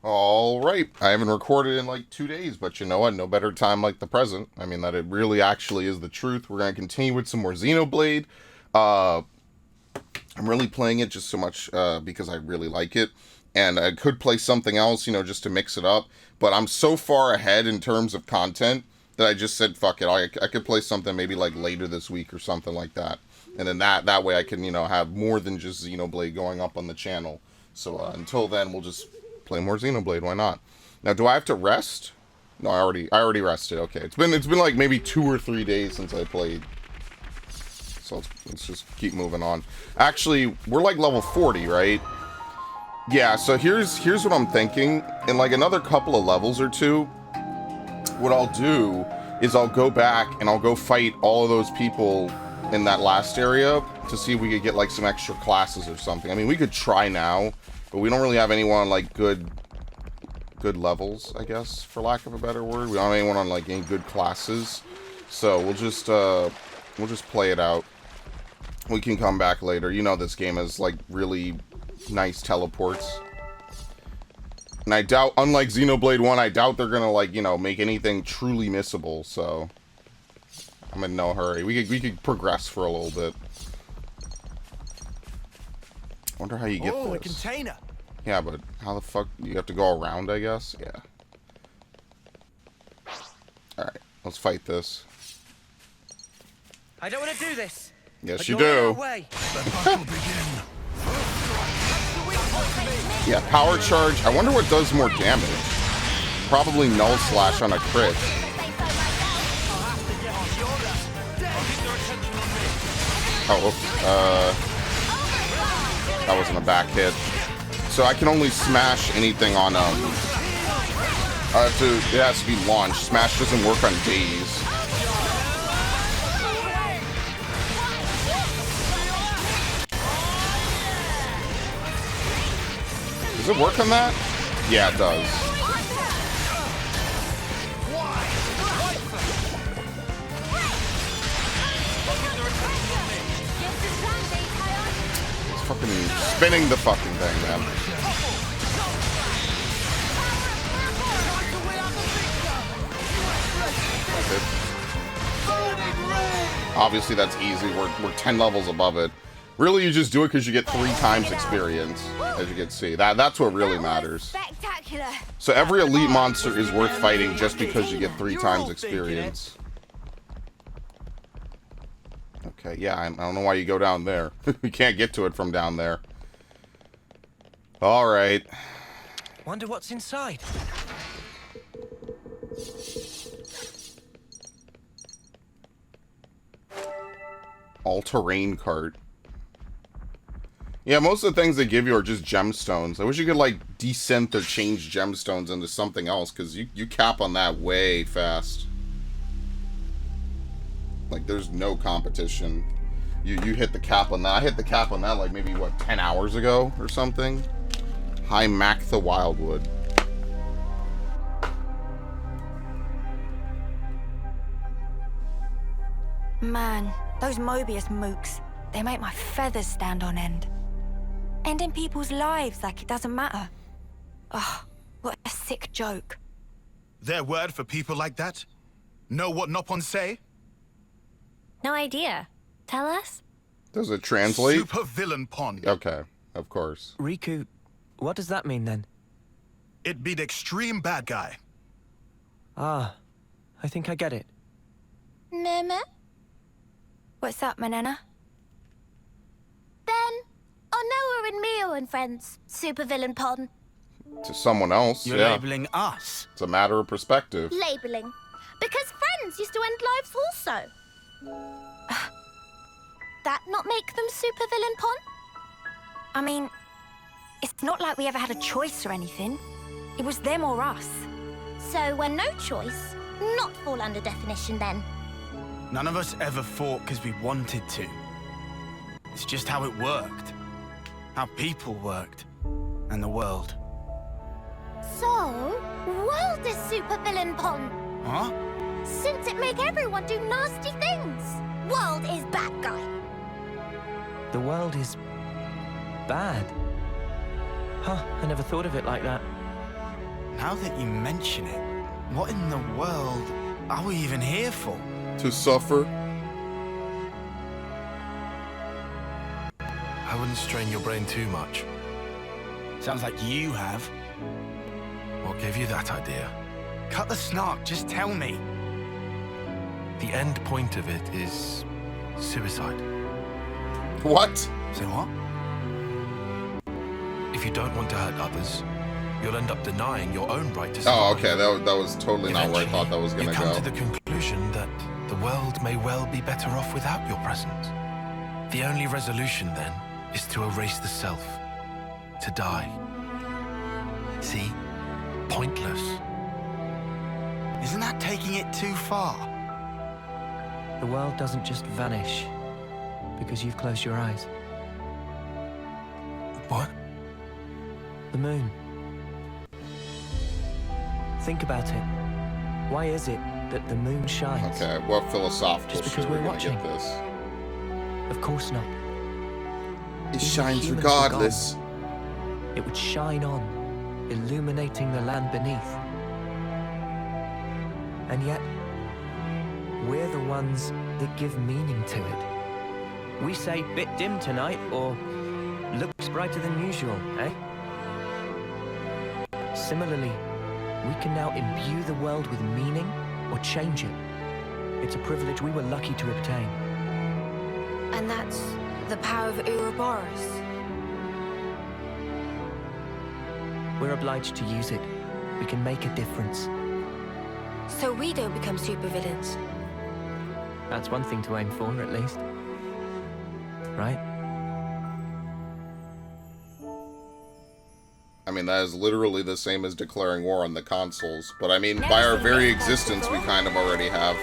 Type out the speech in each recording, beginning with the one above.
All right. I haven't recorded in like 2 days, but you know what? No better time like the present. I mean, that it really actually is the truth. We're going to continue with some more Xenoblade. Uh, I'm really playing it just so much because I really like it. And I could play something else, just to mix it up. But I'm so far ahead in terms of content that I just said, fuck it. I could play something maybe like later this week or something like that. And then that way I can, have more than just Xenoblade going up on the channel. So until then, we'll just play more Xenoblade. Why not? Now, do I have to rest? No, I already rested. Okay, it's been like maybe 2 or 3 days since I played. So let's just keep moving on. Actually, we're like level 40, right? Yeah. So here's what I'm thinking. In like another couple of levels or two, what I'll do is I'll go back and I'll go fight all of those people in that last area to see if we could get like some extra classes or something. I mean, we could try now, but we don't really have anyone like good levels, I guess, for lack of a better word. We don't have anyone on like any good classes, so we'll just play it out. We can come back later. You know, this game has like really nice teleports, and I doubt, unlike Xenoblade 1, I doubt they're gonna like make anything truly missable. So I'm in no hurry. We could progress for a little bit. Wonder how you get this. A container. Yeah, but how the fuck you have to go around? I guess. Yeah. All right, let's fight this. I don't want to do this. Yes, you do. Yeah, power charge. I wonder what does more damage. Probably null slash on a crit. Oh, oops. That wasn't a back hit. So I can only smash anything on it has to be launched. Smash doesn't work on days. Does it work on that? Yeah, it does. It's fucking spinning the fucking thing, man. Obviously, that's easy. We're 10 levels above it. Really, you just do it because you get 3 times experience, as you can see. That's what really matters. So every elite monster is worth fighting just because you get 3 times experience. Okay, yeah, I don't know why you go down there. You can't get to it from down there. All right. Wonder what's inside. All-terrain cart. Yeah, most of the things they give you are just gemstones. I wish you could, like, descent or change gemstones into something else, because you cap on that way fast. Like, there's no competition. You hit the cap on that. I hit the cap on that, like, maybe, what, 10 hours ago or something? High Mac the Wildwood. Man, those Mobius mooks, they make my feathers stand on end. Ending people's lives like it doesn't matter. Oh, what a sick joke. Their word for people like that? Know what Nopon say? No idea. Tell us? Does it translate? Super villain pon. Okay, of course. Riku, what does that mean then? It be the extreme bad guy. Ah, I think I get it. Mama? What's up, Manana? Then, Onoa and Mio and friends, supervillain pon. To someone else, You're yeah. labeling us. It's a matter of perspective. Labeling. Because friends used to end lives also. That not make them supervillain pon? I mean, it's not like we ever had a choice or anything. It was them or us. So when no choice, not fall under definition then. None of us ever fought because we wanted to. It's just how it worked. How people worked. And the world. So, world is supervillain pon. Huh? Since it make everyone do nasty things. World is bad guy. The world is bad. Huh, I never thought of it like that. Now that you mention it, what in the world are we even here for? To suffer? I wouldn't strain your brain too much. Sounds like you have. What gave you that idea? Cut the snark, just tell me. The end point of it is suicide. What? Say what? If you don't want to hurt others, you'll end up denying your own right to survive. Oh, okay. That was totally not where I thought that was Eventually, gonna you come go. to the conclusion that the world may well be better off without your presence. The only resolution then is to erase the self, to die. See? Pointless. Isn't that taking it too far? The world doesn't just vanish because you've closed your eyes. What? The moon. Think about it. Why is it that the moon shines? Okay, what philosophical Just because shit are we we're gonna watching. get this? Of course not. It Even shines humans were regardless. It would shine on, illuminating the land beneath. And yet, we're the ones that give meaning to it. We say bit dim tonight, or looks brighter than usual, eh? Similarly, we can now imbue the world with meaning or change it. It's a privilege we were lucky to obtain. And that's the power of Ouroboros. We're obliged to use it. We can make a difference. So we don't become supervillains. That's one thing to aim for, at least. Right? I mean, that is literally the same as declaring war on the consoles. But I mean, Never by our seen very this existence, we before. kind of already have.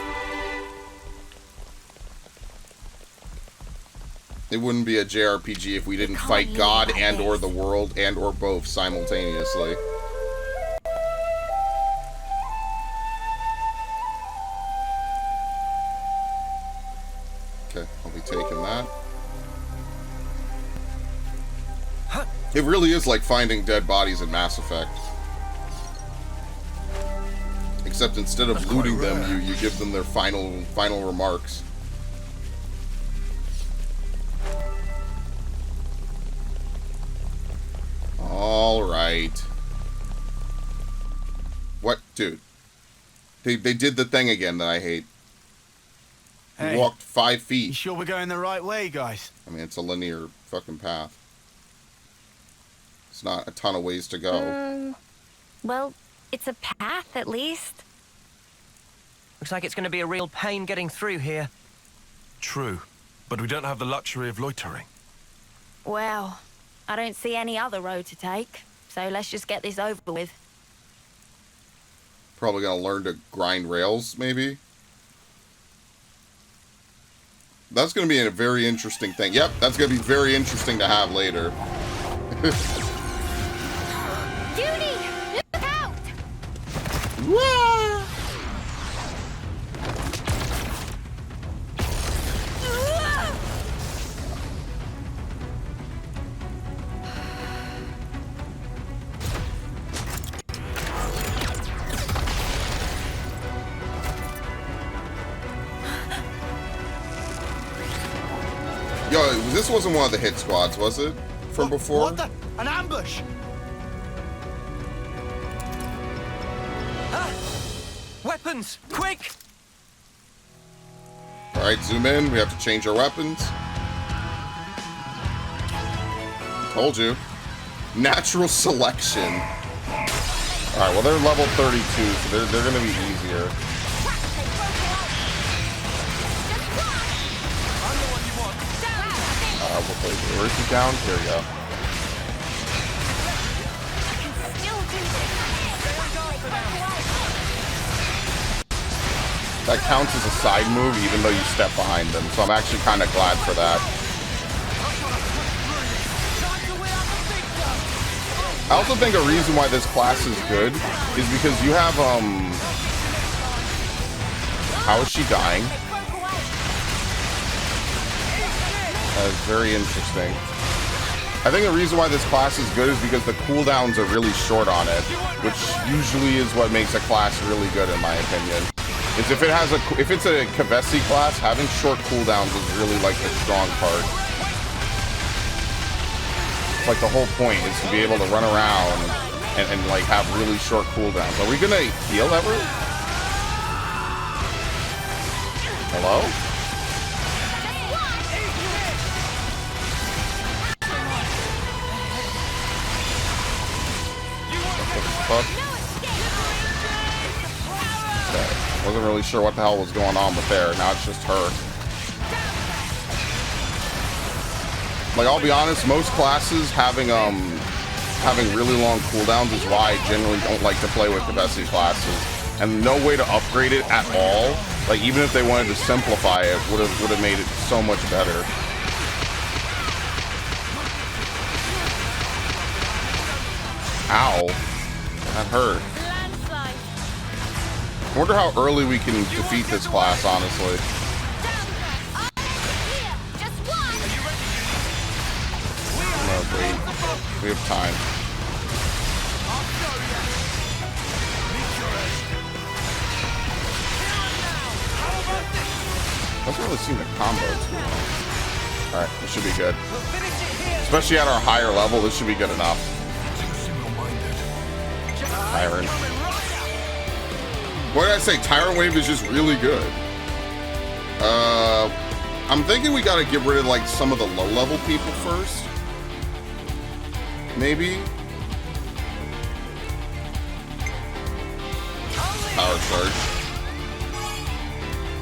It wouldn't be a JRPG if we didn't can't fight live God like and or this. the world and or both simultaneously. Okay, I'll be taking that. It really is like finding dead bodies in Mass Effect. Except instead of looting them, you give them their final remarks. Alright. What? Dude. They did the thing again that I hate. Hey, You walked 5 you feet. sure we're going the right way, guys? I mean, it's a linear fucking path. It's not a ton of ways to go. Well, it's a path at least. Looks like it's going to be a real pain getting through here. True, but we don't have the luxury of loitering. Well, I don't see any other road to take. So let's just get this over with. Probably gonna learn to grind rails, maybe? That's gonna be a very interesting thing. Yep, that's gonna be very interesting to have later. Judy, look out! Yo, this wasn't one of the hit squads, was it? From before? What the? An ambush! Weapons! Quick! Alright, zoom in. We have to change our weapons. Told you. Natural selection. Alright, well, they're level 32, so they're gonna be easier. Where's he down? Here we go. That counts as a side move even though you step behind them, so I'm actually kind of glad for that. I also think a reason why this class is good is because you have, how is she dying? That is very interesting. I think the reason why this class is good is because the cooldowns are really short on it, which usually is what makes a class really good in my opinion. Is if it's a Kavesi class, having short cooldowns is really like the strong part. It's like the whole point is to be able to run around and like have really short cooldowns. Are we gonna heal ever? Hello? What the fuck? Okay. Wasn't really sure what the hell was going on with there. Now it's just her. Like, I'll be honest, most classes having really long cooldowns is why I generally don't like to play with Kavesi classes. And no way to upgrade it at all. Like, even if they wanted to simplify it, would have made it so much better. Ow. That hurt. I wonder how early we can defeat this class, honestly. No, wait. We have time. Doesn't really seem to combo too much. Alright, this should be good. Especially at our higher level, this should be good enough. Tyrant. What did I say? Tyrant Wave is just really good. I'm thinking we gotta get rid of like some of the low-level people first. Maybe. Power charge.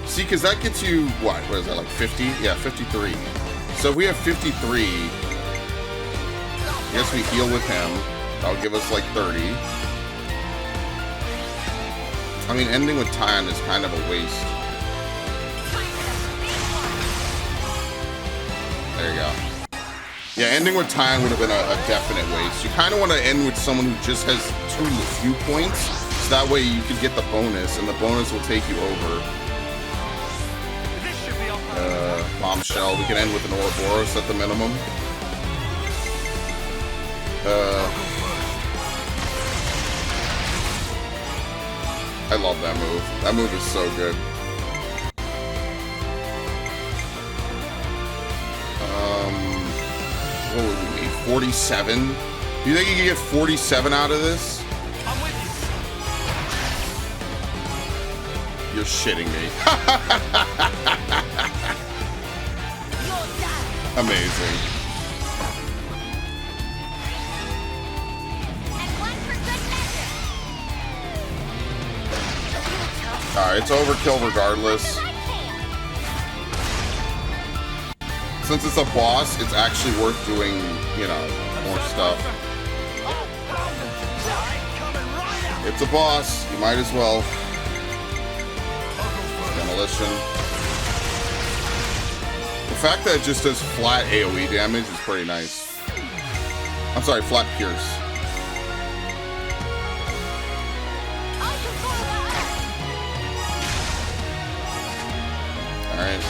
See, because that gets you, what is that, like 50? Yeah, 53. So if we have 53, I guess we heal with him. That'll give us like 30. I mean, ending with Tyan is kind of a waste. There you go. Yeah, ending with Tyan would have been a definite waste. You kind of want to end with someone who just has too few points, so that way you can get the bonus, and the bonus will take you over. Bombshell. We can end with an Ouroboros at the minimum. I love that move. That move is so good. What would we need? 47? Do you think you can get 47 out of this? I'm with you. You're shitting me. Amazing. Alright, it's overkill regardless. Since it's a boss, it's actually worth doing, you know, more stuff. It's a boss, you might as well. Demolition. The fact that it just does flat AoE damage is pretty nice. I'm sorry, flat pierce. Alright.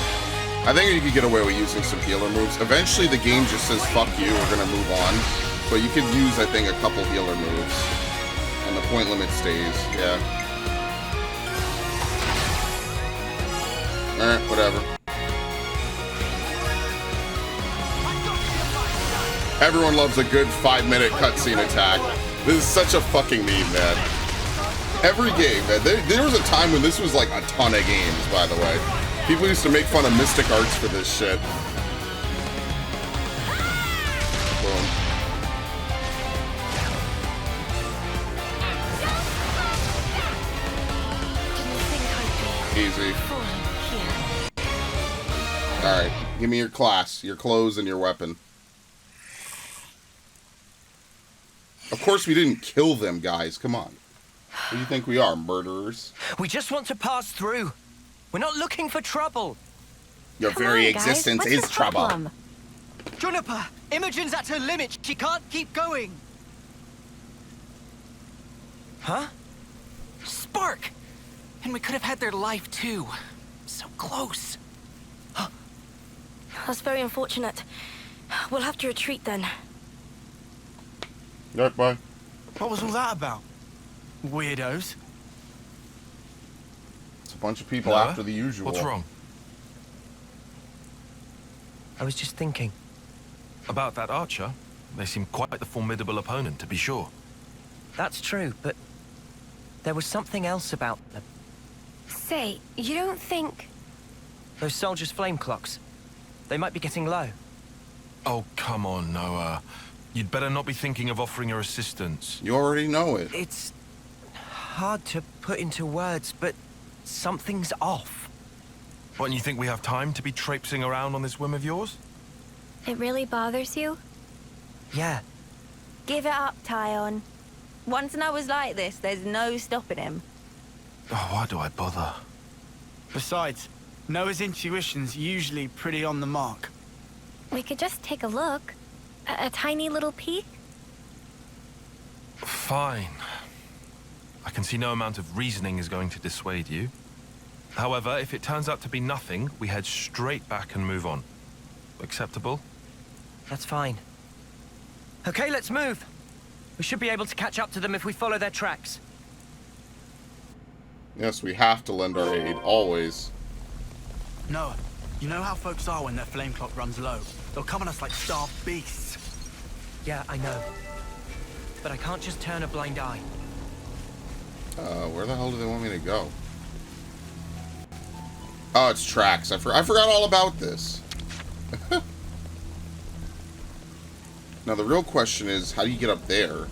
I think you could get away with using some healer moves. Eventually the game just says, fuck you, we're gonna move on. But you could use, I think, a couple healer moves. And the point limit stays, yeah. Alright, whatever. Everyone loves a good 5-minute cutscene attack. This is such a fucking meme, man. Every game, man. There was a time when this was like a ton of games, by the way. People used to make fun of Mystic Arts for this shit. Boom. Easy. Alright, give me your class, your clothes, and your weapon. Of course we didn't kill them, guys. Come on. Who do you think we are, murderers? We just want to pass through. We're not looking for trouble. Your very existence is trouble. Juniper, Imogen's at her limit. She can't keep going. Huh? Spark! And we could have had their life too. So close. That's very unfortunate. We'll have to retreat then. Right, bye. What was all that about? Weirdos. It's a bunch of people Noah, after the usual. What's wrong? I was just thinking. About that archer? They seem quite the formidable opponent, to be sure. That's true, but there was something else about them. Say, you don't think... Those soldiers' flame clocks. They might be getting low. Oh, come on, Noah. You'd better not be thinking of offering your assistance. You already know it. It's hard to put into words, but something's off. What, and you think we have time to be traipsing around on this whim of yours? It really bothers you? Yeah, Give it up, Tyon. Once Noah's like this, there's no stopping him. Oh, why do I bother? Besides, Noah's intuition's usually pretty on the mark. We could just take a look. A tiny little peek? Fine. I can see no amount of reasoning is going to dissuade you. However, if it turns out to be nothing, we head straight back and move on. Acceptable? that's fine. Okay, let's move. We should be able to catch up to them if we follow their tracks. Yes, we have to lend our aid, always. Noah, you know how folks are when their flame clock runs low? They'll come on us like starved beasts. Yeah, I know. But I can't just turn a blind eye. Where the hell do they want me to go? Oh, it's tracks. I forgot all about this. Now, the real question is, how do you get up there?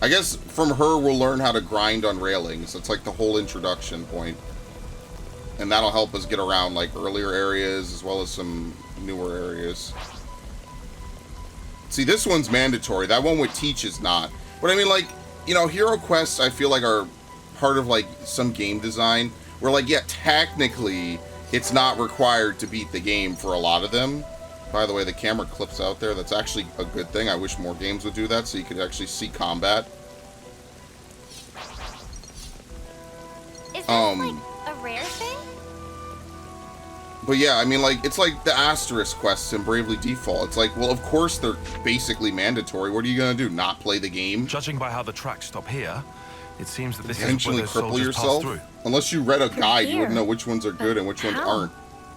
I guess from her, we'll learn how to grind on railings. That's like the whole introduction point. And that'll help us get around, like, earlier areas as well as some newer areas. See, this one's mandatory. That one with Teach is not. But I mean, like, you know, hero quests, I feel like, are part of, like, some game design. Where, like, yeah, technically, it's not required to beat the game for a lot of them. By the way, the camera clips out there. That's actually a good thing. I wish more games would do that so you could actually see combat. Is this like a rare thing? But yeah, I mean, like, it's like the asterisk quests in Bravely Default. It's like, well, of course they're basically mandatory. What are you gonna do? Not play the game? Judging by how the tracks stop here, it seems that this is where Intentionally those cripple soldiers pass yourself? through. Unless you read a guide, you here? wouldn't know which ones are good and which ones How? aren't.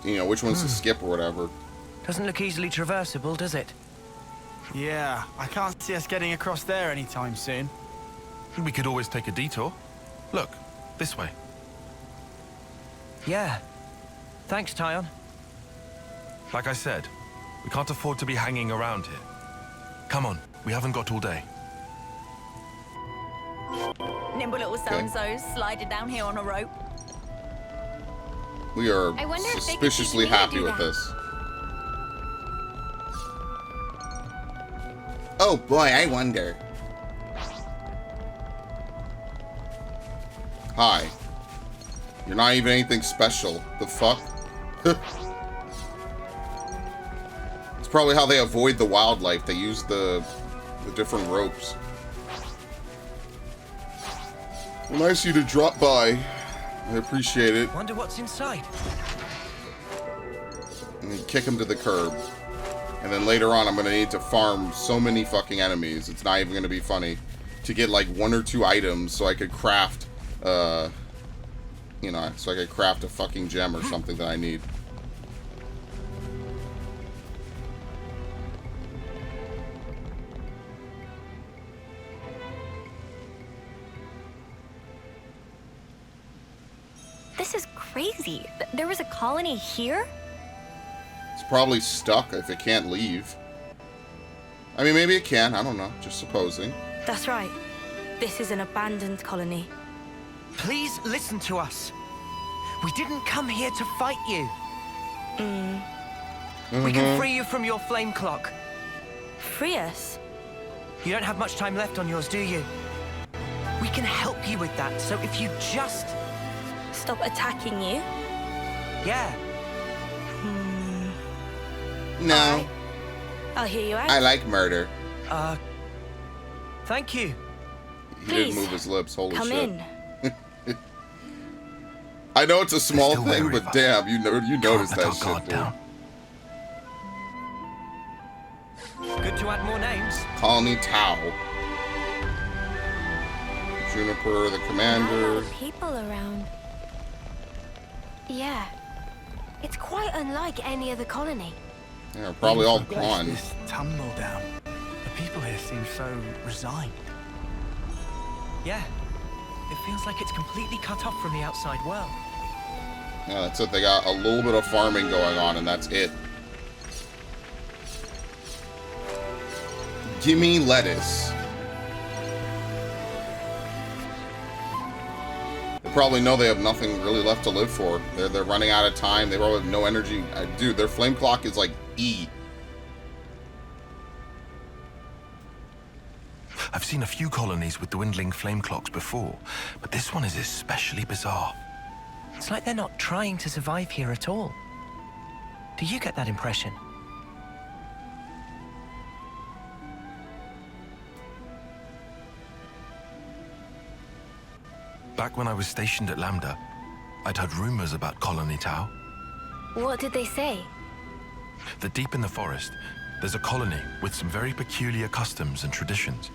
You know, which ones to skip or whatever. Doesn't look easily traversable, does it? Yeah, I can't see us getting across there anytime soon. We could always take a detour. Look, this way. Yeah. Thanks, Tyon. Like I said, we can't afford to be hanging around here. Come on, we haven't got all day. Nimble little so-and-so sliding down here on a rope. We are I wonder if they could suspiciously teach me to happy do with that. this. Oh boy, I wonder. Hi. You're not even anything special. The fuck? It's probably how they avoid the wildlife. They use the different ropes. Well, nice of you to drop by. I appreciate it. Wonder what's inside. And you kick him to the curb. And then later on, I'm going to need to farm so many fucking enemies. It's not even going to be funny. To get like 1 or 2 items so I could craft, you know, so I could craft a fucking gem or something that I need. This is crazy. There was a colony here? It's probably stuck if it can't leave. I mean, maybe it can. I don't know. Just supposing. That's right. This is an abandoned colony. Please listen to us. We didn't come here to fight you. We can free you from your flame clock. Free us? You don't have much time left on yours, do you? We can help you with that, so if you just... Stop attacking you? Yeah, No. I'll hear you out. I like murder. thank you. He Please, didn't move his lips. Holy Come shit. in. I know it's a small still thing, wary but of us. damn, you noticed Can't let that our shit, guard dude. down. Good to add more names. Colony Tau. Juniper, the Not a lot commander. of people around. Yeah. It's quite unlike any other colony. Yeah, probably all Even for a place gone. This tumble down. The people here seem so resigned. Yeah. It feels like it's completely cut off from the outside world. Yeah, that's it. They got a little bit of farming going on, and that's it. Gimme lettuce. They probably know they have nothing really left to live for. They're running out of time. They probably have no energy. Dude, their flame clock is like E. I've seen a few colonies with dwindling flame clocks before, but this one is especially bizarre. It's like they're not trying to survive here at all. Do you get that impression? Back when I was stationed at Lambda, I'd heard rumors about Colony Tau. What did they say? That deep in the forest, there's a colony with some very peculiar customs and traditions.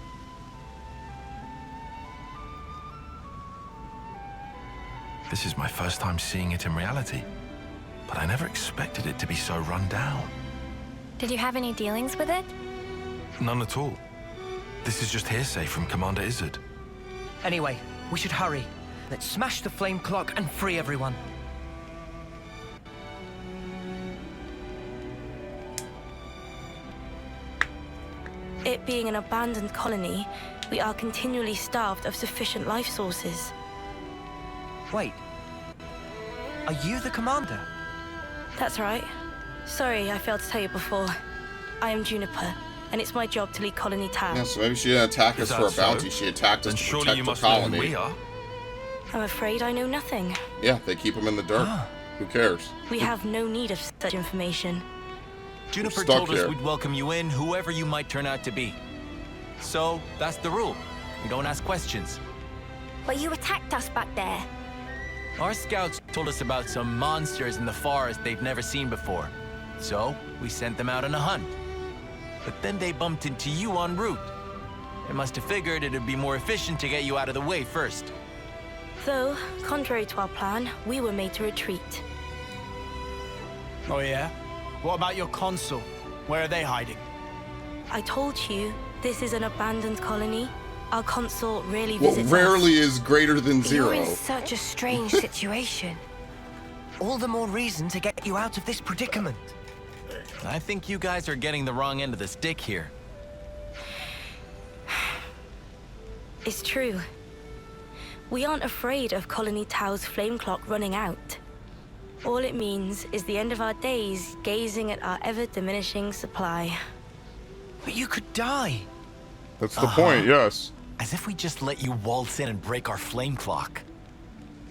This is my first time seeing it in reality, but I never expected it to be so run down. Did you have any dealings with it? None at all. This is just hearsay from Commander Izzard. Anyway, we should hurry. Let's smash the flame clock and free everyone. It being an abandoned colony, we are continually starved of sufficient life sources. Wait. Are you the commander? That's right. Sorry, I failed to tell you before. I am Juniper, and it's my job to lead Colony Tau. Yeah, so maybe she didn't attack us Is for a that so? bounty. She attacked us Then to surely protect you the must know who colony. we are. I'm afraid I know nothing. Yeah, they keep them in the dirt. Who cares? We have no need of such information. Juniper stuck told us here. we'd welcome you in, whoever you might turn out to be. So, that's the rule. We don't ask questions. But you attacked us back there. Our scouts told us about some monsters in the forest they've never seen before. So, we sent them out on a hunt. But then they bumped into you en route. They must have figured it'd be more efficient to get you out of the way first. Though, contrary to our plan, we were made to retreat. Oh yeah? What about your consul? Where are they hiding? I told you, this is an abandoned colony. Our consul rarely What visits rarely us. is greater than You're zero. in such a strange situation. All the more reason to get you out of this predicament. I think you guys are getting the wrong end of the stick here. It's true. We aren't afraid of Colony Tau's flame clock running out. All it means is the end of our days gazing at our ever-diminishing supply. But you could die. That's the point, yes. As if we just let you waltz in and break our flame clock.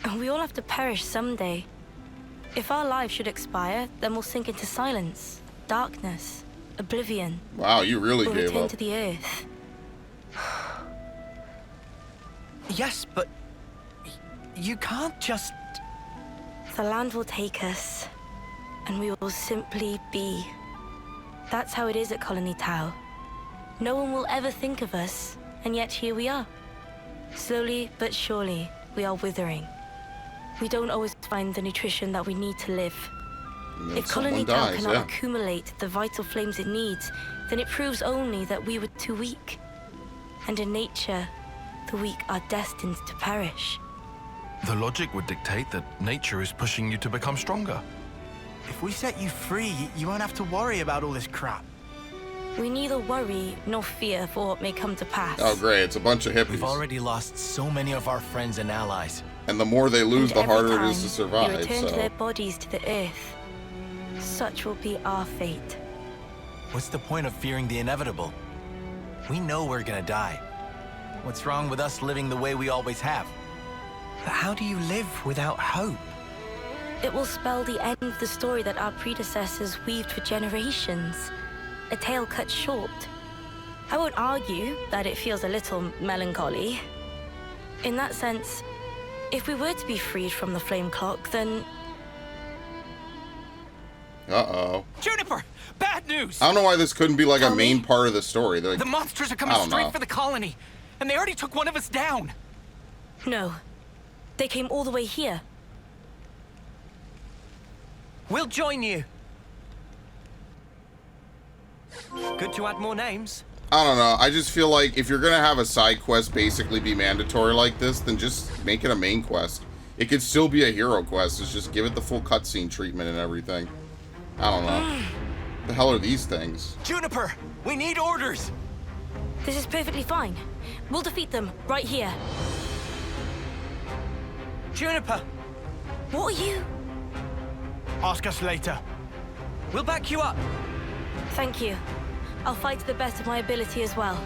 And we all have to perish someday. If our lives should expire, then we'll sink into silence, darkness, oblivion, Wow, you really or gave return up. to the earth. Yes, but you can't just... The land will take us, and we will simply be. That's how it is at Colony Tau. No one will ever think of us, and yet here we are. Slowly but surely, we are withering. We don't always find the nutrition that we need to live. And then If Colony someone Tau dies, cannot yeah. accumulate the vital flames it needs, then it proves only that we were too weak. And in nature, the weak are destined to perish. The logic would dictate that nature is pushing you to become stronger. If we set you free, you won't have to worry about all this crap. We neither worry nor fear for what may come to pass. Oh, great. It's a bunch of hippies. We've already lost so many of our friends and allies. And the more they lose, And the every harder it is time to survive. They return to So, their bodies to the earth. Such will be our fate. What's the point of fearing the inevitable? We know we're gonna die. What's wrong with us living the way we always have? But how do you live without hope? It will spell the end of the story that our predecessors weaved for generations. A tale cut short. I won't argue that it feels a little melancholy. In that sense, if we were to be freed from the flame clock, then uh-oh. Juniper! Bad news! I don't know why this couldn't be like a Tell me. main part of the story. They're like, The monsters are I coming don't straight know. for the colony, and they already took one of us down. No. They came all the way here. We'll join you. Good to add more names. I don't know. I just feel like if you're gonna have a side quest basically be mandatory like this, then just make it a main quest. It could still be a hero quest. It's just give it the full cutscene treatment and everything. I don't know. What the hell are these things? Juniper, we need orders. This is perfectly fine. We'll defeat them right here. Juniper, What are you? Ask us later. we'll back you up. Thank you. I'll fight to the best of my ability as well.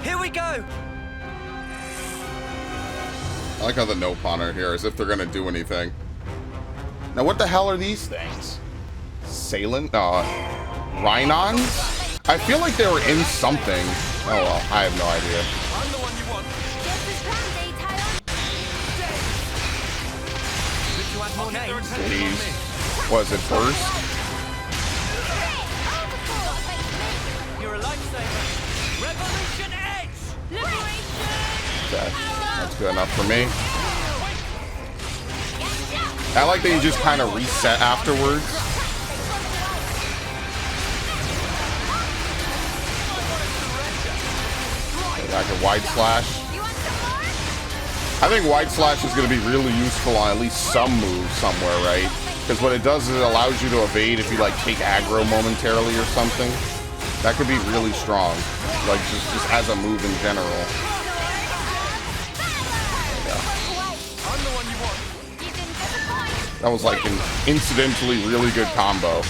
Here we go. I like how the note on it here, as if they're gonna do anything. Now, what the hell are these things? Sailing? Rhinons? I feel like they were in something. Oh well, I have no idea. I'm the one you want. Good to add more names. Jeez. Was it first? You're a lifesaver. Revolution Edge. Okay, that's good enough for me. I like that you just kind of reset afterwards. Back at wide slash. I think wide slash is going to be really useful on at least some moves somewhere, right? Because what it does is it allows you to evade if you like take aggro momentarily or something. That could be really strong, like just as a move in general. That was like an incidentally really good combo.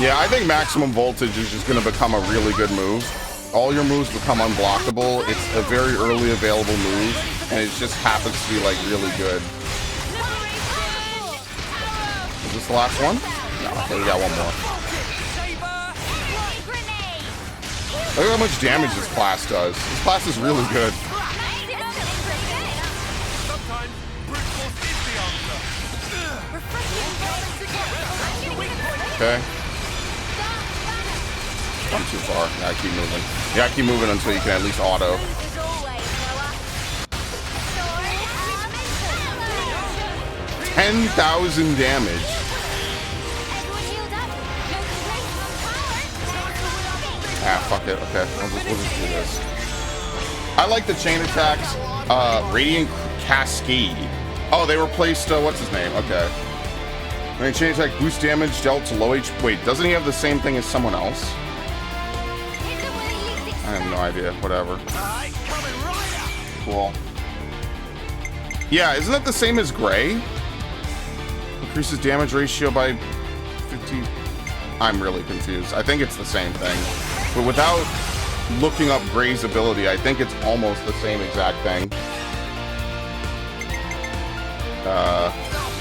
Yeah, I think maximum voltage is just going to become a really good move. All your moves become unblockable. It's a very early available move, and it just happens to be like really good. Is this the last one? No, okay, we got one more. Look at how much damage this class does. This class is really good. Okay. I'm too far. Gotta keep moving. You gotta keep moving until you can at least auto. 10,000 damage. Ah, fuck it. Okay, we'll just do this. I like the chain attacks. Radiant Cascade. Oh, they replaced, what's his name? Okay. When chain attack boost damage dealt to low HP. Wait, doesn't he have the same thing as someone else? I have no idea. Whatever. Cool. Yeah, isn't that the same as Gray? Increases damage ratio by 50. I'm really confused. I think it's the same thing. But without looking up Gray's ability, I think it's almost the same exact thing.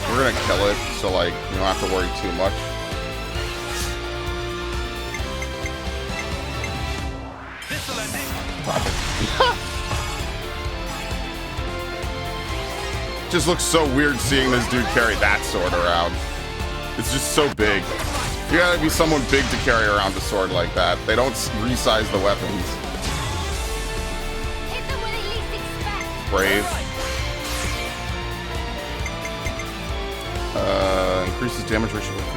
We're gonna kill it, so like, you don't have to worry too much. Just looks so weird seeing this dude carry that sword around. It's just so big. You gotta be someone big to carry around a sword like that. They don't resize the weapons. Brave. Increases damage ratio by 50%.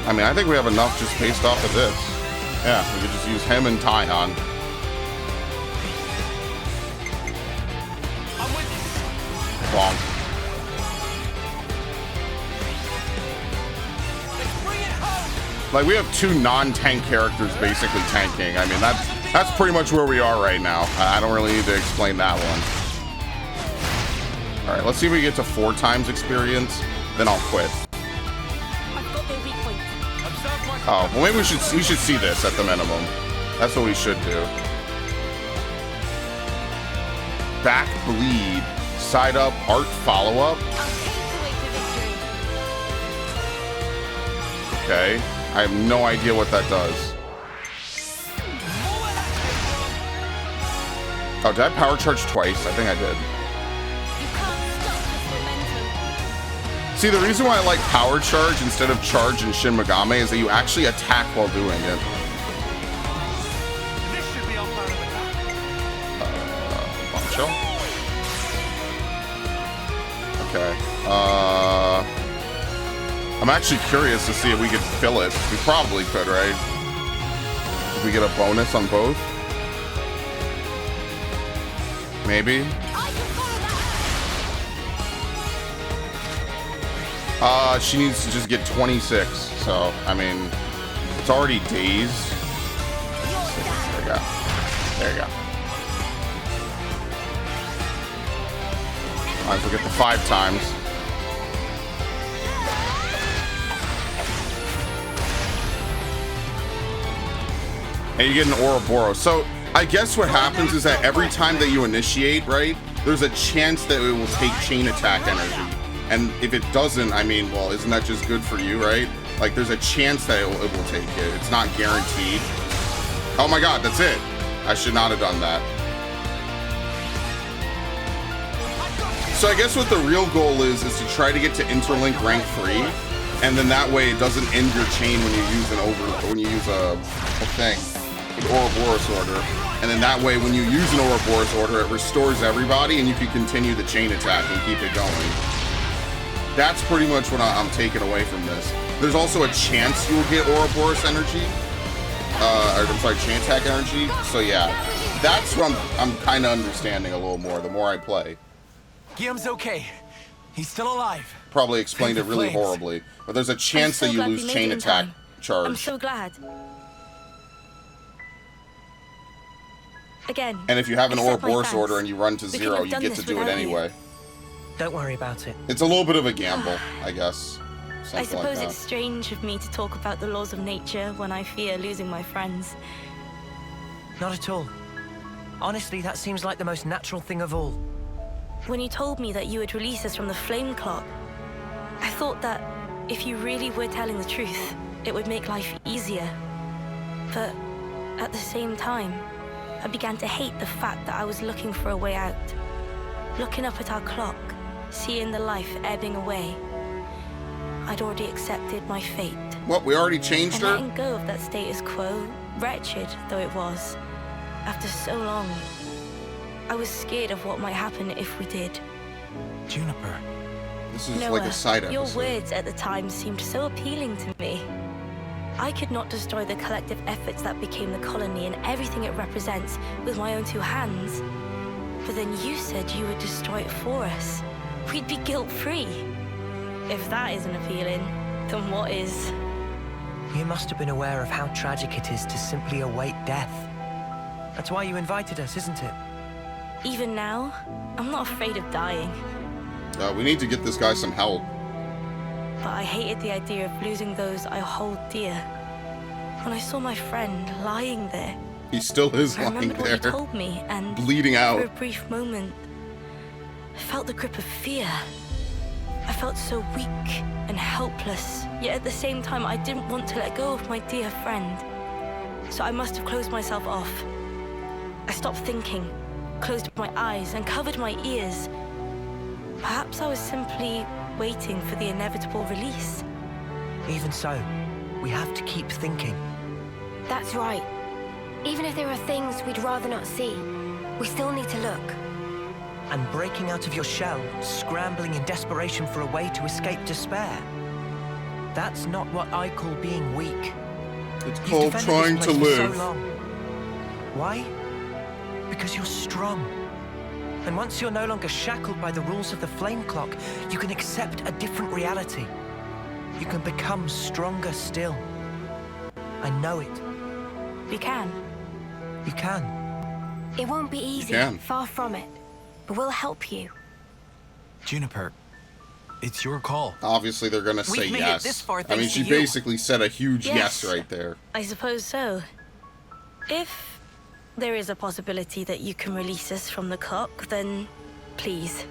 I mean, I think we have enough just based off of this. Yeah, we could just use him and Taihan. Bonk. Like, we have two non-tank characters basically tanking. I mean, that's pretty much where we are right now. I don't really need to explain that one. All right, let's see if we get to 4 times experience, then I'll quit. Oh, well, maybe we should see this at the minimum. That's what we should do. Back bleed, side up, art follow up. Okay, I have no idea what that does. Oh, did I power charge twice? I think I did. See, the reason why I like power charge instead of charge in Shin Megami is that you actually attack while doing it. This should be our plan of attack. Boncho? Okay. I'm actually curious to see if we could fill it. We probably could, right? If we get a bonus on both? Maybe? She needs to just get 26, so, I mean, it's already dazed. There you go. There you go. Might as well get the 5 times. And you get an Ouroboros. So, I guess what happens is that every time that you initiate, right, there's a chance that it will take chain attack energy. And if it doesn't, I mean, well, isn't that just good for you, right? Like, there's a chance that it will take it. It's not guaranteed. Oh my god, that's it. I should not have done that. So I guess what the real goal is to try to get to interlink rank 3, and then that way it doesn't end your chain when you use a thing, an Ouroboros order. And then that way when you use an Ouroboros order, it restores everybody and you can continue the chain attack and keep it going. That's pretty much what I'm taking away from this. There's also a chance you'll get Ouroboros energy. I'm sorry, chain attack energy. So yeah, that's what I'm kind of understanding a little more the more I play. Guillaume's okay. He's still alive. Probably explained it really Flames. horribly. But there's a chance so that you glad lose we made chain it in attack time. charge. I'm so glad. Again. And if you have an accept my Ouroboros thanks. order and you run to We couldn't 0, have you done get to this do it without you. anyway. Don't worry about it. It's a little bit of a gamble, I guess. I Something suppose like that. it's strange of me to talk about the laws of nature when I fear losing my friends. Not at all. Honestly, that seems like the most natural thing of all. When you told me that you would release us from the flame clock, I thought that if you really were telling the truth, it would make life easier. But at the same time, I began to hate the fact that I was looking for a way out. Looking up at our clock, seeing the life ebbing away, I'd already accepted my fate. What, we already changed And her? letting go of that status quo, wretched though it was, after so long, I was scared of what might happen if we did. Juniper. This is Noah, like a side your episode. words at the time seemed so appealing to me. I could not destroy the collective efforts that became the colony and everything it represents with my own 2 hands. But then you said you would destroy it for us. We'd be guilt-free. If that isn't appealing, then what is? You must have been aware of how tragic it is to simply await death. That's why you invited us, isn't it? Even now, I'm not afraid of dying. We need to get this guy some help. But I hated the idea of losing those I hold dear. When I saw my friend lying there, He still is I lying remembered what there, you told me, and bleeding for a out. brief moment, I felt the grip of fear. I felt so weak and helpless, yet at the same time I didn't want to let go of my dear friend. So I must have closed myself off. I stopped thinking, closed my eyes and covered my ears. Perhaps I was simply waiting for the inevitable release. Even so, we have to keep thinking. That's right. Even if there are things we'd rather not see, we still need to look. And breaking out of your shell, scrambling in desperation for a way to escape despair. That's not what I call being weak. It's You've called defended trying this to place for live. so long. Why? Because you're strong. And once you're no longer shackled by the rules of the flame clock, you can accept a different reality. You can become stronger still. I know it. We can. You can. It won't be easy, can. far from it. But we'll help you. Juniper, it's your call. Obviously, they're gonna say We've made it yes. this far I mean, thanks she to you. basically said a huge yes Yes. right there. I suppose so. If there is a possibility that you can release us from the clock, then please.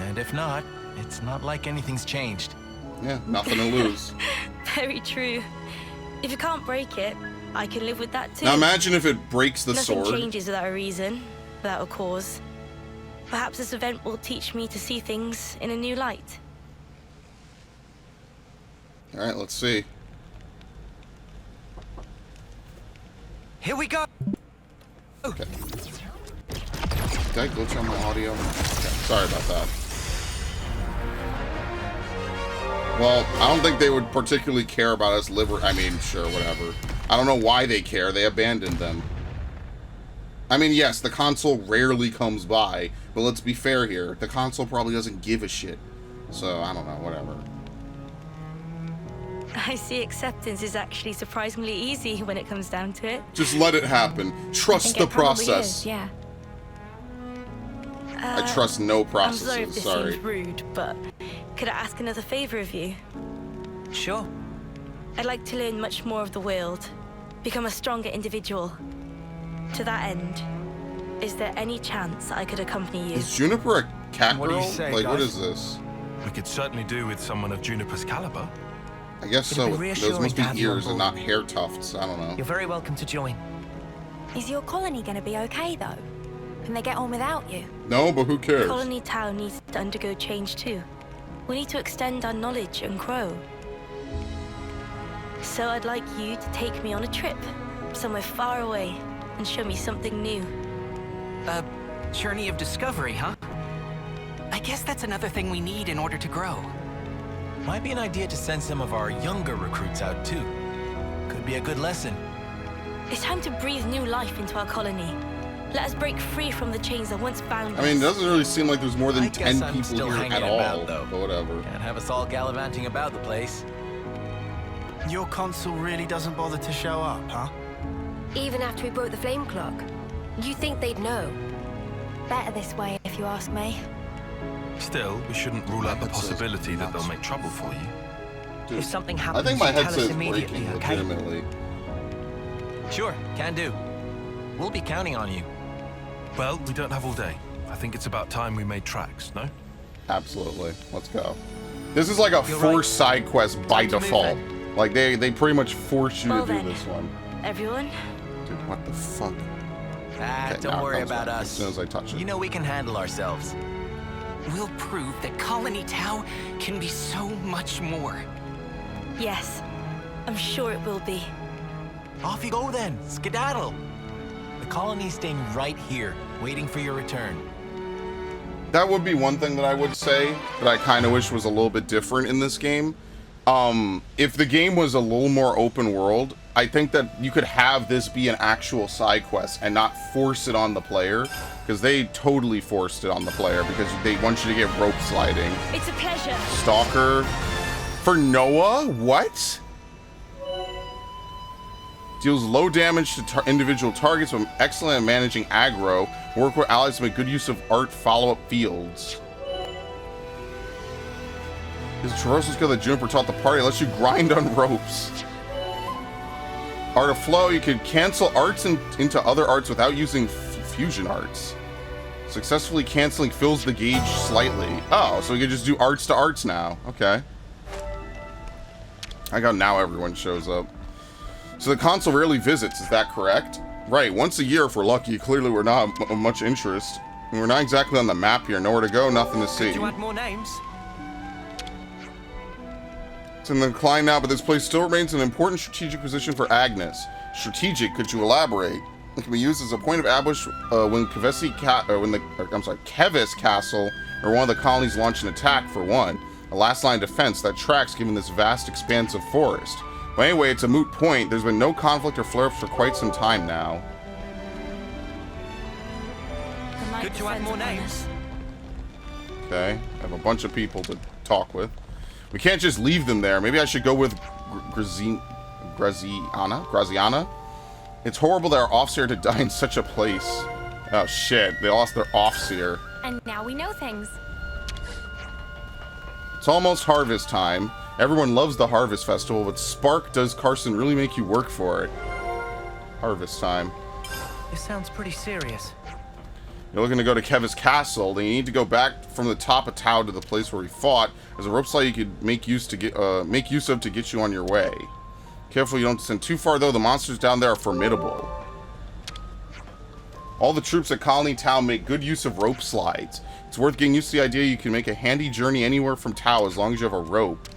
And if not, it's not like anything's changed. Yeah, nothing to lose. Very true. If you can't break it, I can live with that too. Now imagine if it breaks the Nothing sword. changes without a reason, without a cause. Perhaps this event will teach me to see things in a new light. Alright, let's see. Here we go. Okay. Did I glitch on my audio? Okay, sorry about that. Well, I don't think they would particularly care about us I mean, sure, whatever. I don't know why they care. They abandoned them. I mean, yes, the console rarely comes by, but let's be fair here. The console probably doesn't give a shit. So, I don't know, whatever. I see acceptance is actually surprisingly easy when it comes down to it. Just let it happen. Trust the process. Is, yeah. I trust no I'm processes. sorry if this Sorry. seems rude, but could I ask another favor of you? Sure. I'd like to learn much more of the world, become a stronger individual. To that end, is there any chance I could accompany you? Is Juniper a cat What do girl? you say, Like, what guys? is this? We could certainly do with someone of Juniper's caliber. I guess It'd so. be Those reassuring must to be have you on ears and board. not hair tufts. I don't know. You're very welcome to join. Is your colony gonna be okay, though? Can they get on without you? No, but who cares? Colony Town needs to undergo change too. We need to extend our knowledge and grow. So I'd like you to take me on a trip, somewhere far away, and show me something new. A journey of discovery, huh? I guess that's another thing we need in order to grow. Might be an idea to send some of our younger recruits out too. Could be a good lesson. It's time to breathe new life into our colony. Let us break free from the chains that once bound us. I mean, it doesn't really seem like there's more than I guess 10 I'm people still here hanging at all. about, though. But whatever. Can't have us all gallivanting about the place. Your consul really doesn't bother to show up, huh? Even after we broke the flame clock? You think they'd know? Better this way, if you ask me. Still, we shouldn't rule out the That's possibility that they'll nuts. make trouble for you. Dude, If something I happens, think my you tell us headset's immediately, breaking okay? legitimately. Sure, can do. We'll be counting on you. Well, we don't have all day. I think it's about time we made tracks, no? Absolutely. Let's go. This is like a You're forced side quest by Time to move default. Like, they pretty much force you Well to do then. this one. Everyone, Dude, what the fuck? Ah, Okay, now don't it worry comes about back us. as soon as I touch it. You know we can handle ourselves. We'll prove that Colony Tau can be so much more. yes. I'm sure it will be. Off you go then, skedaddle. The colony's staying right here, waiting for your return. That would be one thing that I would say that I kind of wish was a little bit different in this game. If the game was a little more open world, I think that you could have this be an actual side quest and not force it on the player, because they totally forced it on the player because they want you to get rope sliding. It's a pleasure. Stalker for Noah? What? Deals low damage to individual targets, but excellent at managing aggro. Work with allies to make good use of art follow-up fields. His traversal skill that Juniper taught the party lets you grind on ropes. Art of Flow, you can cancel arts into other arts without using fusion arts. Successfully canceling fills the gauge slightly. Oh, so we can just do arts to arts now. Okay. I got now everyone shows up. So the console rarely visits, is that correct? Right, once a year if we're lucky. Clearly we're not much interest. And we're not exactly on the map here. Nowhere to go, nothing to see. Could you add more names? It's in the decline now, but this place still remains an important strategic position for Agnes. Strategic, could you elaborate? It can be used as a point of ambush when Kevis Castle or one of the colonies launch an attack, for one. A last line of defense that tracks given this vast expanse of forest. But anyway, it's a moot point. There's been no conflict or flare-ups for quite some time now. The night Could you add descends more upon names? us. Okay, I have a bunch of people to talk with. We can't just leave them there. Maybe I should go with Graziana? It's horrible that our Offseer to die in such a place. Oh shit, they lost their Offseer. And now we know things. It's almost harvest time. Everyone loves the Harvest Festival, but Spark, does Carson really make you work for it? Harvest time. This sounds pretty serious. You're looking to go to Kevis Castle, then you need to go back from the top of Tau to the place where we fought. There's a rope slide you could make use of to get you on your way. Careful you don't descend too far though, the monsters down there are formidable. All the troops at Colony Tau make good use of rope slides. It's worth getting used to the idea you can make a handy journey anywhere from Tau as long as you have a rope.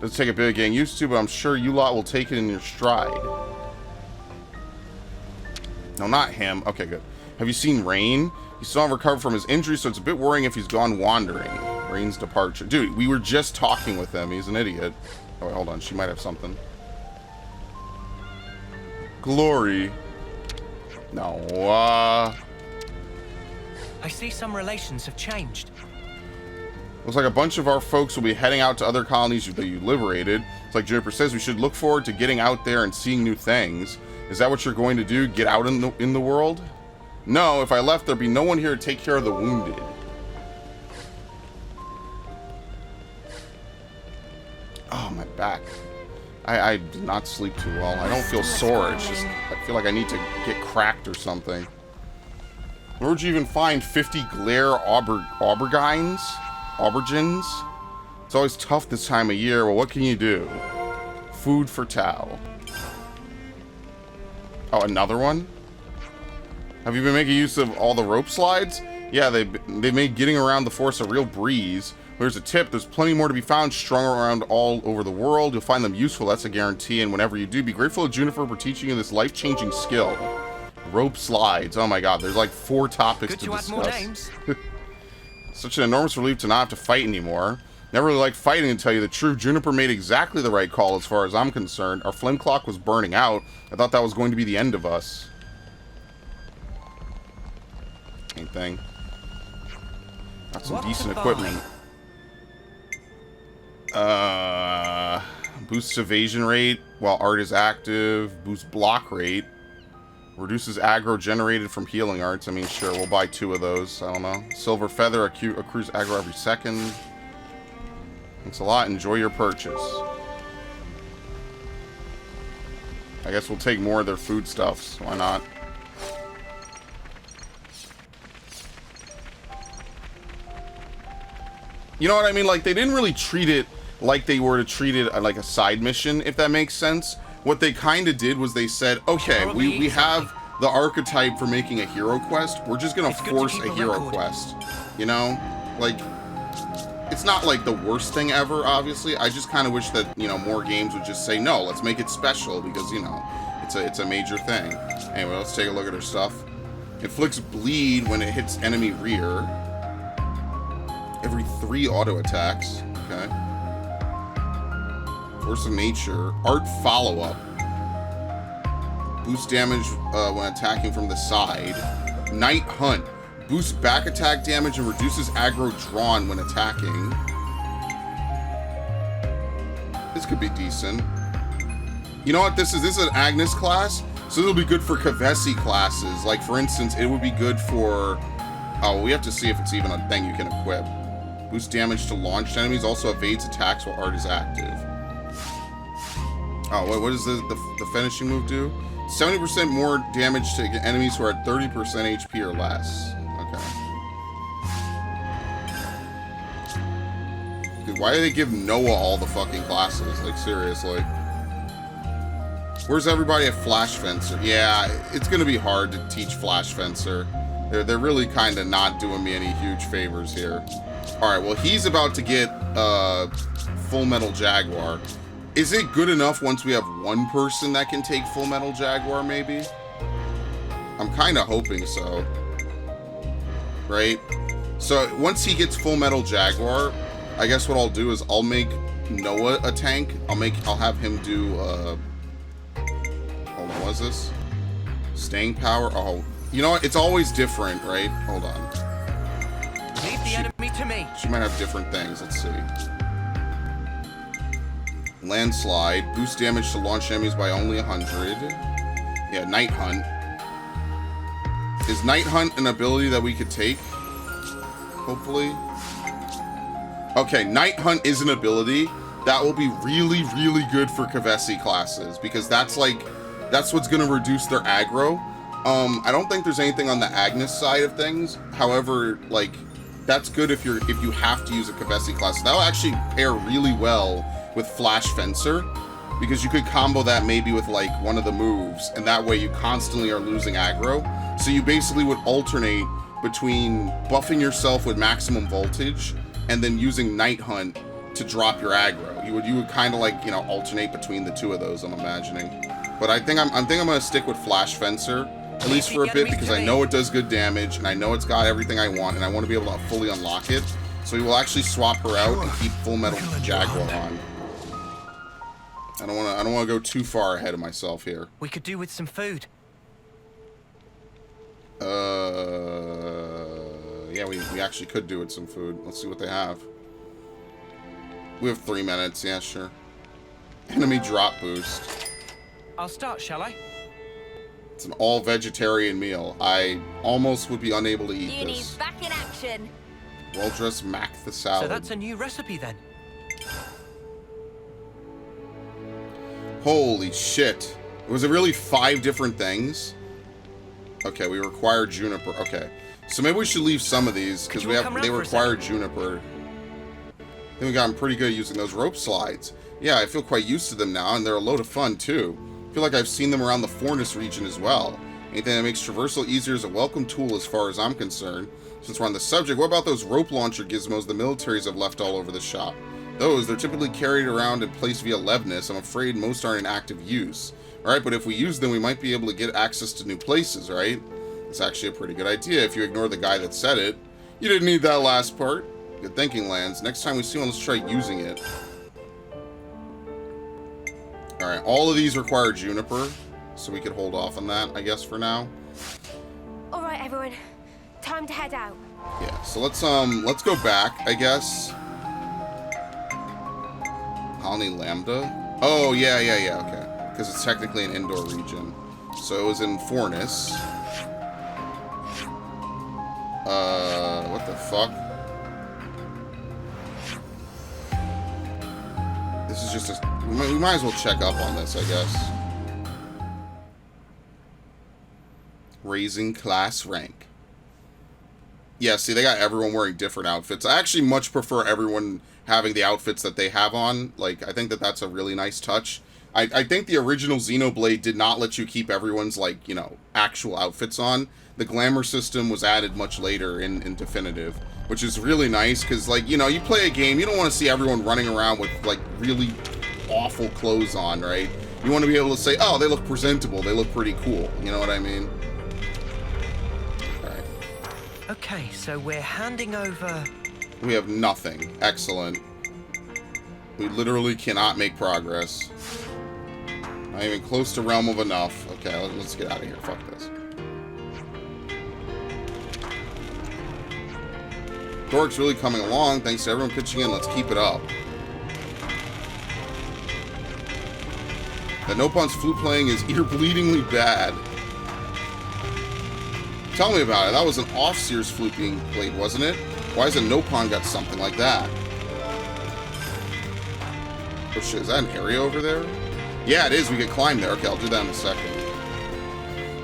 Does take a bit of getting used to, but I'm sure you lot will take it in your stride. No, not him. Okay, good. Have you seen Rain? He's still not recovered from his injury, so it's a bit worrying if he's gone wandering. Rain's departure. Dude, we were just talking with him. He's an idiot. Oh, wait, hold on. She might have something. Glory. No, I see some relations have changed. Looks like a bunch of our folks will be heading out to other colonies that you liberated. It's like Juniper says, we should look forward to getting out there and seeing new things. Is that what you're going to do? Get out in the world? No, if I left, there'd be no one here to take care of the wounded. Oh, my back. I did not sleep too well. I don't feel sore. It's just, I feel like I need to get cracked or something. Where would you even find 50 glare aubergines? Aubergines? It's always tough this time of year. Well, what can you do? Food for Tao. Oh, another one? Have you been making use of all the rope slides? Yeah, they made getting around the forest a real breeze. Here's a tip. There's plenty more to be found strung around all over the world. You'll find them useful, that's a guarantee. And whenever you do, be grateful to Juniper for teaching you this life-changing skill. Rope slides. Oh my god, there's like 4 topics to discuss. Add more names. Such an enormous relief to not have to fight anymore. Never really liked fighting, to tell you the truth. Juniper made exactly the right call as far as I'm concerned. Our flame clock was burning out. I thought that was going to be the end of us. Anything. Got some decent equipment. Boosts evasion rate while art is active. Boosts block rate. Reduces aggro generated from healing arts. I mean, sure, we'll buy 2 of those. I don't know. Silver feather accrues aggro every second. Thanks a lot. Enjoy your purchase. I guess we'll take more of their foodstuffs. Why not? You know what I mean? Like, they didn't really treat it like they were to treat it like a side mission, if that makes sense. What they kind of did was they said, okay, we have the archetype for making a hero quest. We're just going to force a hero quest. You know? Like, it's not like the worst thing ever, obviously. I just kind of wish that, you know, more games would just say, no, let's make it special because, you know, it's a major thing. Anyway, let's take a look at her stuff. Inflicts bleed when it hits enemy rear. Every 3 auto attacks. Okay. Force of Nature. Art follow-up. Boost damage when attacking from the side. Night Hunt. Boosts back attack damage and reduces aggro drawn when attacking. This could be decent. You know what this is? This is an Agnes class, so it'll be good for Kavesi classes. Like, for instance, it would be good for... Oh, we have to see if it's even a thing you can equip. Boosts damage to launched enemies. Also evades attacks while art is active. Oh, what does the finishing move do? 70% more damage to enemies who are at 30% HP or less. Okay. Why do they give Noah all the fucking classes? Like, seriously. Where's everybody at Flash Fencer? Yeah, it's gonna be hard to teach Flash Fencer. They're really kind of not doing me any huge favors here. Alright, well, he's about to get Full Metal Jaguar. Is it good enough once we have one person that can take Full Metal Jaguar, maybe? I'm kind of hoping so. Right? So, once he gets Full Metal Jaguar, I guess what I'll do is I'll make Noah a tank. I'll have him do, hold on, what is this? Staying power? Oh, you know what? It's always different, right? Hold on. Leave the enemy to me. She might have different things. Let's see. Landslide. Boost damage to launch enemies by only 100. Yeah, Night Hunt. Is Night Hunt an ability that we could take? Hopefully. Okay, Night Hunt is an ability that will be really, really good for Kavesi classes because that's what's going to reduce their aggro. I don't think there's anything on the Agnes side of things. However, like, that's good if you have to use a Kavesi class. That'll actually pair really well with Flash Fencer because you could combo that maybe with like one of the moves, and that way you constantly are losing aggro. So you basically would alternate between buffing yourself with maximum voltage and then using Night Hunt to drop your aggro. You would kind of like, you know, alternate between the two of those, I'm imagining. But I think I'm gonna stick with Flash Fencer, at least for a bit, because I know it does good damage, and I know it's got everything I want, and I want to be able to fully unlock it. So we will actually swap her out and keep Full Metal Jaguar on. I don't want to go too far ahead of myself here. We could do with some food. Yeah, we actually could do with some food. Let's see what they have. We have 3 minutes. Yeah, sure. Enemy drop boost. I'll start, shall I? It's an all-vegetarian meal. I almost would be unable to eat Uni's this. back in action. Well-dressed Mac the salad. So that's a new recipe then. Holy shit. Was it really 5 different things? Okay, we require juniper. Okay. So maybe we should leave some of these, because they require juniper. I think we gotten pretty good at using those rope slides. Yeah, I feel quite used to them now, and they're a load of fun, too. I feel like I've seen them around the Fornus region as well. Anything that makes traversal easier is a welcome tool as far as I'm concerned. Since we're on the subject, what about those rope launcher gizmos the militaries have left all over the shop? They're typically carried around and placed via Levnis. I'm afraid most aren't in active use. Alright, but if we use them, we might be able to get access to new places, right? It's actually a pretty good idea if you ignore the guy that said it. You didn't need that last part. Good thinking, Lance. Next time we see one, let's try using it. Alright, all of these require juniper, so we could hold off on that, I guess, for now. All right, everyone. Time to head out. Yeah, so let's go back, I guess. Colony Lambda? Oh, yeah, okay. Because it's technically an indoor region. So it was in Fornus. What the fuck? This is just a... We might as well check up on this, I guess. Raising class rank. Yeah, see, they got everyone wearing different outfits. I actually much prefer everyone having the outfits that they have on. Like, I think that that's a really nice touch. I think the original Xenoblade did not let you keep everyone's, like, you know, actual outfits on. The glamour system was added much later in Definitive, which is really nice, because, like, you know, you play a game, you don't want to see everyone running around with, like, really awful clothes on, right? You want to be able to say, oh, they look presentable, they look pretty cool, you know what I mean? Alright. Okay, so we're handing over... We have nothing. Excellent. We literally cannot make progress. Not even close to Realm of Enough. Okay, let's get out of here. Fuck this. Dork's really coming along. Thanks to everyone pitching in. Let's keep it up. That Nopon's flute playing is ear-bleedingly bad. Tell me about it. That was an Offseer's flute being played, wasn't it? Why hasn't Nopon got something like that? Oh shit, is that an area over there? Yeah, it is. We could climb there. Okay, I'll do that in a second.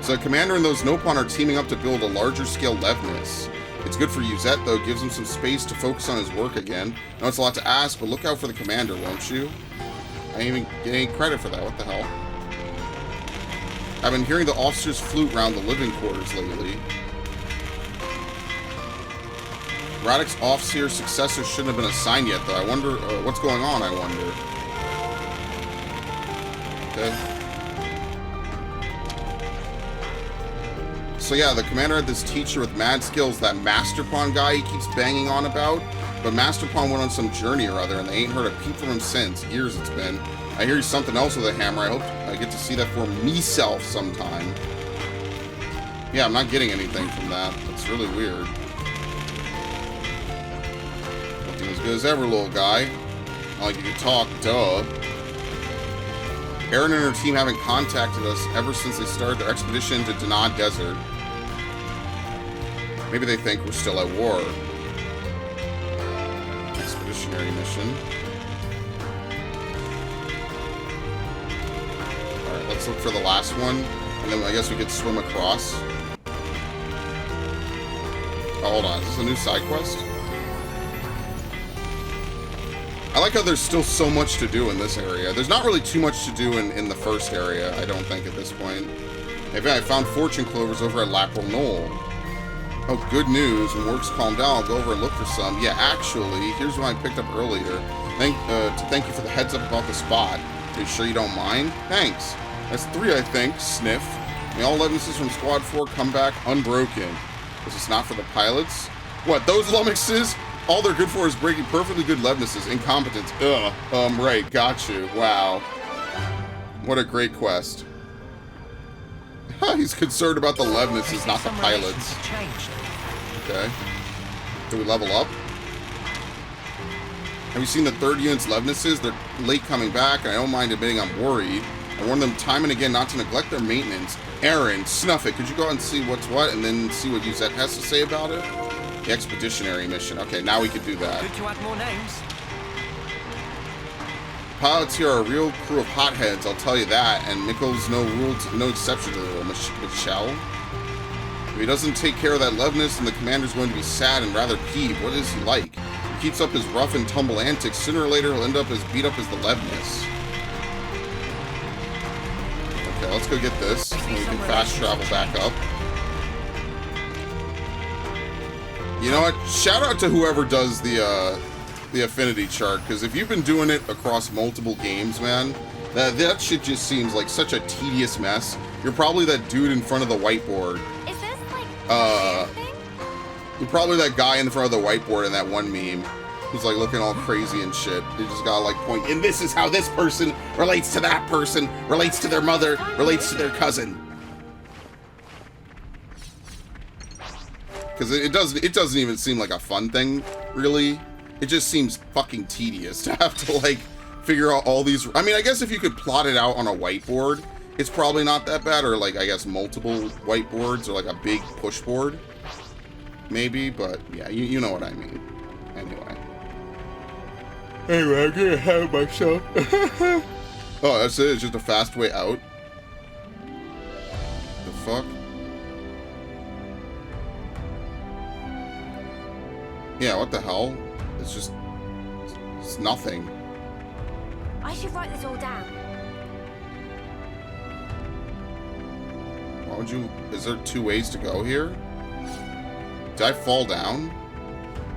So the Commander and those Nopon are teaming up to build a larger scale Levnis. It's good for Uzette, though. It gives him some space to focus on his work again. I know it's a lot to ask, but look out for the Commander, won't you? I ain't even get any credit for that. What the hell? I've been hearing the officer's flute round the living quarters lately. Radek's Offseer successor shouldn't have been assigned yet, though. I wonder what's going on, I wonder. Okay. So yeah, the commander had this teacher with mad skills, that Master Pawn guy he keeps banging on about. But Master Pawn went on some journey or other, and they ain't heard a peep from him since. Years it's been. I hear he's something else with a hammer. I hope I get to see that for me-self sometime. Yeah, I'm not getting anything from that. That's really weird. Looking as good as ever, little guy. Not like you can talk, duh. Erin and her team haven't contacted us ever since they started their expedition to Danad Desert. Maybe they think we're still at war. Expeditionary mission. Alright, let's look for the last one, and then I guess we could swim across. Oh, hold on. Is this a new side quest? I like how there's still so much to do in this area. There's not really too much to do in the first area, I don't think, at this point. Maybe I found fortune clovers over at Lapril Knoll. Oh, good news. When work's calmed down, I'll go over and look for some. Yeah, actually, here's what I picked up earlier. Thank you for the heads up about the spot. Are you sure you don't mind? Thanks. That's 3, I think. Sniff. May all Levinuses from Squad 4 come back unbroken. Was this not for the pilots? What, those lummoxes? All they're good for is breaking perfectly good Levinuses. Incompetence. Ugh. Right. Got you. Wow. What a great quest. He's concerned about the Levinuses, not the pilots. Okay. Do we level up? Have you seen the 3rd unit's Levinuses? They're late coming back, and I don't mind admitting I'm worried. I warn them time and again not to neglect their maintenance. Aaron, snuff it. Could you go out and see what's what, and then see what Yuzette has to say about it? The expeditionary mission. Okay, now we can do that. Good to add more names. Pilots here are a real crew of hotheads, I'll tell you that, and Mikkel's no exception to the rule. Michelle? If he doesn't take care of that Levinus, and the commander's going to be sad and rather peeved. What is he like? If he keeps up his rough and tumble antics, sooner or later he'll end up as beat up as the Levinus. Okay, let's go get this, and we can fast travel back up. You know what? Shout out to whoever does the affinity chart, because if you've been doing it across multiple games, man, that shit just seems like such a tedious mess. You're probably that dude in front of the whiteboard. Is this like thing? You're probably that guy in front of the whiteboard in that one meme who's like looking all crazy and shit. You just gotta like point, and this is how this person relates to that person, relates to their mother, relates to their cousin. Because it doesn't even seem like a fun thing, really. It just seems fucking tedious to have to like figure out all these. I mean, I guess if you could plot it out on a whiteboard, it's probably not that bad, or like I guess multiple whiteboards or like a big push board, maybe. But yeah, you know what I mean. Anyway, I'm gonna have myself. Oh, that's it. It's just a fast way out. The fuck? Yeah, what the hell? It's just... It's nothing. I should write this all down. Why would you... Is there 2 ways to go here? Did I fall down?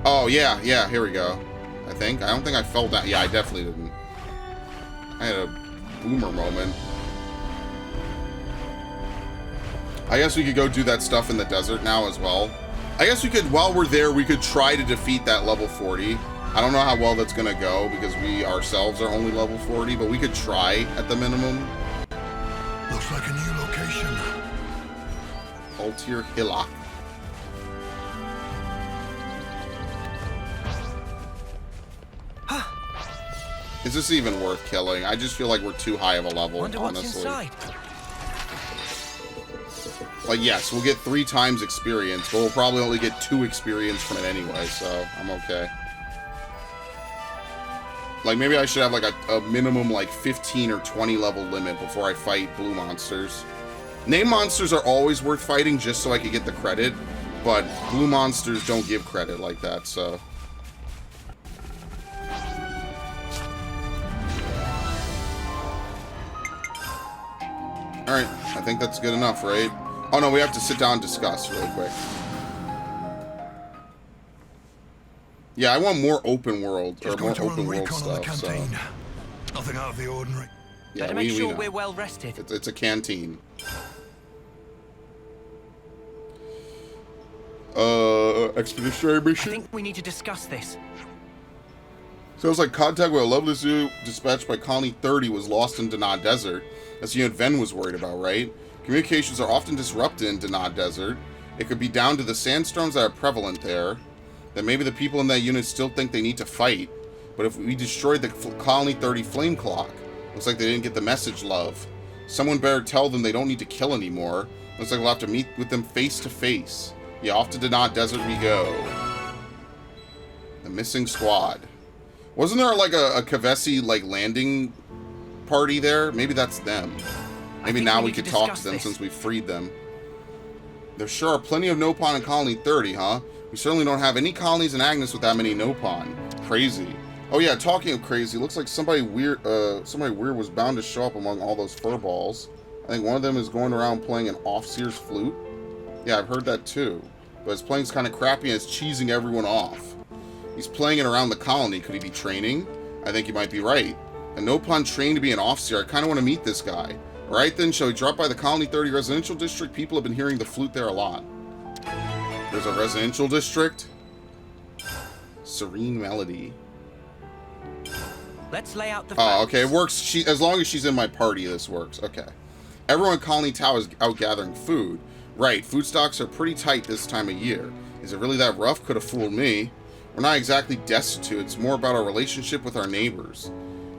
Oh, yeah, here we go. I think. I don't think I fell down. Yeah, I definitely didn't. I had a boomer moment. I guess we could go do that stuff in the desert now as well. I guess we could, while we're there, we could try to defeat that level 40. I don't know how well that's gonna go, because we ourselves are only level 40, but we could try at the minimum. Looks like a new location. Altier Hillock. Is this even worth killing? I just feel like we're too high of a level, Wonder honestly. What's inside. Like, yes, we'll get 3 times experience, but we'll probably only get 2 experience from it anyway, so I'm okay. Like, maybe I should have, like, a minimum, like, 15 or 20 level limit before I fight blue monsters. Name monsters are always worth fighting just so I could get the credit, but blue monsters don't give credit like that, so... Alright, I think that's good enough, right? Oh no, we have to sit down and discuss really quick. Yeah, I want more open world, or more open world stuff, so... Nothing out of the ordinary. Yeah, Better make sure we're well rested. It's a canteen. Expeditionary mission? I think we need to discuss this. Sounds like contact with a lovely zoo dispatched by Colony 30 was lost in Dana Desert. That's the unit Ven was worried about, right? Communications are often disrupted in Dana Desert. It could be down to the sandstorms that are prevalent there. That maybe the people in that unit still think they need to fight. But if we destroyed the Colony 30 flame clock, looks like they didn't get the message, love. Someone better tell them they don't need to kill anymore. Looks like we'll have to meet with them face to face. Yeah, off to Dana Desert we go. The missing squad. Wasn't there like a Kavesi like landing party there? Maybe that's them. Maybe now we could talk to them since we freed them. There sure are plenty of Nopon in Colony 30, huh? We certainly don't have any colonies in Agnes with that many Nopon. Crazy. Oh yeah, talking of crazy, looks like somebody weird was bound to show up among all those furballs. I think one of them is going around playing an Offseer's flute. Yeah, I've heard that too. But his playing's kind of crappy and it's cheesing everyone off. He's playing it around the colony. Could he be training? I think you might be right. A Nopon trained to be an officer. I kind of want to meet this guy. Alright then, shall we drop by the Colony 30 residential district? People have been hearing the flute there a lot. There's a residential district? Serene Melody. Let's lay out the Oh, okay, it works. As long as she's in my party, this works. Okay. Everyone in Colony Tau is out gathering food. Right, food stocks are pretty tight this time of year. Is it really that rough? Could have fooled me. We're not exactly destitute. It's more about our relationship with our neighbors.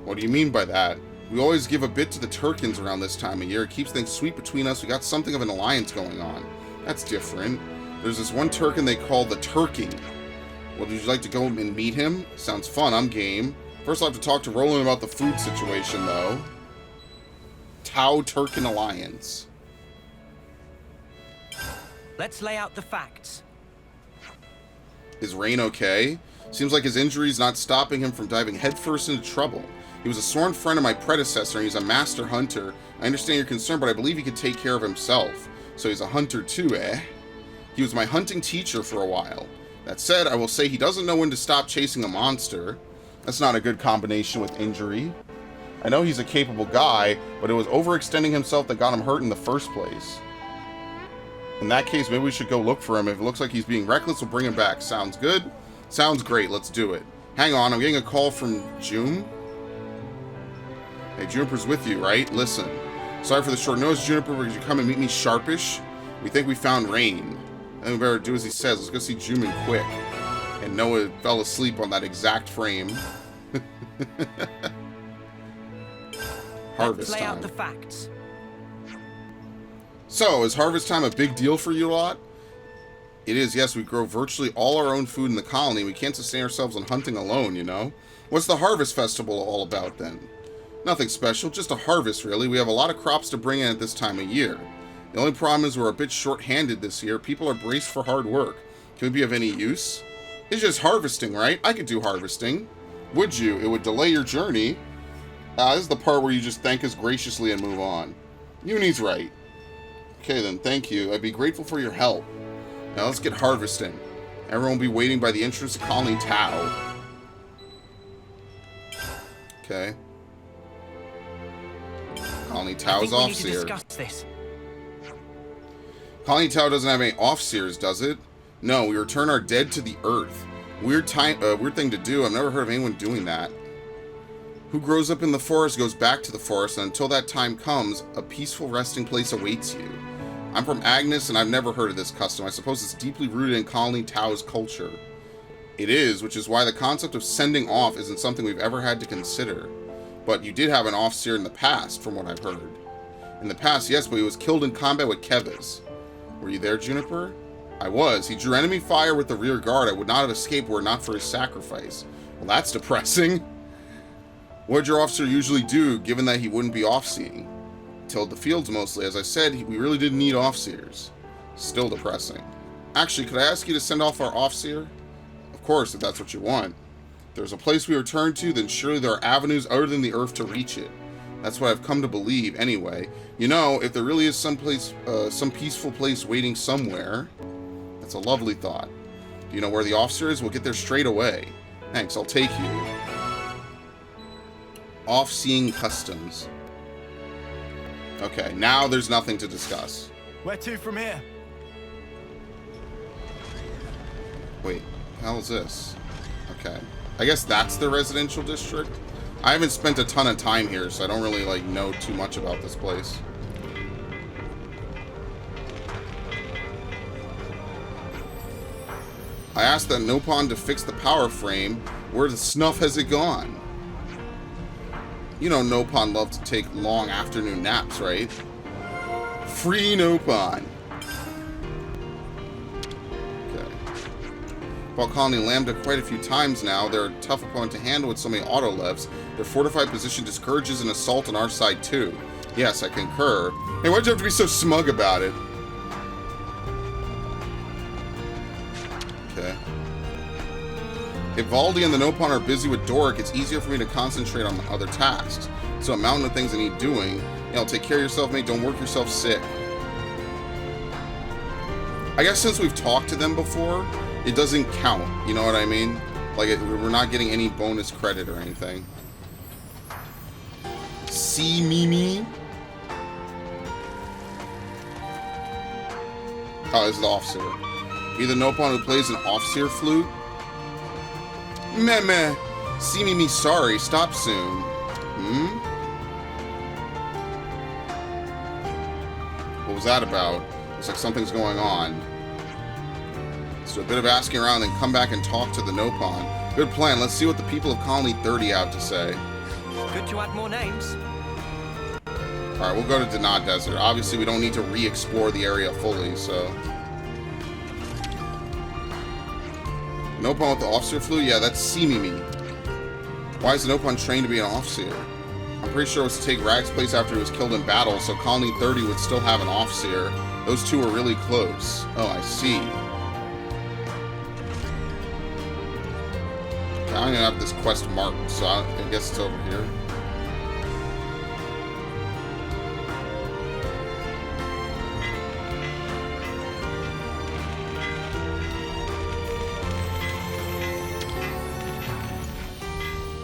What do you mean by that? We always give a bit to the Turkins around this time of year. It keeps things sweet between us. We got something of an alliance going on. That's different. There's this one Turkin they call the Turking. Well, would you like to go and meet him? Sounds fun. I'm game. First, I'll have to talk to Roland about the food situation, though. Tau Turkin Alliance. Let's lay out the facts. Is Rain okay? Seems like his injury's not stopping him from diving headfirst into trouble. He was a sworn friend of my predecessor, and he's a master hunter. I understand your concern, but I believe he could take care of himself. So he's a hunter too, eh? He was my hunting teacher for a while. That said, I will say he doesn't know when to stop chasing a monster. That's not a good combination with injury. I know he's a capable guy, but it was overextending himself that got him hurt in the first place. In that case, maybe we should go look for him. If it looks like he's being reckless, we'll bring him back. Sounds good? Sounds great. Let's do it. Hang on, I'm getting a call from June. Hey, Juniper's with you, right? Listen. Sorry for the short notice, Juniper. Would you come and meet me sharpish? We think we found Rain. I think we better do as he says. Let's go see Juman quick. And Noah fell asleep on that exact frame. Harvest Let's lay time. out the facts. So, is harvest time a big deal for you lot? It is, yes. We grow virtually all our own food in the colony. We can't sustain ourselves on hunting alone, you know? What's the harvest festival all about, then? Nothing special, just a harvest, really. We have a lot of crops to bring in at this time of year. The only problem is we're a bit short-handed this year. People are braced for hard work. Can we be of any use? It's just harvesting, right? I could do harvesting. Would you? It would delay your journey. This is the part where you just thank us graciously and move on. Uni's right. Okay then, thank you. I'd be grateful for your help. Now let's get harvesting. Everyone will be waiting by the entrance to Colony Tau. Okay. Colony Tau's off-seer. Colony Tau doesn't have any off-seers, does it? No, we return our dead to the earth. Weird thing to do. I've never heard of anyone doing that. Who grows up in the forest goes back to the forest, and until that time comes, a peaceful resting place awaits you. I'm from Agnes, and I've never heard of this custom. I suppose it's deeply rooted in Colony Tau's culture. It is, which is why the concept of sending off isn't something we've ever had to consider. But you did have an off-seer in the past, from what I've heard. In the past, yes, but he was killed in combat with Kevis. Were you there, Juniper? I was. He drew enemy fire with the rear guard. I would not have escaped were it not for his sacrifice. Well, that's depressing. What did your officer usually do, given that he wouldn't be off-seeing? Tilled the fields mostly. As I said, we really didn't need off-seers. Still depressing. Actually, could I ask you to send off our off-seer? Of course, if that's what you want. If there's a place we return to, then surely there are avenues other than the earth to reach it. That's what I've come to believe, anyway. You know, if there really is some peaceful place waiting somewhere, that's a lovely thought. Do you know where the officer is? We'll get there straight away. Thanks, I'll take you. Off-seeing customs. Okay, now there's nothing to discuss. Where to from here? Wait, the hell is this? Okay. I guess that's the residential district? I haven't spent a ton of time here, so I don't really, like, know too much about this place. I asked that Nopon to fix the power frame. Where the snuff has it gone? You know Nopon loved to take long afternoon naps, right? Free Nopon! Okay. Fought Colony Lambda quite a few times now. They're a tough opponent to handle with so many auto-levs. Their fortified position discourages an assault on our side, too. Yes, I concur. Hey, why'd you have to be so smug about it? Okay. If Valdi and the Nopon are busy with Doric, it's easier for me to concentrate on other tasks. So a mountain of things I need doing. You know, take care of yourself, mate. Don't work yourself sick. I guess since we've talked to them before, it doesn't count. You know what I mean? Like, we're not getting any bonus credit or anything. See me. Oh, this is the officer. You're the Nopon who plays an officer flute? Meh. See me sorry. Stop soon. What was that about? Looks like something's going on. Let's do a bit of asking around, then come back and talk to the Nopon. Good plan. Let's see what the people of Colony 30 have to say. Good to add more names. Alright, we'll go to Denat Desert. Obviously, we don't need to re-explore the area fully, so... Nopon with the officer flute? Yeah, that's Simimi. Why is the Nopon trained to be an officer? I'm pretty sure it was to take Rag's place after he was killed in battle, so Colony 30 would still have an officer. Those two are really close. Oh, I see. Okay, I don't even have this quest marked, so I guess it's over here.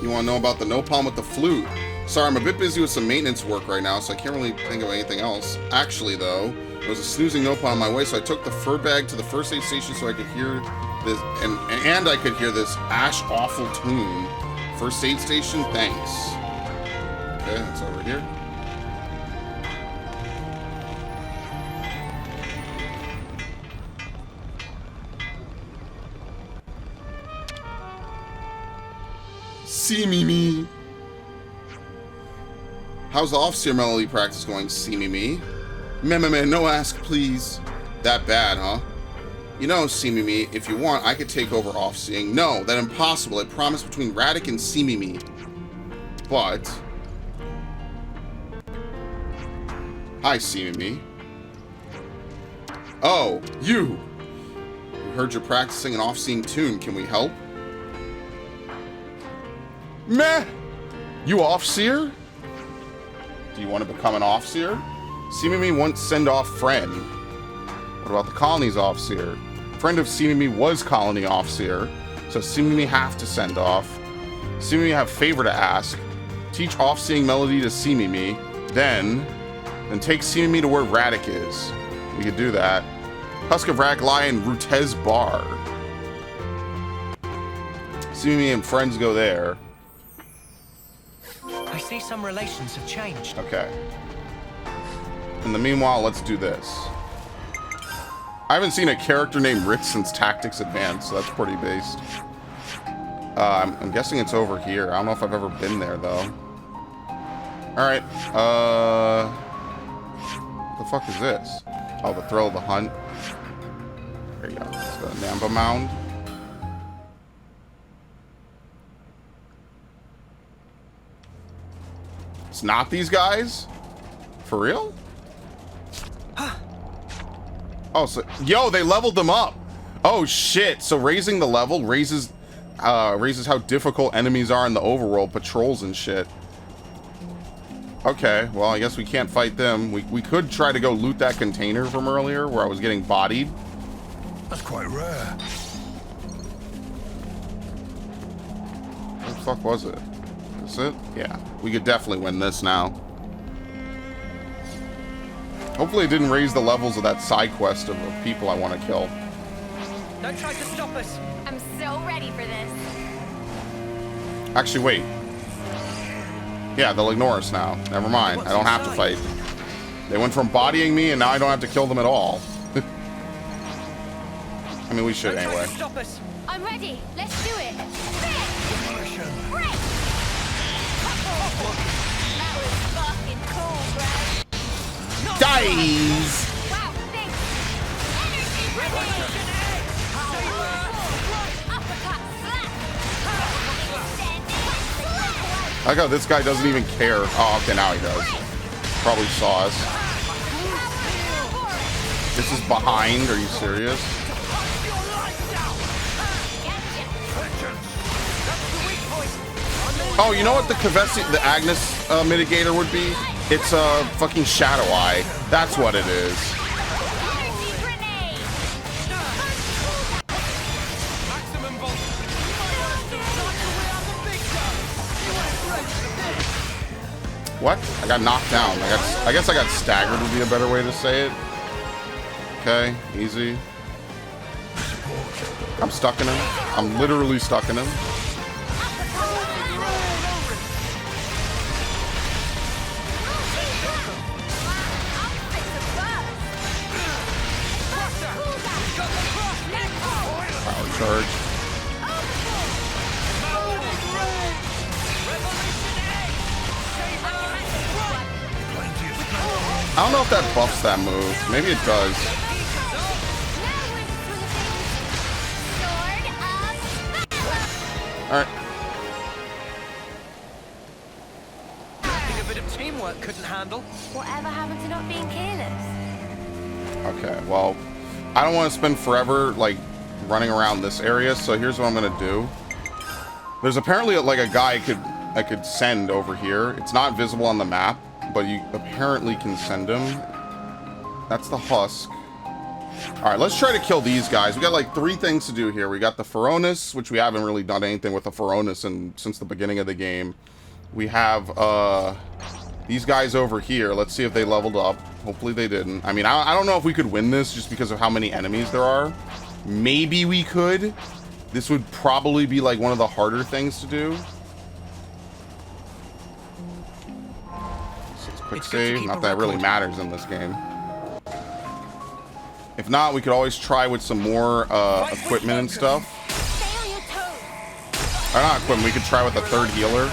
You want to know about the Nopon with the flute? Sorry, I'm a bit busy with some maintenance work right now, so I can't really think of anything else. Actually, though, there was a snoozing Nopon on my way, so I took the fur bag to the first aid station so I could hear this, and I could hear this ash-awful tune. First aid station? Thanks. Okay, that's over here. See me. How's the officer melody practice going, See me? Meh, no ask, please. That bad, huh? You know, See me, if you want, I could take over officering. No, that's impossible. I promised between Radic and See me. But... Hi, See me. Oh, you! We heard you're practicing an off-scene tune. Can we help? Meh! You off-seer? Do you want to become an off-seer? Seemingly once send off friend. What about the colony's off-seer? Friend of Seemingly was colony off-seer, so Seemingly have to send off. Seemingly have favor to ask. Teach off-seeing melody to Seemingly, then take Seemingly to where Radic is. We could do that. Husk of Radic lie in Rutez Bar. Seemingly and friends go there. I see some relations have changed. Okay. In the meanwhile, let's do this. I haven't seen a character named Rich since Tactics Advanced, so that's pretty based. I'm guessing it's over here. I don't know if I've ever been there, though. Alright. What the fuck is this? Oh, the Thrill of the Hunt. There you go. It's the Namba Mound. It's not these guys? For real? Oh, so yo, they leveled them up. Oh shit! So raising the level raises how difficult enemies are in the overworld, patrols and shit. Okay, well I guess we can't fight them. We could try to go loot that container from earlier where I was getting bodied. That's quite rare. What the fuck was it? Is it? Yeah. We could definitely win this now. Hopefully it didn't raise the levels of that side quest of people I want to kill. Don't try to stop us. I'm so ready for this. Actually, wait. Yeah, they'll ignore us now. Never mind. I don't have to fight. They went from bodying me and now I don't have to kill them at all. I mean, we should Don't anyway. try to stop us. I'm ready. Let's do it. Break! That was fucking cool, bro. Dies! Wow, thanks. Energy grenade! Uppercut, slap! Extended, I like how this guy doesn't even care. Oh, okay, now he does. Probably saw us. This is behind. Are you serious? Oh, you know what the Kavesi, the Agnes mitigator would be? It's a fucking Shadow Eye. That's what it is. What? I got knocked down. I guess I got staggered would be a better way to say it. Okay, easy. I'm stuck in him. I'm literally stuck in him. Power charge. I don't know if that buffs that move. Maybe it does. Alright. A bit of teamwork couldn't handle. Whatever happened to not being careless? Okay, well, I don't want to spend forever, like, running around this area, so here's what I'm gonna do. There's apparently, like, a guy I could send over here. It's not visible on the map, but you apparently can send him. That's the husk. Alright, let's try to kill these guys. We got like 3 things to do here. We got the Pharaonis, which we haven't really done anything with the Pharaonis since the beginning of the game. We have these guys over here. Let's see if they leveled up. Hopefully they didn't. I mean, I don't know if we could win this just because of how many enemies there are. Maybe we could. This would probably be like one of the harder things to do. Quick save, not that it really matters in this game. If not, we could always try with some more equipment and stuff. Or not equipment, we could try with a 3rd healer.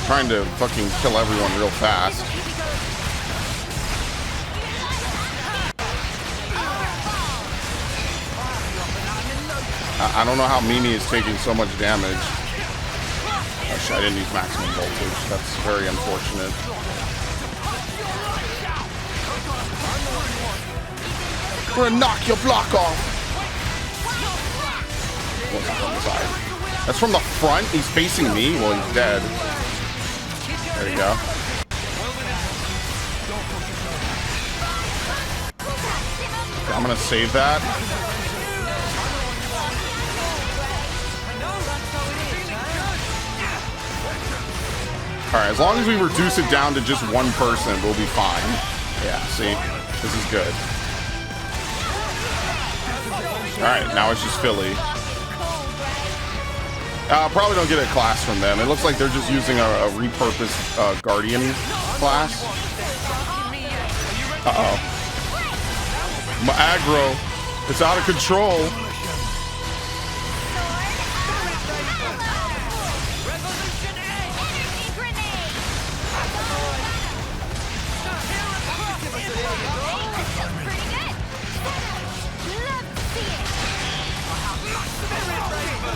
Trying to fucking kill everyone real fast. I don't know how Mimi is taking so much damage. Actually, I didn't use maximum voltage. That's very unfortunate. We're gonna knock your block off. Well, not from the side. That's from the front. He's facing me. Well, he's dead. There you go. Okay, I'm gonna save that. Alright, as long as we reduce it down to just one person, we'll be fine. Yeah, see? This is good. Alright, now it's just Philly. Probably don't get a class from them. It looks like they're just using a repurposed Guardian class. Uh-oh. My aggro. It's out of control.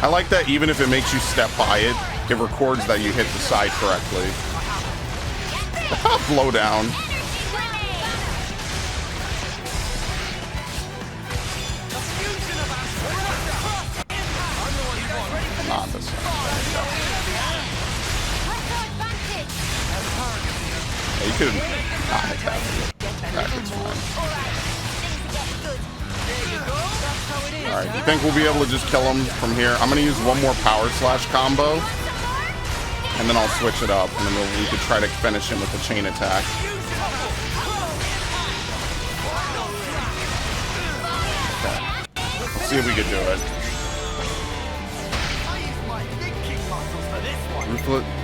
I like that even if it makes you step by it, it records that you hit the side correctly. Blow down. Not this one. Yeah, you could not hit that. That's fine. Alright, you think we'll be able to just kill him from here? I'm going to use one more power slash combo. And then I'll switch it up. And then we could try to finish him with the chain attack. Okay. Let's see if we can do it.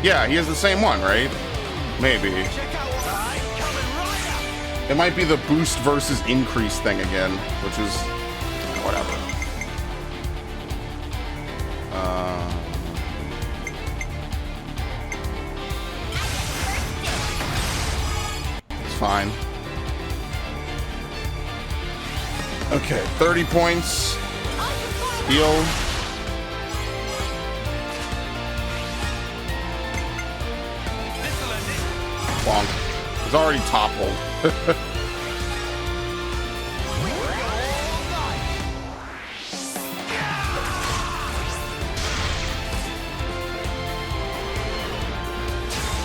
Yeah, he has the same one, right? Maybe. It might be the boost versus increase thing again, which is whatever. It's fine. Okay, 30 points. Heal. Bonk. It's already toppled.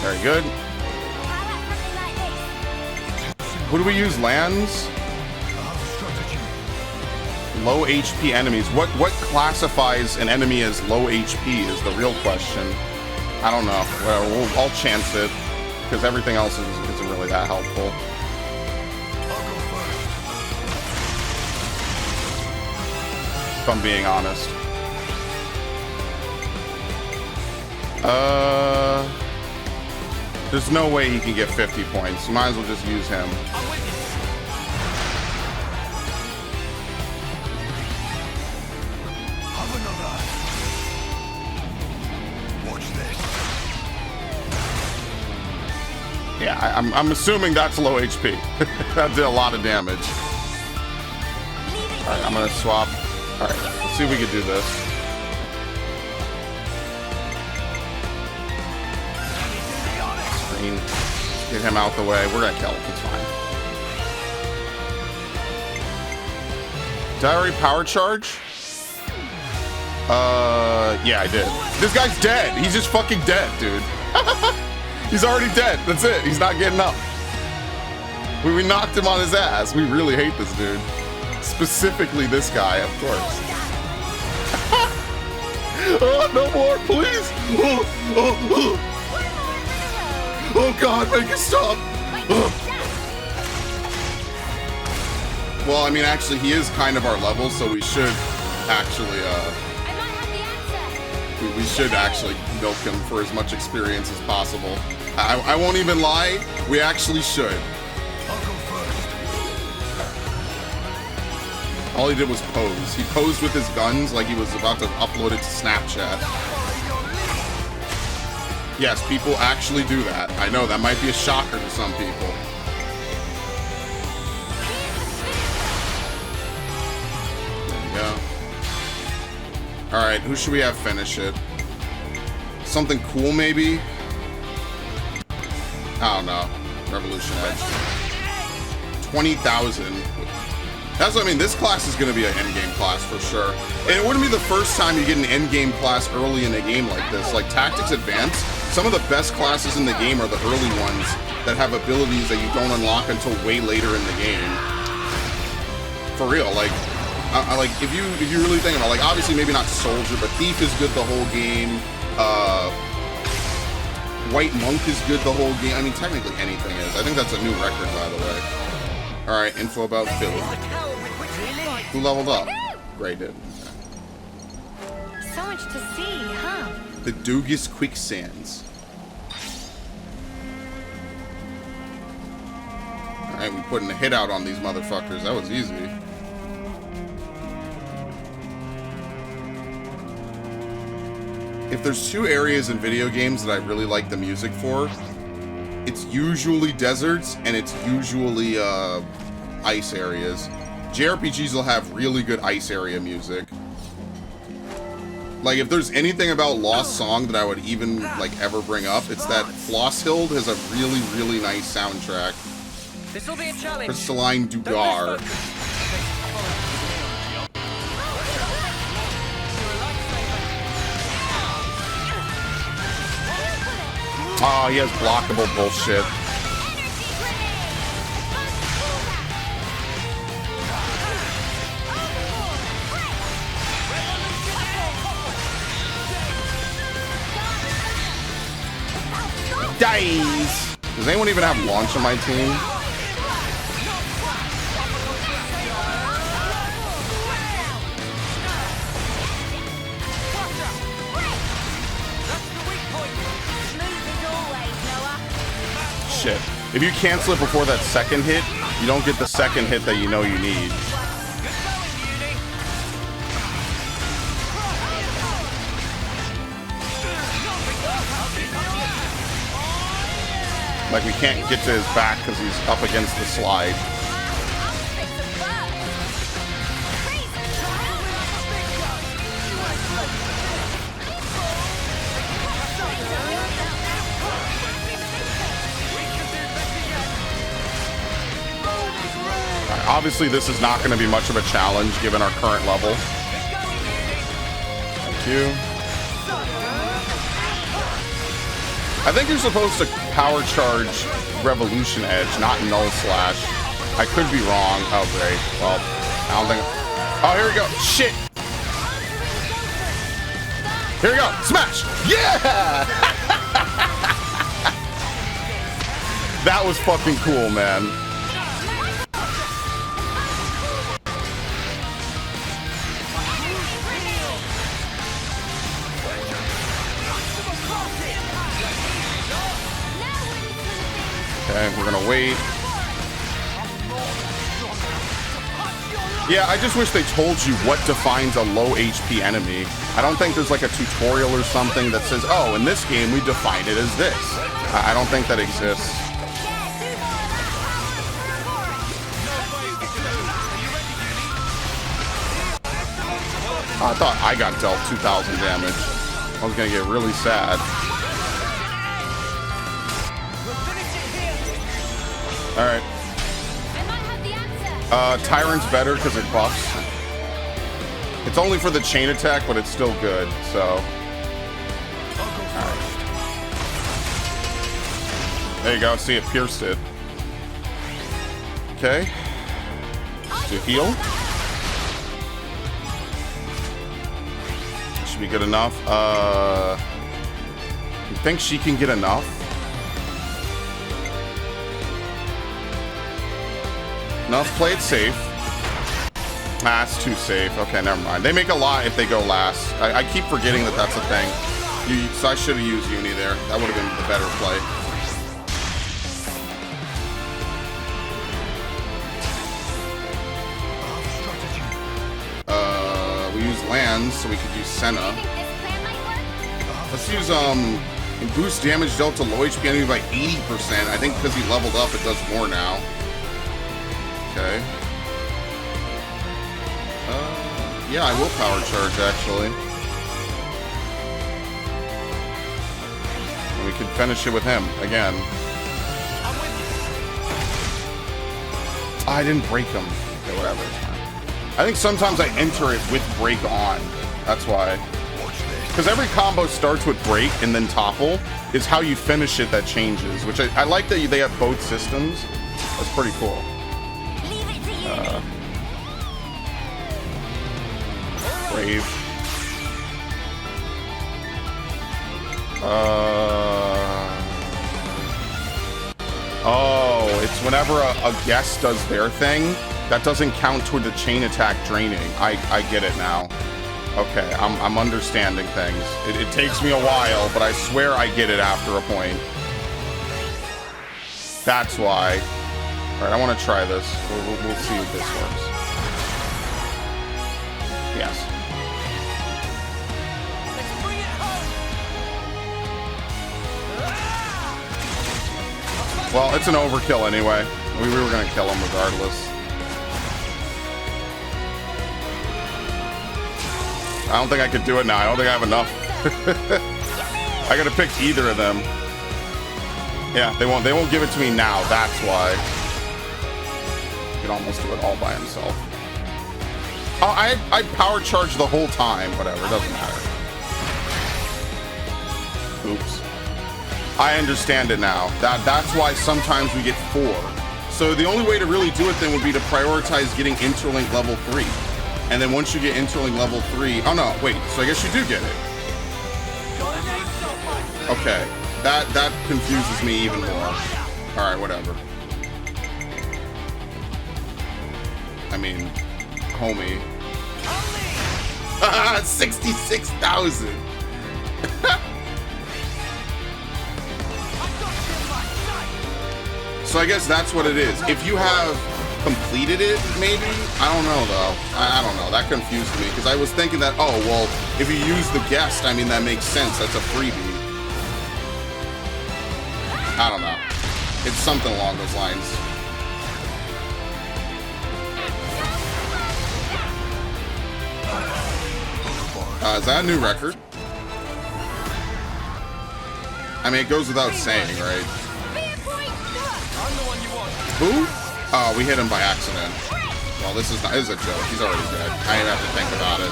Very good. Who do we use? Lands? Low HP enemies. What classifies an enemy as low HP is the real question. I don't know. Well, I'll chance it because everything else isn't really that helpful. If I'm being honest. There's no way he can get 50 points. You might as well just use him. Yeah, I'm assuming that's low HP. That did a lot of damage. Alright, I'm gonna swap. Alright, let's see if we can do this. Screen. Get him out the way. We're gonna kill him. It's fine. Did I already power charge? Yeah, I did. This guy's dead. He's just fucking dead, dude. He's already dead. That's it. He's not getting up. We knocked him on his ass. We really hate this dude. Specifically this guy, of course. Oh, no more, please. Oh God, make it stop. Well, I mean, actually, he is kind of our level, so we should actually, we should actually milk him for as much experience as possible. I won't even lie, we actually should. I'll go first. All he did was pose. He posed with his guns like he was about to upload it to Snapchat. Yes, people actually do that. I know, that might be a shocker to some people. There you go. Alright, who should we have finish it? Something cool, maybe? I don't know. Revolution Edge. 20,000. That's what I mean. This class is going to be an endgame class for sure. And it wouldn't be the first time you get an endgame class early in a game like this. Like Tactics Advanced, some of the best classes in the game are the early ones that have abilities that you don't unlock until way later in the game. For real, like, if you really think about it, like, obviously maybe not Soldier, but Thief is good the whole game. White Monk is good the whole game. I mean, technically anything is. I think that's a new record, by the way. Alright, info about Philly. Who leveled up? Gray did. So much to see, huh? The Dugas Quicksands. Alright, we putting a hit out on these motherfuckers. That was easy. If there's two areas in video games that I really like the music for, it's usually deserts and it's usually ice areas. JRPGs will have really good ice area music. Like, if there's anything about Lost Song that I would even, like, ever bring up, it's that Flosshild has a really, really nice soundtrack. This'll be a challenge. Crystalline Dugar. Oh, he has blockable bullshit. Dies! Does anyone even have launch on my team? Shit. If you cancel it before that second hit, you don't get the second hit that you know you need. Like, we can't get to his back because he's up against the slide. Obviously, this is not going to be much of a challenge given our current level. Thank you. I think you're supposed to power charge Revolution Edge, not Null Slash. I could be wrong. Oh, great. Well, I don't think... Oh, here we go. Shit. Here we go. Smash. Yeah. That was fucking cool, man. Okay, we're gonna wait. Yeah, I just wish they told you what defines a low HP enemy. I don't think there's like a tutorial or something that says, oh, in this game we define it as this. I don't think that exists. I thought I got dealt 2,000 damage. I was gonna get really sad. Alright. Tyrant's better because it buffs. It's only for the chain attack, but it's still good, so. Alright. There you go, see, it pierced it. Okay. To heal. Should be good enough. You think she can get enough? No, play it safe. Ah, it's too safe. Okay, never mind. They make a lot if they go last. I keep forgetting that that's a thing. So I should have used Uni there. That would have been the better play. We use lands, so we could use Senna. Let's use, boost damage dealt to low HP enemy by 80%. I think because he leveled up, it does more now. Okay. Yeah, I will power charge, actually. And we can finish it with him, again. I didn't break him. Okay, whatever. I think sometimes I enter it with break on. That's why. Because every combo starts with break and then topple. Is how you finish it that changes. Which I like that they have both systems. That's pretty cool. Brave. Oh, it's whenever a guest does their thing, that doesn't count toward the chain attack draining. I get it now. Okay, I'm understanding things. It takes me a while, but I swear I get it after a point. That's why. Alright, I want to try this. We'll see if this works. Yes. Well, it's an overkill anyway. We were going to kill him regardless. I don't think I could do it now. I don't think I have enough. I got to pick either of them. Yeah, they won't give it to me now. That's why. He can almost do it all by himself. Oh, I power charge the whole time. Whatever, it doesn't matter. Oops. I understand it now. That's why sometimes we get 4. So the only way to really do it then would be to prioritize getting Interlink level 3. And then once you get Interlink level 3... Oh no, wait. So I guess you do get it. Okay. That confuses me even more. Alright, whatever. I mean, homie. 66,000! So I guess that's what it is. If you have completed it, maybe? I don't know, though. I don't know. That confused me, because I was thinking that, oh, well, if you use the guest, I mean, that makes sense. That's a freebie. I don't know. It's something along those lines. Is that a new record? I mean, it goes without saying, right? Who? Oh, we hit him by accident. Well, this is a joke. He's already dead. I didn't have to think about it.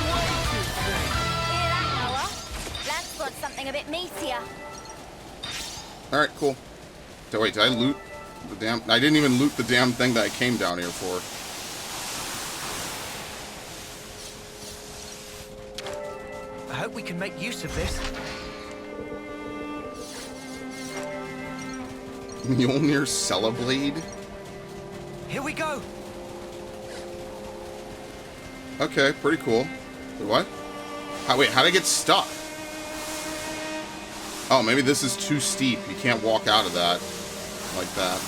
Lance got something a bit meatier. Alright, cool. So wait, did I loot the damn... I didn't even loot the damn thing that I came down here for. I hope we can make use of this. Mjolnir Xenoblade? Here we go. Okay, pretty cool. Wait, what? Wait, how'd I get stuck? Oh, maybe this is too steep. You can't walk out of that like that.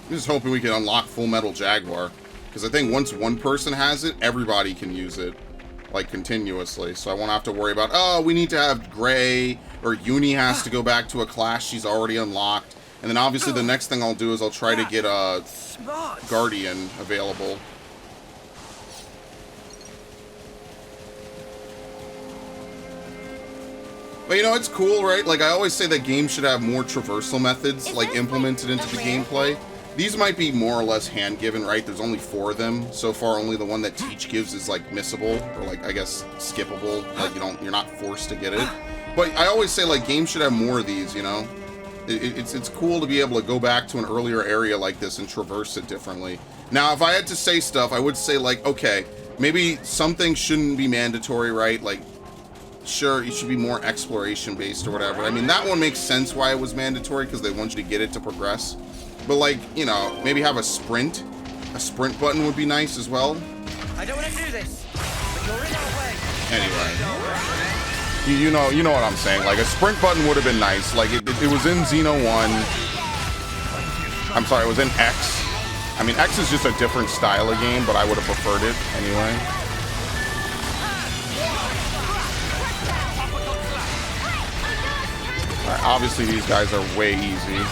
I'm just hoping we can unlock Full Metal Jaguar. Because I think once one person has it, everybody can use it. Like, continuously. So I won't have to worry about, oh, we need to have Gray, or Uni has to go back to a class she's already unlocked. And then obviously the next thing I'll do is I'll try to get a Guardian available. But you know, it's cool, right? Like, I always say that games should have more traversal methods, like, implemented into the gameplay. These might be more or less hand-given, right? There's only 4 of them. So far, only the one that Teach gives is, like, missable, or, like, I guess, skippable. Like, you're not forced to get it. But I always say, like, games should have more of these, you know? It's cool to be able to go back to an earlier area like this and traverse it differently. Now, if I had to say stuff, I would say, like, okay, maybe some things shouldn't be mandatory, right? Like, sure, it should be more exploration-based or whatever. I mean, that one makes sense why it was mandatory, because they want you to get it to progress. But, like, you know, maybe have a sprint. A sprint button would be nice as well. I don't want to do this, but you're in our way. Anyway. You know what I'm saying. Like, a sprint button would have been nice. Like, it was in Xeno 1. I'm sorry, it was in X. I mean, X is just a different style of game, but I would have preferred it anyway. Alright, obviously these guys are way easy.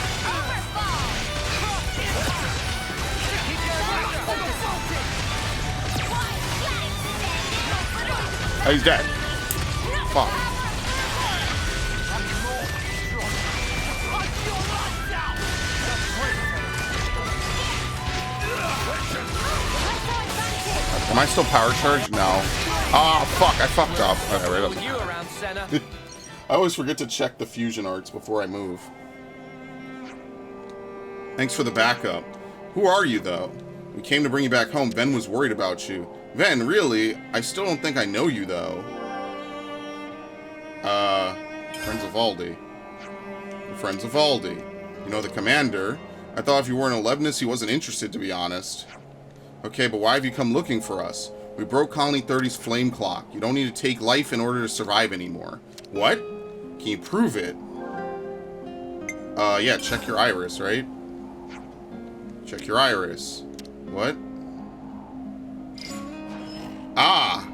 Oh, he's dead. Fuck. Am I still power charged? No. Ah, fuck, I fucked up. Okay, right up. I always forget to check the fusion arts before I move. Thanks for the backup. Who are you, though? We came to bring you back home. Ven was worried about you. Ven, really? I still don't think I know you, though. Friends of Aldi. Friends of Aldi. You know the commander. I thought if you weren't Elevnus, he wasn't interested, to be honest. Okay, but why have you come looking for us? We broke Colony 30's flame clock. You don't need to take life in order to survive anymore. What? Can you prove it? Yeah, check your iris, right? Check your iris. What? Ah!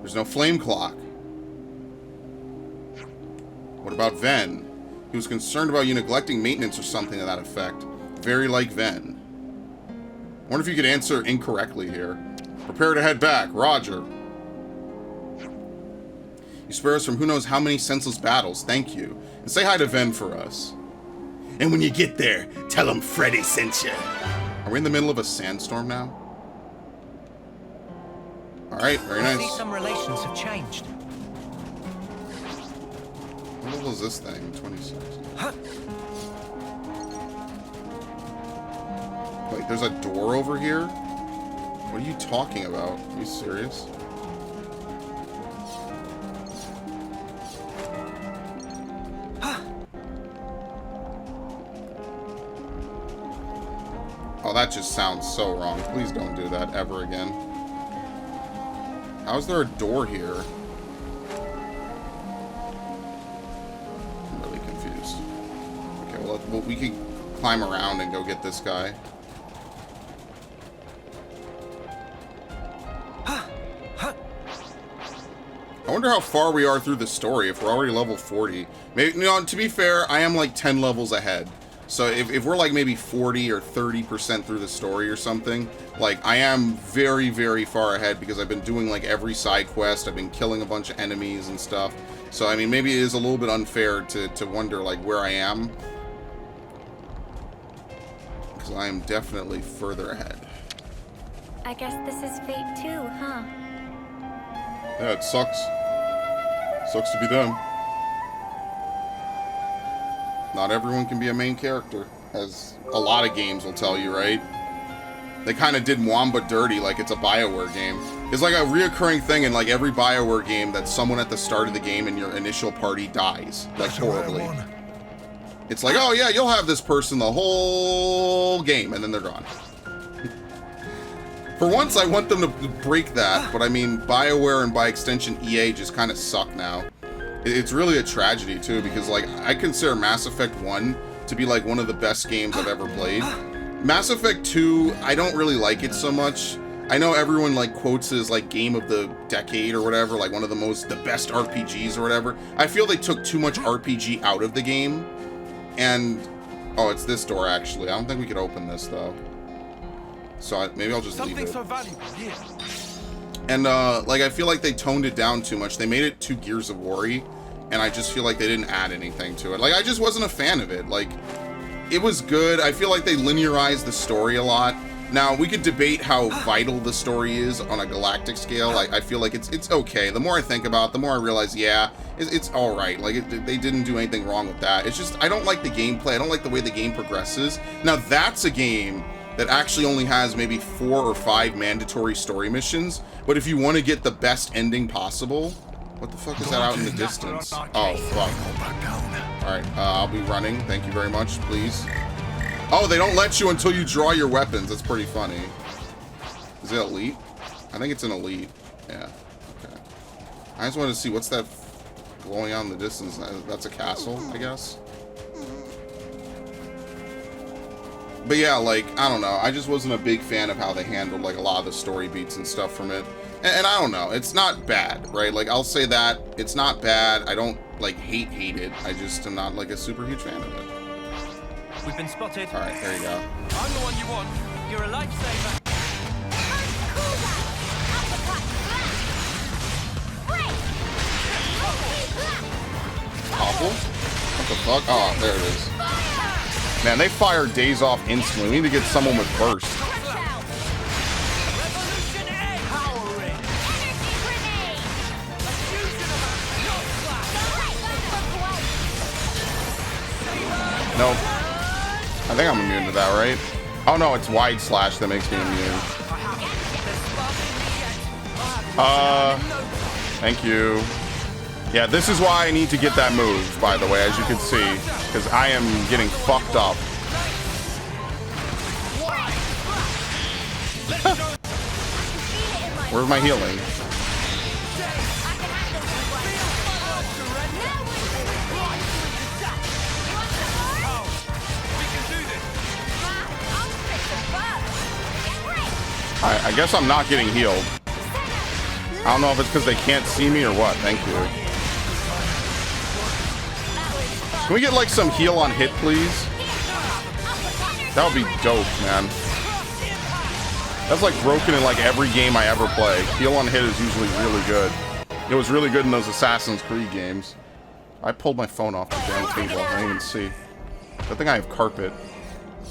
There's no flame clock. What about Ven? He was concerned about you neglecting maintenance or something to that effect. Very like Ven. I wonder if you could answer incorrectly here. Prepare to head back. Roger. You spare us from who knows how many senseless battles. Thank you. And say hi to Ven for us. And when you get there, tell him Freddy sent you. Are we in the middle of a sandstorm now? Alright, very nice. I see some relations have changed. What level is this thing? 26. Huh. Wait, there's a door over here? What are you talking about? Are you serious? Oh, that just sounds so wrong. Please don't do that ever again. How is there a door here? I'm really confused. Okay, well, we can climb around and go get this guy. I wonder how far we are through the story, if we're already level 40. Maybe, you know, to be fair, I am like 10 levels ahead. So if we're like maybe 40 or 30% through the story or something, like I am very, very far ahead because I've been doing like every side quest. I've been killing a bunch of enemies and stuff. So I mean, maybe it is a little bit unfair to wonder like where I am. Because I am definitely further ahead. I guess this is fate too, huh? Yeah, it sucks. Sucks to be them. Not everyone can be a main character, as a lot of games will tell you, right? they kind of did Mwamba dirty like it's a BioWare game. It's like a reoccurring thing in like every BioWare game that someone at the start of the game in your initial party dies, like horribly. It's like, oh yeah, you'll have this person the whole game, and then they're gone. For once, I want them to break that, but I mean, BioWare and by extension EA just kind of suck now. It's really a tragedy too, because like I consider Mass Effect 1 to be like one of the best games I've ever played. Mass Effect 2, I don't really like it so much. I know everyone like quotes it as like game of the decade or whatever, like one of the best RPGs or whatever. I feel they took too much RPG out of the game. And oh, it's this door actually. I don't think we could open this though. So maybe I'll just leave it. So valuable here. And like I feel like they toned it down too much. They made it too Gears of War-y, and I just feel like they didn't add anything to it. Like I just wasn't a fan of it. Like it was good. I feel like they linearized the story a lot. Now, we could debate how vital the story is on a galactic scale. I feel like it's okay. The more I think about it, the more I realize, yeah, it's all right. Like, they didn't do anything wrong with that. It's just, I don't like the gameplay. I don't like the way the game progresses. Now, that's a game that actually only has maybe 4 or 5 mandatory story missions. But if you want to get the best ending possible... What the fuck is that out in the distance? Oh, fuck. Alright, I'll be running. Thank you very much, please. Oh, they don't let you until you draw your weapons. That's pretty funny. Is it elite? I think it's an elite. Yeah. Okay. I just wanted to see what's that glowing out in the distance. That's a castle, I guess. But yeah, like, I don't know. I just wasn't a big fan of how they handled like a lot of the story beats and stuff from it. And I don't know. It's not bad, right? Like, I'll say that. It's not bad. I don't, like, hate it. I just am not, like, a super huge fan of it. We've been spotted. All right, there you go. I'm the one you want. You're a lifesaver. Awful? What the fuck? Oh, there it is. Man, they fire Days Off instantly. We need to get someone with burst. Nope. I think I'm immune to that, right? Oh no, it's wide slash that makes me immune. Thank you. Yeah, this is why I need to get that move, by the way, as you can see, because I am getting fucked up. Where's my healing? I guess I'm not getting healed. I don't know if it's because they can't see me or what. Thank you. Can we get like some heal on hit, please? That would be dope, man. That's like broken in like every game I ever play. Heal on hit is usually really good. It was really good in those Assassin's Creed games. I pulled my phone off the damn table. I didn't even see. I think I have carpet.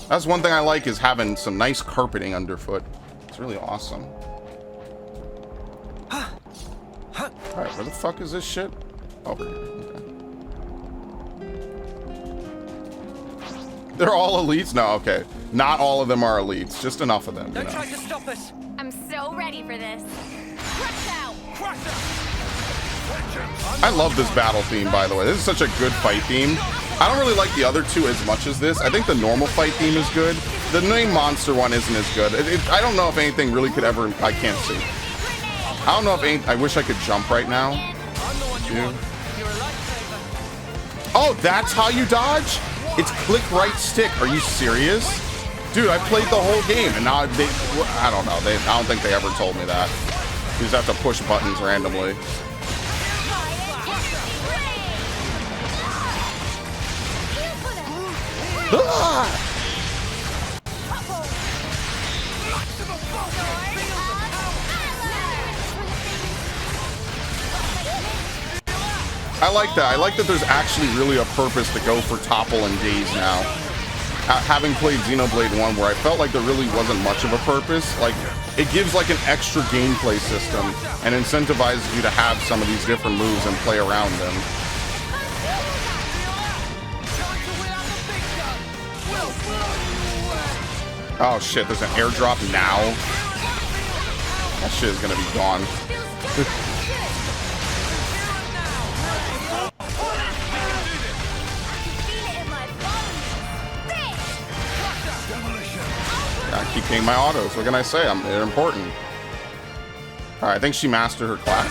That's one thing I like, is having some nice carpeting underfoot. It's really awesome. Alright, where the fuck is this shit? Over here. Okay. They're all elites? No, okay. Not all of them are elites. Just enough of them, you know. Don't try to stop us. I'm so ready for this. Crush out! I love this battle theme, by the way. This is such a good fight theme. I don't really like the other two as much as this. I think the normal fight theme is good. The main monster one isn't as good. I don't know if anything really could ever... I can't see. I don't know if any... I wish I could jump right now. Yeah. Oh, that's how you dodge? It's click right stick. Are you serious? Dude, I played the whole game, and now they... I don't know. I don't think they ever told me that. You just have to push buttons randomly. Ah! I like that. I like that there's actually really a purpose to go for Topple and Daze now. Having played Xenoblade 1, where I felt like there really wasn't much of a purpose, like, it gives like an extra gameplay system and incentivizes you to have some of these different moves and play around them. Oh shit, there's an airdrop now. That shit is gonna be gone. I keep getting my autos. What can I say? They're important. Alright, I think she mastered her class.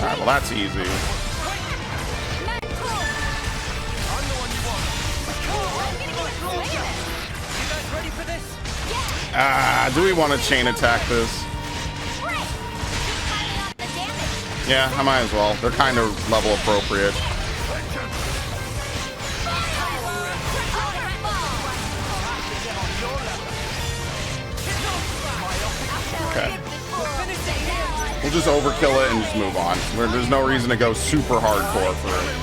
Alright, well that's easy. Do we want to chain attack this? Yeah, I might as well. They're kind of level appropriate. Okay. We'll just overkill it and just move on. There's no reason to go super hardcore for it.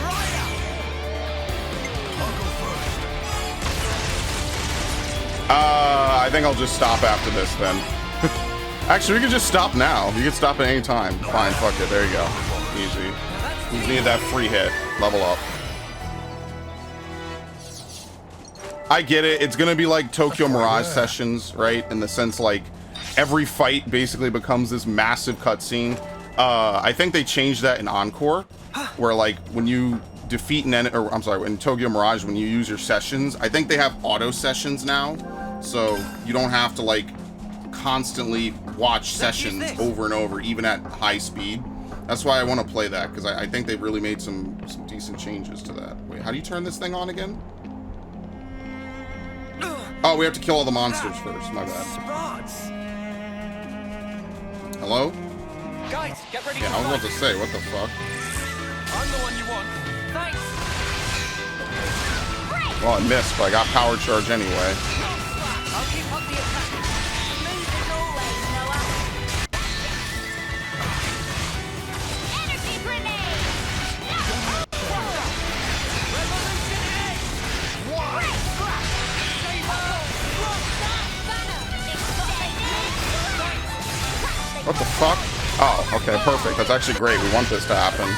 I think I'll just stop after this then. Actually, we can just stop now. You can stop at any time. Fine, fuck it. There you go. Easy. We just need that free hit. Level up. I get it. It's gonna be like Tokyo Mirage Sessions, right? In the sense, like, every fight basically becomes this massive cutscene. I think they changed that in Encore, where, like, when you defeat an enemy, or I'm sorry, in Tokyo Mirage, when you use your sessions, I think they have auto sessions now, so you don't have to, like, constantly watch sessions over and over, even at high speed. That's why I want to play that, because I think they really made some decent changes to that. Wait, how do you turn this thing on again? Oh, we have to kill all the monsters first. My bad. Hello? Guys, get ready. Yeah, I was about to say, what the fuck? I'm the one you want. Thanks. Well, I missed, but I got power charge anyway. I'll keep up the attack. Smooth as always, Noah. Energy grenade! Revolution X! What the fuck? Oh, okay, perfect. That's actually great. We want this to happen.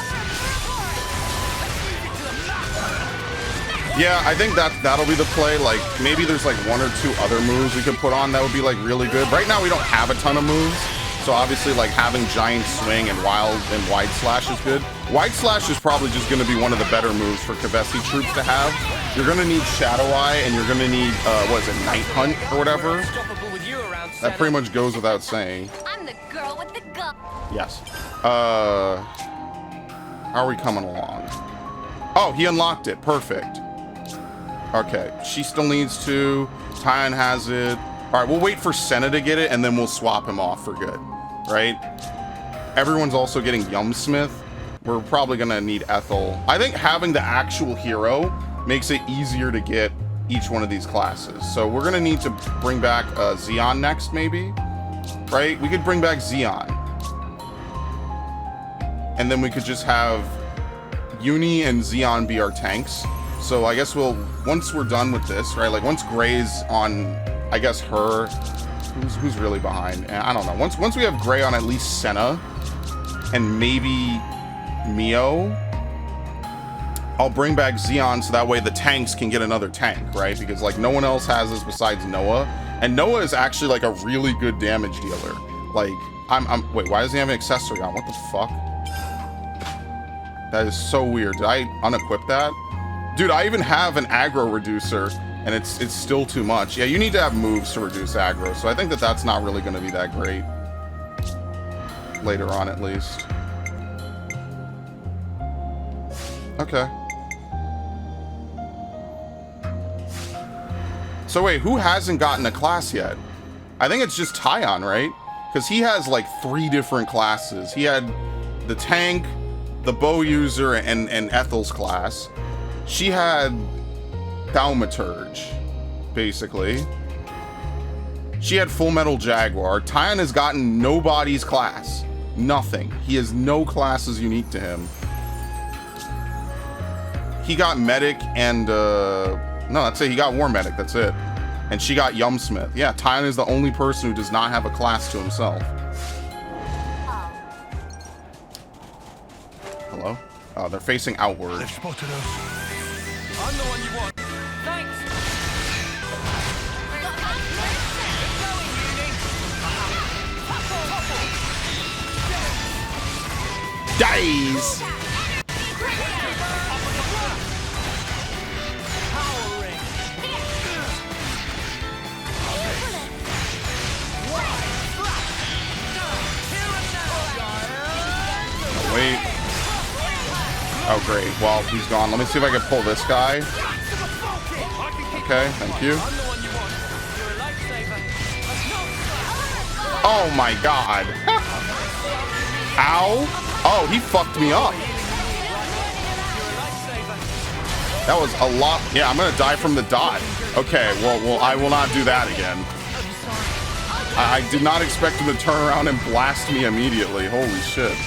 Yeah, I think that'll be the play. Like, maybe there's like one or two other moves we could put on that would be like really good. Right now we don't have a ton of moves, so obviously like having Giant Swing and Wide Slash is good. Wide Slash is probably just going to be one of the better moves for Kavesi troops to have. You're going to need Shadow Eye, and you're going to need, what is it, Night Hunt or whatever? That pretty much goes without saying. I'm the girl with the gun. Yes. How are we coming along? Oh, he unlocked it. Perfect. Okay, she still needs to. Tyan has it. All right, we'll wait for Senna to get it, and then we'll swap him off for good, right? Everyone's also getting Yumsmith. We're probably gonna need Ethel. I think having the actual hero makes it easier to get each one of these classes. So we're gonna need to bring back Xeon next, maybe, right? We could bring back Xeon, and then we could just have Uni and Xeon be our tanks. So I guess once we're done with this, right? Like once Gray's on, I guess her, who's really behind? I don't know. Once we have Gray on at least Senna and maybe Mio, I'll bring back Xeon so that way the tanks can get another tank, right? Because like no one else has this besides Noah, and Noah is actually like a really good damage dealer. Like wait, why does he have an accessory on? What the fuck? That is so weird. Did I unequip that? Dude, I even have an aggro reducer, and it's still too much. Yeah, you need to have moves to reduce aggro, so I think that's not really going to be that great. Later on, at least. Okay. So wait, who hasn't gotten a class yet? I think it's just Tyan, right? Because he has like 3 different classes. He had the tank, the bow user, and Ethel's class. She had Thaumaturge, basically. She had Full Metal Jaguar. Tyan has gotten nobody's class. Nothing. He has no classes unique to him. He got Medic and, no, that's it. He got War Medic, that's it. And she got Yumsmith. Yeah, Tyan is the only person who does not have a class to himself. Hello? Oh, they're facing outward. They've spotted us. I'm the one you want. Thanks. Dies! Wait. Oh, great. Well, he's gone. Let me see if I can pull this guy. Okay, thank you. Oh my god. Ow. Oh, he fucked me up. That was a lot. Yeah, I'm gonna die from the dot. Okay, well, I will not do that again. I did not expect him to turn around and blast me immediately. Holy shit.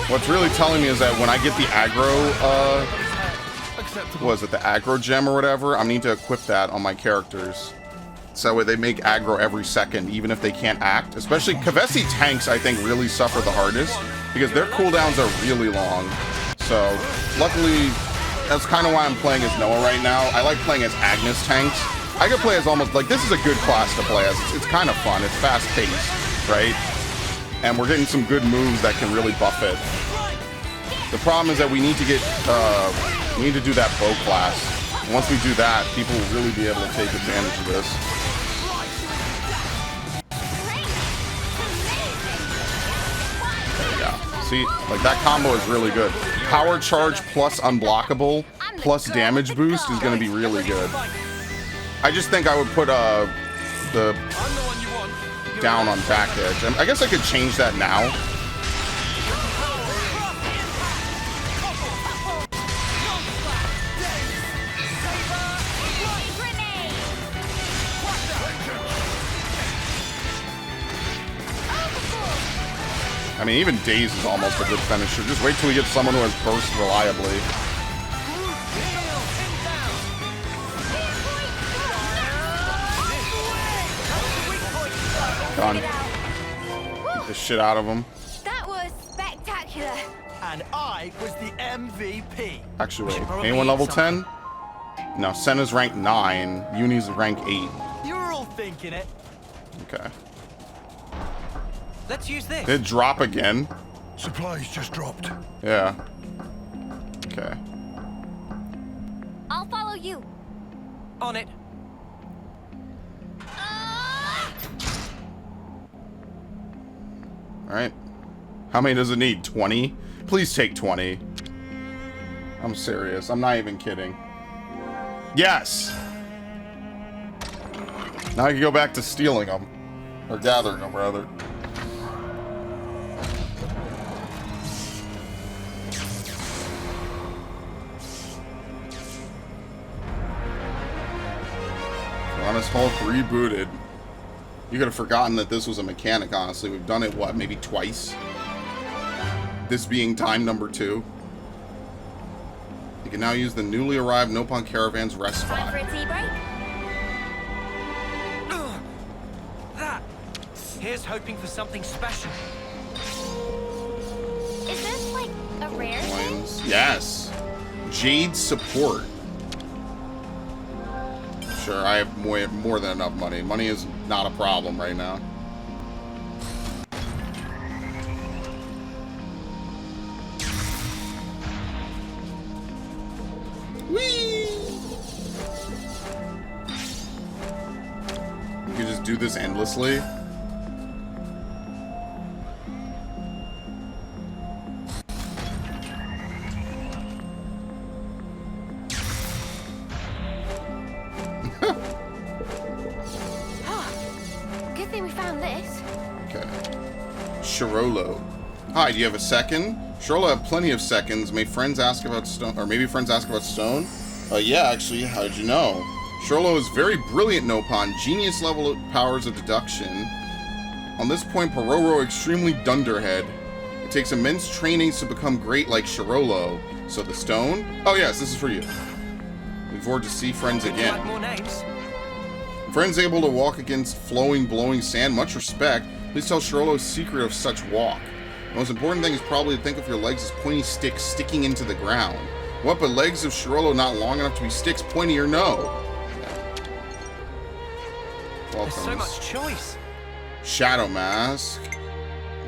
What's really telling me is that when I get the aggro, the aggro gem or whatever, I need to equip that on my characters. So that way they make aggro every second, even if they can't act. Especially Kavesi tanks, I think, really suffer the hardest, because their cooldowns are really long. So, luckily, that's kind of why I'm playing as Noah right now. I like playing as Agnes tanks. I could play as almost, like, this is a good class to play as. It's kind of fun. It's fast-paced, right? And we're getting some good moves that can really buff it. The problem is that we need to get, we need to do that bow class. And once we do that, people will really be able to take advantage of this. There we go. See, like that combo is really good. Power charge plus unblockable plus damage boost is going to be really good. I just think I would put the down on back edge. I guess I could change that now. I mean, even Daze is almost a good finisher. Just wait till we get someone who has burst reliably. Done. Get the shit out of him. That was spectacular. And I was the MVP. Actually, wait. Anyone level 10? No, Senna's rank 9. Uni's rank 8. You're all thinking it. Okay. Let's use this. Did it drop again? Supplies just dropped. Yeah. Okay. I'll follow you. On it. Alright. How many does it need? 20? Please take 20. I'm serious. I'm not even kidding. Yes! Now I can go back to stealing them. Or gathering them, rather. Honest Hulk rebooted. You could have forgotten that this was a mechanic, honestly. We've done it, what, maybe twice? This being time number 2. You can now use the newly arrived Nopon Caravan's rest spot. Time for a tea break? That. Here's hoping for something special. Is this like a rare thing? Coins. Yes. Jade support. Sure, I have more than enough money. Money is not a problem right now. Whee! You can just do this endlessly. Good thing we found this. Okay. Shirolo. Hi, do you have a second? Shirolo have plenty of seconds. May friends ask about stone, or maybe friends ask about stone? Yeah, actually, how did you know? Shirolo is very brilliant Nopon, genius level powers of deduction. On this point, Pororo extremely dunderhead. It takes immense trainings to become great like Shirolo. So the stone? Oh yes, this is for you. Looking forward to see friends Would you again. like more names? Friends able to walk against flowing, blowing sand. Much respect. Please tell Sherolo's secret of such walk. The most important thing is probably to think of your legs as pointy sticks sticking into the ground. What, but legs of Sherolo not long enough to be sticks, pointy or no? There's so much choice. Shadow Mask.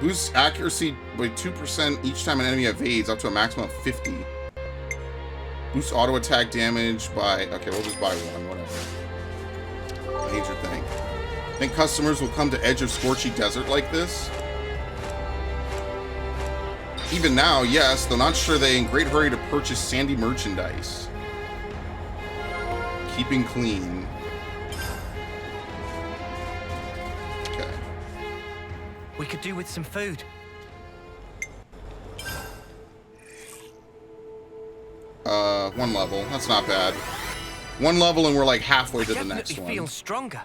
Boosts accuracy by 2% each time an enemy evades, up to a maximum of 50. Boosts auto attack damage by... Okay, we'll just buy one, whatever. Major thing. Think customers will come to edge of scorchy desert like this? Even now, yes, though not sure they in great hurry to purchase sandy merchandise. Keeping clean. Okay. We could do with some food. One level. That's not bad. One level and we're like halfway to the next one. I feel stronger.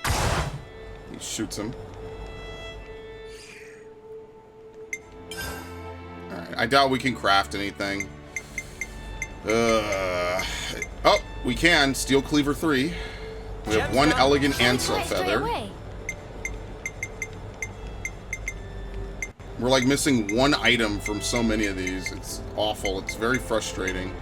He shoots him. Alright, I doubt we can craft anything. Oh, we can. Steel Cleaver 3. We have one elegant Ansel feather. We're like missing one item from so many of these. It's awful. It's very frustrating.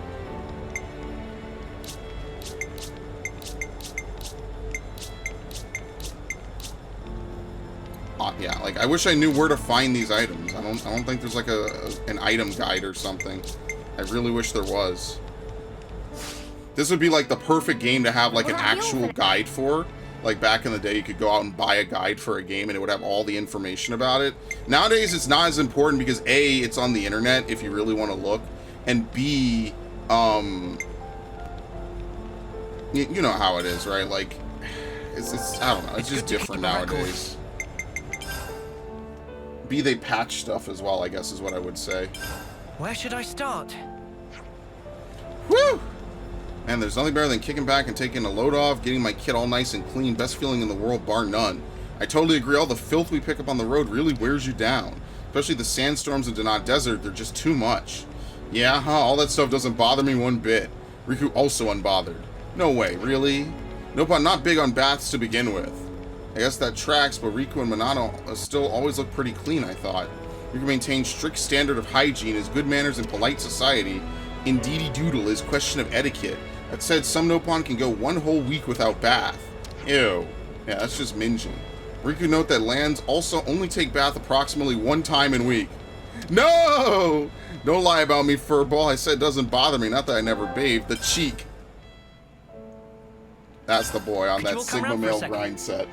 Yeah, like I wish I knew where to find these items. I don't think there's like an item guide or something. I really wish there was. This would be like the perfect game to have like an actual guide for. Like back in the day, you could go out and buy a guide for a game and it would have all the information about it. Nowadays, it's not as important because A, it's on the internet if you really want to look, and B, you know how it is, right? Like, it's I don't know, it's just different nowadays. B, they patch stuff as well, I guess is what I would say. Where should I start? Woo! Man, there's nothing better than kicking back and taking a load off, getting my kit all nice and clean. Best feeling in the world, bar none. I totally agree. All the filth we pick up on the road really wears you down. Especially the sandstorms of Denat Desert, they're just too much. Yeah, huh? All that stuff doesn't bother me one bit. Riku also unbothered. No way, really? Nope, I'm not big on baths to begin with. I guess that tracks, but Riku and Minato still always look pretty clean, I thought. Riku maintains strict standard of hygiene, as good manners in polite society. Indeedy doodle is question of etiquette. That said, some Nopon can go one whole week without bath. Ew. Yeah, that's just minging. Riku note that lands also only take bath approximately one time in week. No! Don't lie about me, furball. I said it doesn't bother me, not that I never bathed. The cheek. That's the boy on that Sigma male grind set.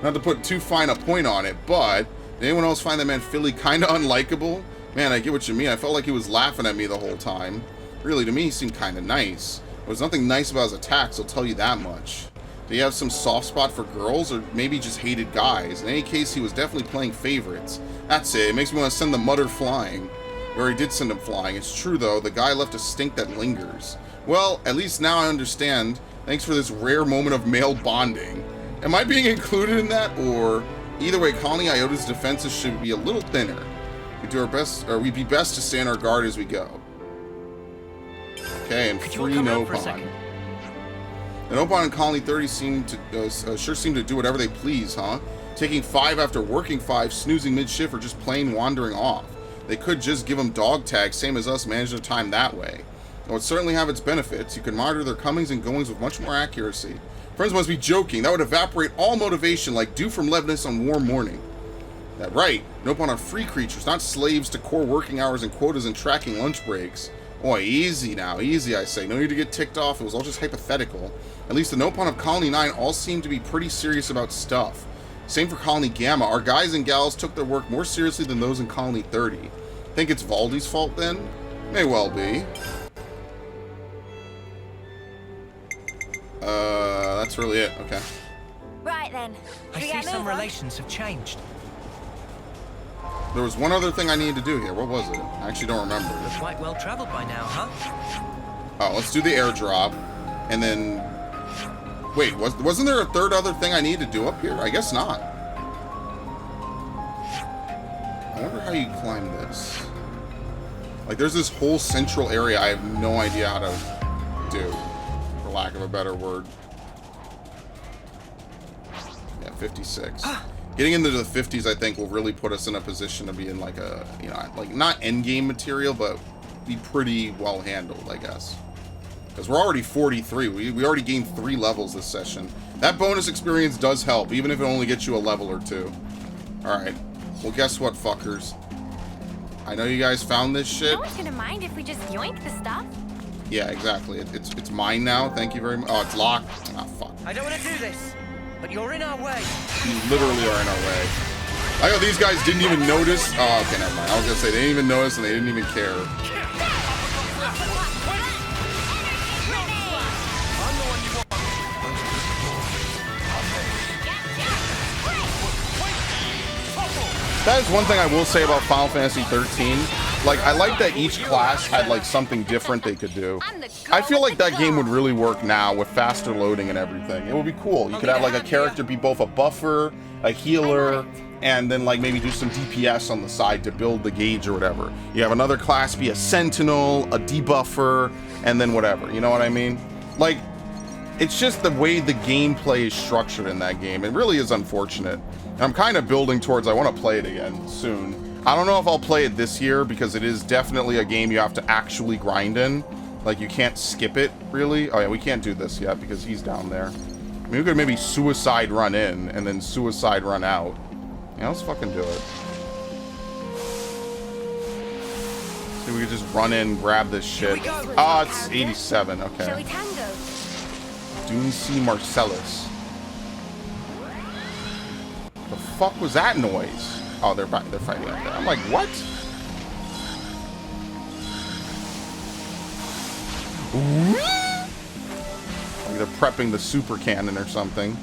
Not to put too fine a point on it, but did anyone else find that man Philly kinda unlikable? Man, I get what you mean. I felt like he was laughing at me the whole time. Really, to me, he seemed kind of nice. There was nothing nice about his attacks, I'll tell you that much. Did he have some soft spot for girls, or maybe just hated guys? In any case, he was definitely playing favorites. That's it. It makes me want to send the mutter flying. We already did send him flying. It's true, though. The guy left a stink that lingers. Well, at least now I understand. Thanks for this rare moment of male bonding. Am I being included in that, or... Either way, Colony Iota's defenses should be a little thinner. We do our best, or we'd be best to stay on our guard as we go. Okay, and free Nopon. The Nopon in Colony 30 sure seem to do whatever they please, huh? Taking 5 after working 5, snoozing mid-shift, or just plain wandering off. They could just give them dog tags, same as us, manage their time that way. It would certainly have its benefits. You can monitor their comings and goings with much more accuracy. Friends must be joking. That would evaporate all motivation like dew from Leibniz on warm morning. That right. Nopon are free creatures, not slaves to core working hours and quotas and tracking lunch breaks. Oh, easy now. Easy, I say. No need to get ticked off. It was all just hypothetical. At least the Nopon of Colony 9 all seem to be pretty serious about stuff. Same for Colony Gamma. Our guys and gals took their work more seriously than those in Colony 30. Think it's Valdi's fault then? May well be. That's really it. Okay. Right then. I see some relations have changed. There was one other thing I needed to do here. What was it? I actually don't remember. We're quite well traveled by now, huh? Oh, let's do the airdrop. And then... Wait, wasn't there a third other thing I needed to do up here? I guess not. I wonder how you climb this. Like, there's this whole central area I have no idea how to do, for lack of a better word. 56. Getting into the 50s, I think, will really put us in a position to be in like a, you know, like not end game material, but be pretty well handled, I guess. Because we're already 43. We already gained 3 levels this session. That bonus experience does help, even if it only gets you a level or 2. Alright. Well, guess what, fuckers? I know you guys found this shit. No one's gonna mind if we just yoink the stuff. Yeah, exactly. It's mine now. Thank you very much. Oh, it's locked. Ah, fuck. I don't want to do this, but you're in our way. You literally are in our way. I know these guys didn't even notice. Oh, okay, never mind. I was gonna say they didn't even notice and they didn't even care. That is one thing I will say about Final Fantasy 13. Like, I like that each class had, like, something different they could do. I feel like that game would really work now with faster loading and everything. It would be cool. You could have, like, a character be both a buffer, a healer, and then, like, maybe do some DPS on the side to build the gauge or whatever. You have another class be a sentinel, a debuffer, and then whatever. You know what I mean? Like, it's just the way the gameplay is structured in that game. It really is unfortunate. I'm kind of building towards I want to play it again soon. I don't know if I'll play it this year because it is definitely a game you have to actually grind in. Like, you can't skip it, really. Oh, yeah, we can't do this yet because he's down there. I mean, we could maybe suicide run in and then suicide run out. Yeah, let's fucking do it. See, we could just run in, grab this shit. Oh, it's 87. Okay. Shall we tango? Duncy Marcellus. The fuck was that noise? Oh, they're fighting up there. I'm like, what? Like they're prepping the super cannon or something.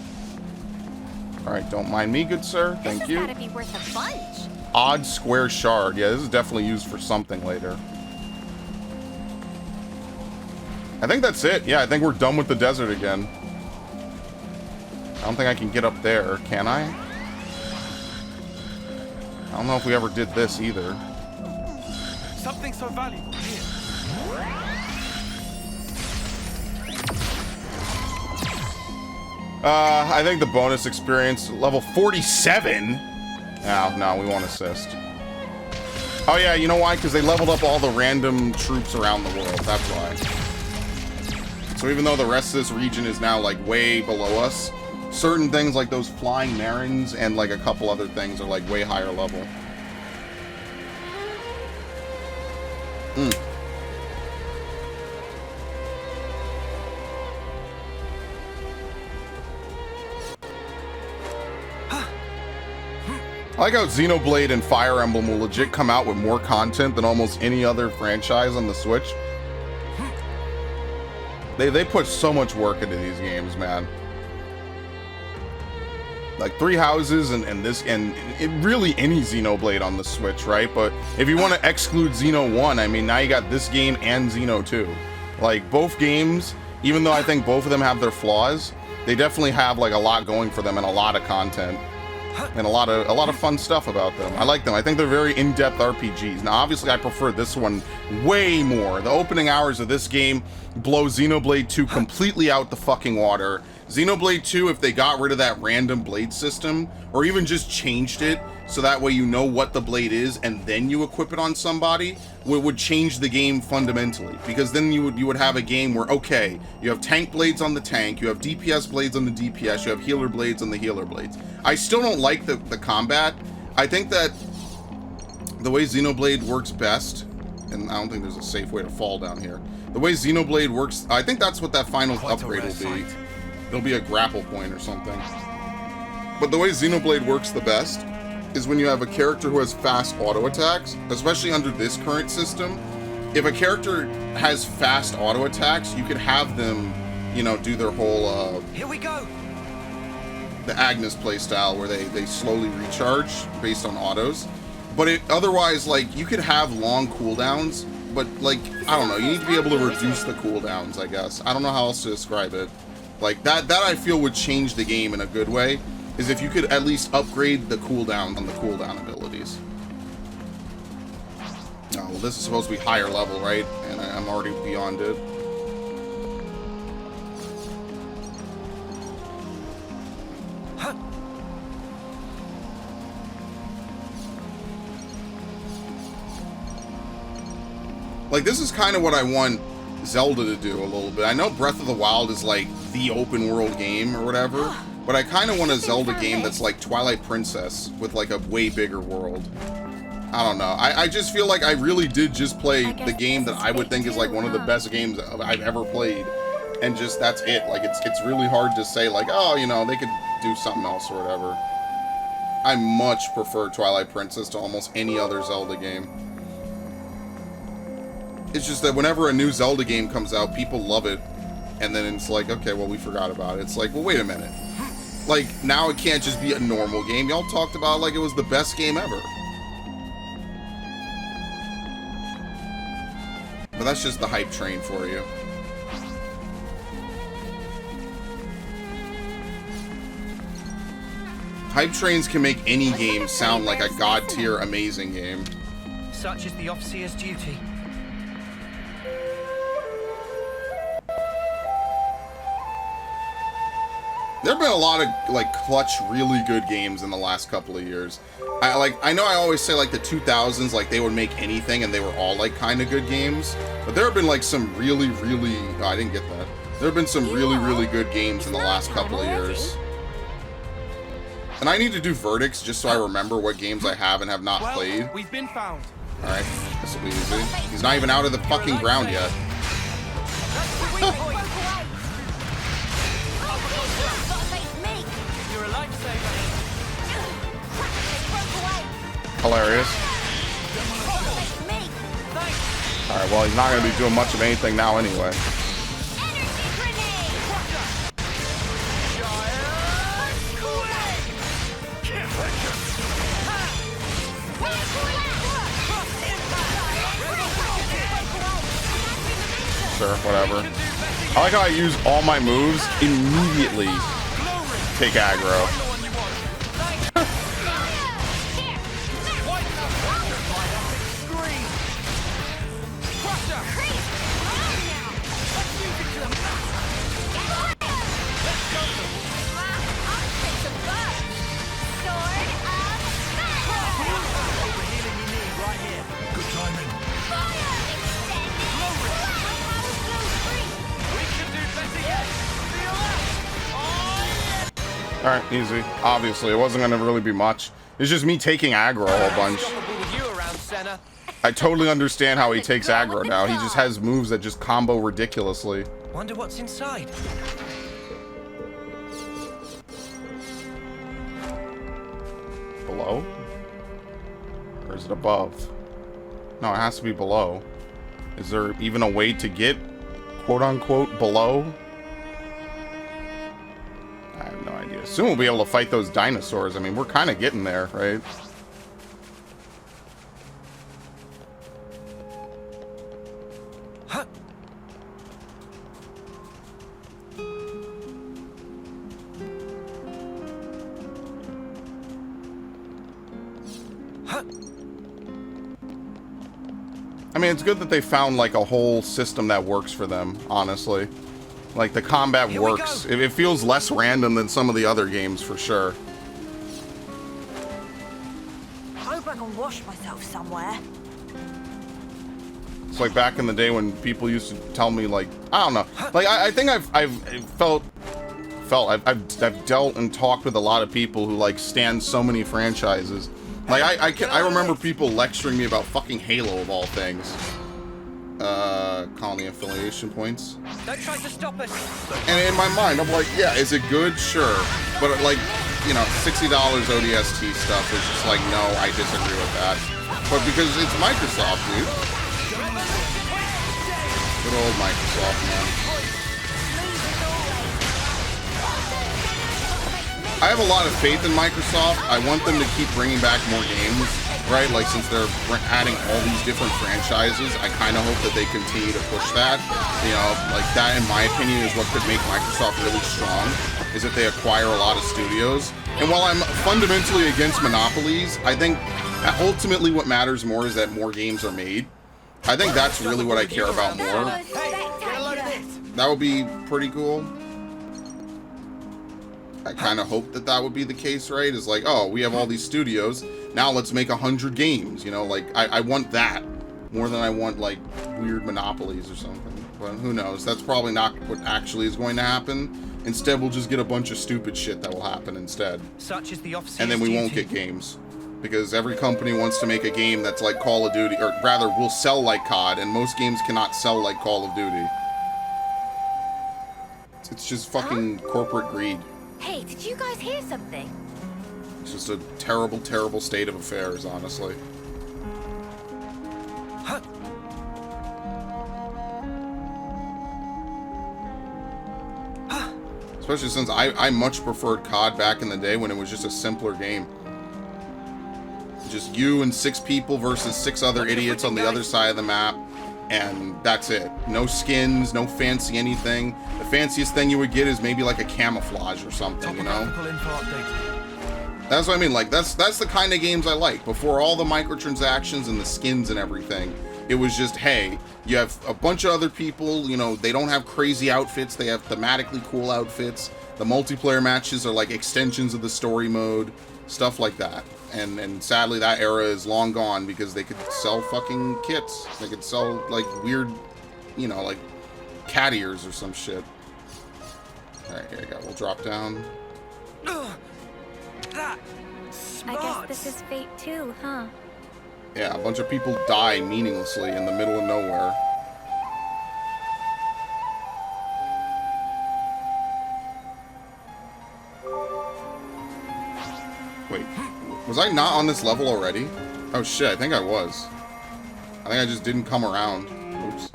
All right, don't mind me, good sir. Thank you. This has gotta be worth a bunch. Odd square shard. Yeah, this is definitely used for something later. I think that's it. Yeah, I think we're done with the desert again. I don't think I can get up there, can I? I don't know if we ever did this either. Something so valuable here. I think the bonus experience, level 47? No, we won't assist. Oh yeah, you know why? Because they leveled up all the random troops around the world, that's why. So even though the rest of this region is now like way below us, certain things like those flying Marins and like a couple other things are like way higher level. I like how Xenoblade and Fire Emblem will legit come out with more content than almost any other franchise on the Switch. They put so much work into these games, man. Like Three Houses and this and it really any Xenoblade on the Switch, right? But if you want to exclude Xeno 1, I mean now you got this game and Xeno 2. Like both games, even though I think both of them have their flaws, they definitely have like a lot going for them and a lot of content and a lot of fun stuff about them. I like them. I think they're very in-depth RPGs. Now obviously I prefer this one way more. The opening hours of this game blow Xenoblade 2 completely out the fucking water. Xenoblade 2, if they got rid of that random blade system, or even just changed it, so that way you know what the blade is, and then you equip it on somebody, would change the game fundamentally. Because then you would have a game where, okay, you have tank blades on the tank, you have DPS blades on the DPS, you have healer blades on the healer blades. I still don't like the combat. I think that the way Xenoblade works best, and I don't think there's a safe way to fall down here. The way Xenoblade works, I think that's what that final upgrade will be. There'll be a grapple point or something. But the way Xenoblade works the best is when you have a character who has fast auto attacks, especially under this current system. If a character has fast auto attacks, you could have them, you know, do their whole Here we go. The Agnes playstyle where they slowly recharge based on autos. But it otherwise, like, you could have long cooldowns, but like, I don't know, you need to be able to reduce the cooldowns, I guess. I don't know how else to describe it. Like, that I feel would change the game in a good way, is if you could at least upgrade the cooldown on the cooldown abilities. Oh, well, this is supposed to be higher level, right? And I'm already beyond it. Like, this is kind of what I want Zelda to do a little bit. I know Breath of the Wild is like the open world game or whatever, but I kind of want a Zelda game that's like Twilight Princess with like a way bigger world. I don't know. I just feel like I really did just play the game that I would think is like one of the best games I've ever played. And just, that's it. Like, it's really hard to say like, oh, you know, they could do something else or whatever. I much prefer Twilight Princess to almost any other Zelda game. It's just that whenever a new Zelda game comes out, people love it. And then it's like, okay, well, we forgot about it. It's like, well, wait a minute. Like, now it can't just be a normal game. Y'all talked about it like it was the best game ever. But that's just the hype train for you. Hype trains can make any game sound like a god-tier amazing game. Such is the Overseer's duty. There have been a lot of, like, clutch, really good games in the last couple of years. I know I always say, like, the 2000s, like, they would make anything, and they were all, like, kind of good games. But there have been, like, some really, really... Oh, I didn't get that. There have been some really, really good games in the last couple of years. And I need to do verdicts just so I remember what games I have and have not played. We've been found. Alright, this will be easy. He's not even out of the fucking ground yet. Hilarious. Alright, well, he's not going to be doing much of anything now anyway. Sure, whatever. I like how I use all my moves immediately. Take aggro. Alright, easy. Obviously, it wasn't going to really be much. It's just me taking aggro a whole bunch. I totally understand how he takes aggro now. He just has moves that just combo ridiculously. Wonder what's inside. Below? Or is it above? No, it has to be below. Is there even a way to get quote-unquote below? I have no idea. Soon we'll be able to fight those dinosaurs. I mean, we're kind of getting there, right? Huh. Huh. I mean, it's good that they found, like, a whole system that works for them, honestly. Like, the combat works. It feels less random than some of the other games, for sure. I hope I can wash myself somewhere. It's like back in the day when people used to tell me, like, I don't know. Like, I think I've dealt and talked with a lot of people who, like, stand so many franchises. Like, I remember people lecturing me about fucking Halo, of all things. Colony affiliation points. Don't try to stop us. And in my mind, I'm like, yeah, is it good? Sure. But, like, you know, $60 ODST stuff is just like, no, I disagree with that. But because it's Microsoft, dude. Good old Microsoft, man. I have a lot of faith in Microsoft. I want them to keep bringing back more games, right? Like, since they're adding all these different franchises, I kind of hope that they continue to push that. You know, like, that, in my opinion, is what could make Microsoft really strong, is that they acquire a lot of studios. And while I'm fundamentally against monopolies, I think ultimately what matters more is that more games are made. I think that's really what I care about more. That would be pretty cool. I kind of hope that that would be the case, right? Is like, oh, we have all these studios. Now let's make 100 games, you know? Like, I want that. more than I want, like, weird monopolies or something. But who knows? That's probably not what actually is going to happen. Instead, we'll just get a bunch of stupid shit that will happen instead. Such is the officer's And then we won't duty. get games. Because every company wants to make a game that's like Call of Duty, or rather, will sell like COD, and most games cannot sell like Call of Duty. It's just fucking corporate greed. Hey, did you guys hear something? It's just a terrible, terrible state of affairs, honestly. Especially since I much preferred COD back in the day when it was just a simpler game. Just you and 6 people versus 6 other idiots on the other side of the map, and that's it. No skins, no fancy anything. The fanciest thing you would get is maybe like a camouflage or something, you know? That's what I mean. Like, that's the kind of games I like. Before all the microtransactions and the skins and everything, it was just, hey, you have a bunch of other people, you know, they don't have crazy outfits, they have thematically cool outfits. The multiplayer matches are like extensions of the story mode, stuff like that. And sadly, that era is long gone because they could sell fucking kits. They could sell, like, weird, you know, like, cat ears or some shit. Alright, here we go. We'll drop down. I guess this is fate too, huh? Yeah, a bunch of people die meaninglessly in the middle of nowhere. Wait, was I not on this level already? Oh shit, I think I was. I think I just didn't come around. Oops.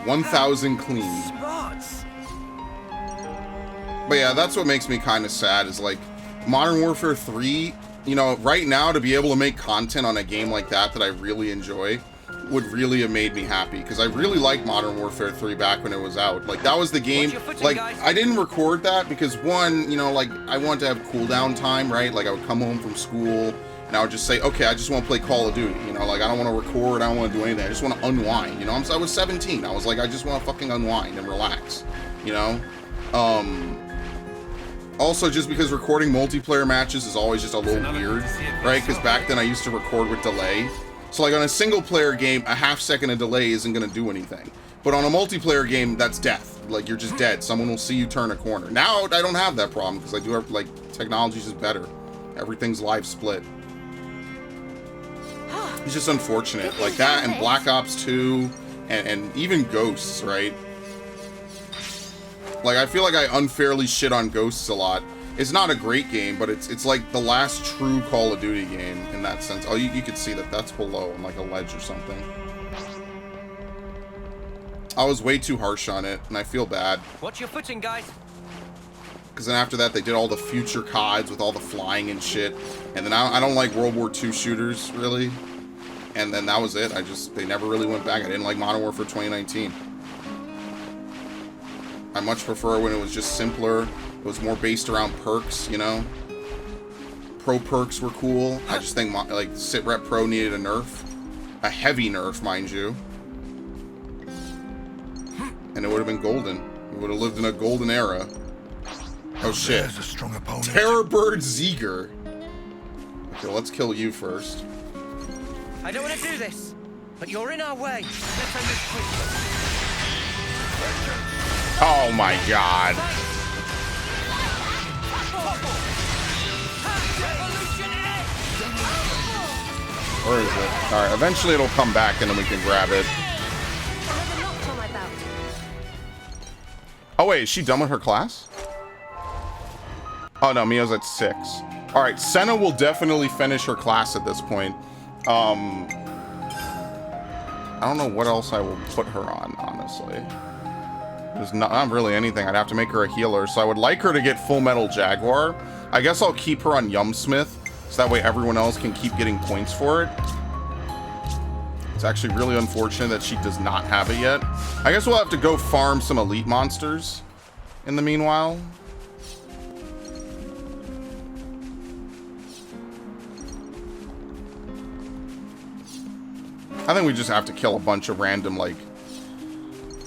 1,000 clean. But yeah, that's what makes me kind of sad, is like, Modern Warfare 3, you know, right now to be able to make content on a game like that I really enjoy would really have made me happy, because I really liked Modern Warfare 3 back when it was out. Like, that was the game, like, I didn't record that because, one, you know, like, I wanted to have cooldown time, right? Like, I would come home from school, and I would just say, okay, I just want to play Call of Duty, you know, like, I don't want to record, I don't want to do anything, I just want to unwind, you know? I was 17, I was like, I just want to fucking unwind and relax, you know? Also, just because recording multiplayer matches is always just a little weird, right? Because back then I used to record with delay. So like on a single player game, a half second of delay isn't going to do anything. But on a multiplayer game, that's death. Like, you're just dead. Someone will see you turn a corner. Now, I don't have that problem because I do have, like, technology's just better. Everything's live split. It's just unfortunate. Like that and Black Ops 2 and even Ghosts, right? Like, I feel like I unfairly shit on Ghosts a lot. It's not a great game, but it's like the last true Call of Duty game in that sense. Oh, you could see that that's below on like a ledge or something. I was way too harsh on it, and I feel bad. Watch your footing, guys. Because then after that, they did all the future CODs with all the flying and shit. And then I don't like World War II shooters, really. And then that was it. They never really went back. I didn't like Modern Warfare 2019. I much prefer when it was just simpler. It was more based around perks, you know? Pro perks were cool. I just think, like, Sitrep Pro needed a nerf. A heavy nerf, mind you. And it would have been golden. We would have lived in a golden era. Oh shit. There's a strong opponent. Terrorbird Zeger. Okay, let's kill you first. I don't want to do this, but you're in our way. Let's end this quickly. Oh my god. Where is it? Alright, eventually it'll come back and then we can grab it. Oh wait, is she done with her class? Oh no, Mio's at 6. Alright, Senna will definitely finish her class at this point. I don't know what else I will put her on, honestly. There's not really anything. I'd have to make her a healer, so I would like her to get Full Metal Jaguar. I guess I'll keep her on Yumsmith, so that way everyone else can keep getting points for it. It's actually really unfortunate that she does not have it yet. I guess we'll have to go farm some elite monsters in the meanwhile. I think we just have to kill a bunch of random, like,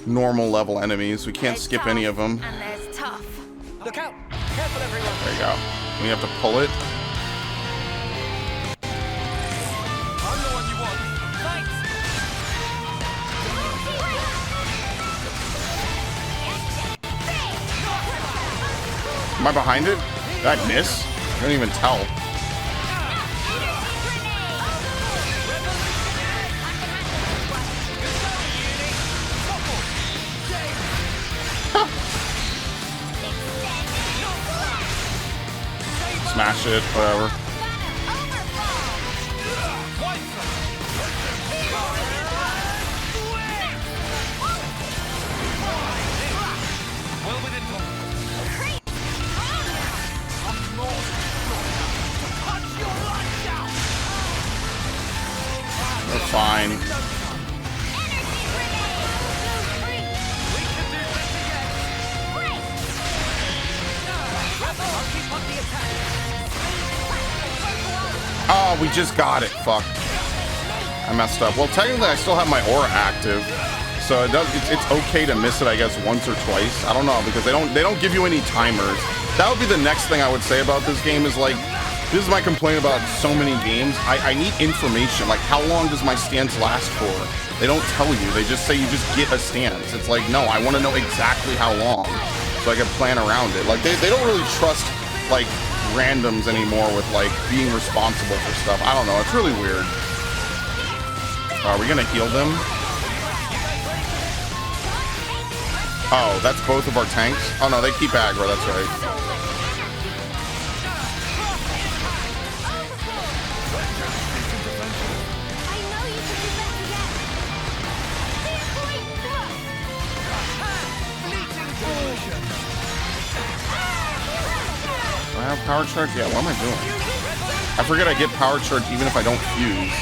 normal level enemies. We can't skip any of them. And there's tough. Look out! Careful, everyone. There you go. We have to pull it. I behind it? Did I miss? I don't even tell. Smash it, whatever. They're fine. Oh, we just got it. Fuck. I messed up. Well, technically, I still have my aura active, so it's okay to miss it, I guess, once or twice. I don't know, because they don't give you any timers. That would be the next thing I would say about this game is like, this is my complaint about so many games. I need information. Like, how long does my stance last for? They don't tell you. They just say you just get a stance. It's like, no, I want to know exactly how long so I can plan around it. Like, they don't really trust, like, randoms anymore with, like, being responsible for stuff. I don't know. It's really weird. Are we going to heal them? Oh, that's both of our tanks? Oh, no, they keep aggro. That's right. Do I have power charge? Yeah, what am I doing? I forget I get power charge even if I don't fuse.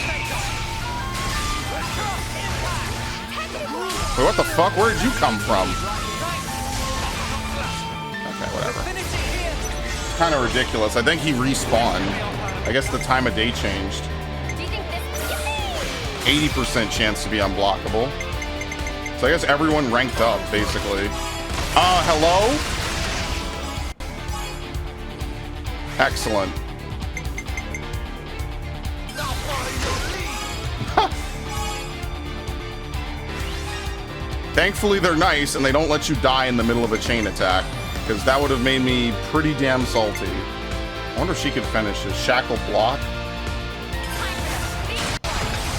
Wait, what the fuck? Where did you come from? Okay, whatever. It's kind of ridiculous. I think he respawned. I guess the time of day changed. 80% chance to be unblockable. So I guess everyone ranked up, basically. Hello? Excellent. Thankfully, they're nice and they don't let you die in the middle of a chain attack, because that would have made me pretty damn salty. I wonder if she could finish this. Shackle block?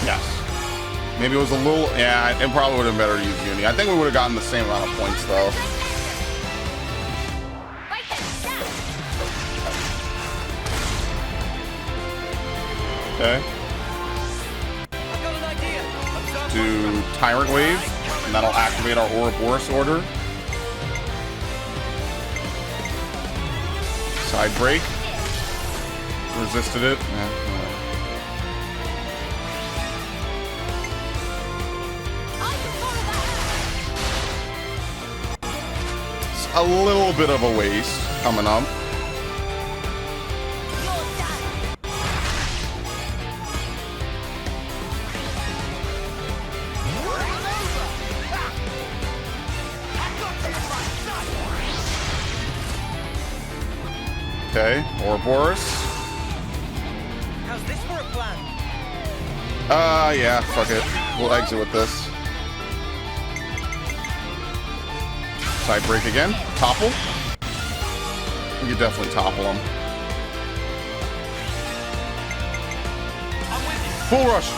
Yes. Maybe it was a little... Yeah, it probably would have been better to use Uni. I think we would have gotten the same amount of points, though. Okay. Do Tyrant Wave, and that'll activate our Ouroboros order. Side break. Resisted it. It's a little bit of a waste coming up. Okay, Ouroboros. How's this for a plan? Yeah, fuck it. We'll exit with this. Side break again. Topple. You could definitely topple him. Full rush.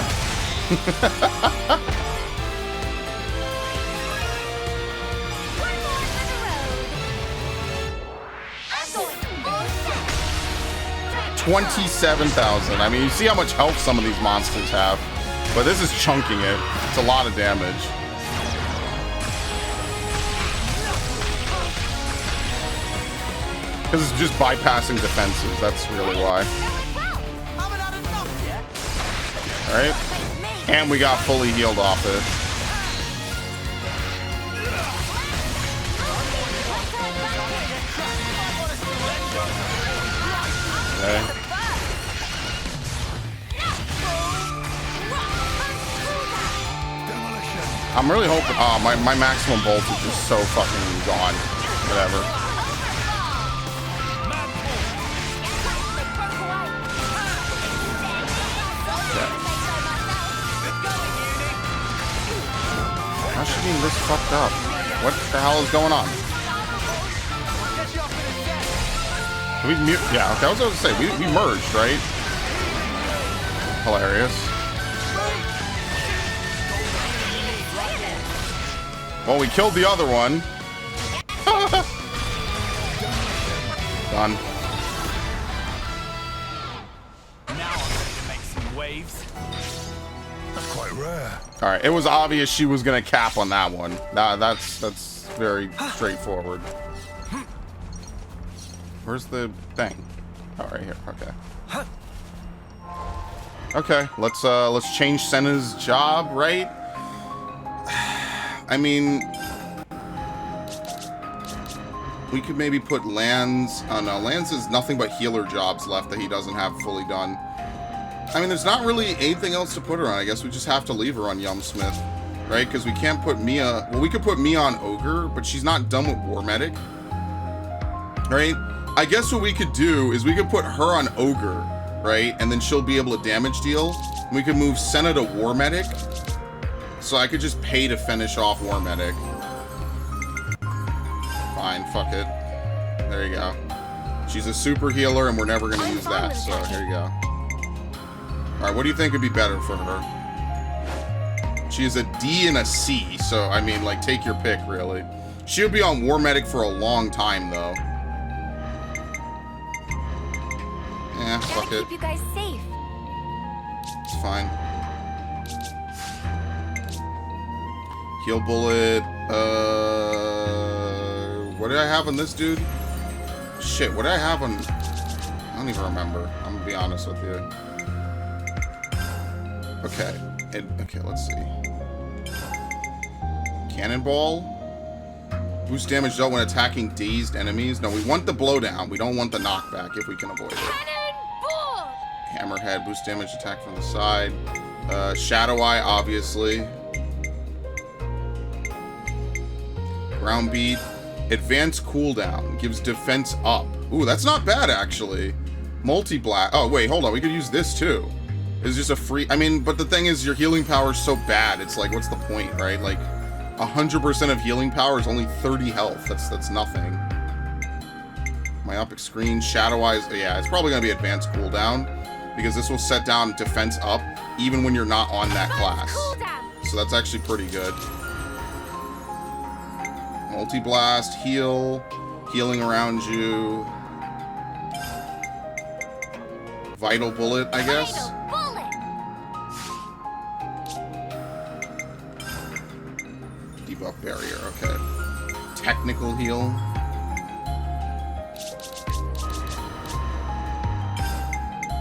$27,000. I mean, you see how much health some of these monsters have, but this is chunking it. It's a lot of damage. Because it's just bypassing defenses. That's really why. Alright. And we got fully healed off it. Okay. I'm really hoping... Oh, my maximum voltage is so fucking gone. Whatever. Okay. How's she being this fucked up? What the hell is going on? We yeah, okay, I was about to say, we merged, right? Hilarious. Well, we killed the other one. Done. Now I'm ready to make some waves. That's quite rare. All right, it was obvious she was gonna cap on that one. That's very straightforward. Where's the thing? Oh, right here. Okay. Okay, let's change Senna's job, right? I mean, we could maybe put Lance. Oh no, Lance has nothing but healer jobs left that he doesn't have fully done. I mean, there's not really anything else to put her on. I guess we just have to leave her on Yumsmith, right? Because we can't put Mia. Well, we could put Mia on Ogre, but she's not done with War Medic, right? I guess what we could do is we could put her on Ogre, right? And then she'll be able to damage deal. And we could move Senna to War Medic. So I could just pay to finish off War Medic. Fine, fuck it. There you go. She's a super healer and we're never going to use that. So here you go. Alright, what do you think would be better for her? She is a D and a C. So, I mean, like, take your pick, really. She'll be on War Medic for a long time, though. Yeah, fuck it. Keep you guys safe. It's fine. Heal bullet. What did I have on this dude? Shit, what did I have on... I don't even remember. I'm gonna be honest with you. Okay. Okay, let's see. Cannonball. Boost damage dealt when attacking dazed enemies. No, we want the blowdown. We don't want the knockback if we can avoid it. Cannonball! Hammerhead. Boost damage attack from the side. Shadow Eye, obviously. Ground beat. Advanced cooldown. Gives defense up. Ooh, that's not bad, actually. Multi-blast. Oh, wait, hold on. We could use this, too. It's just a free... I mean, but the thing is, your healing power is so bad. It's like, what's the point, right? Like, 100% of healing power is only 30 health. That's nothing. Myopic screen. Shadow Eyes. Yeah, it's probably going to be advanced cooldown. Because this will set down defense up, even when you're not on that class. So that's actually pretty good. Multi-blast, heal, healing around you. Vital bullet, I guess. Debuff barrier, okay. Technical heal.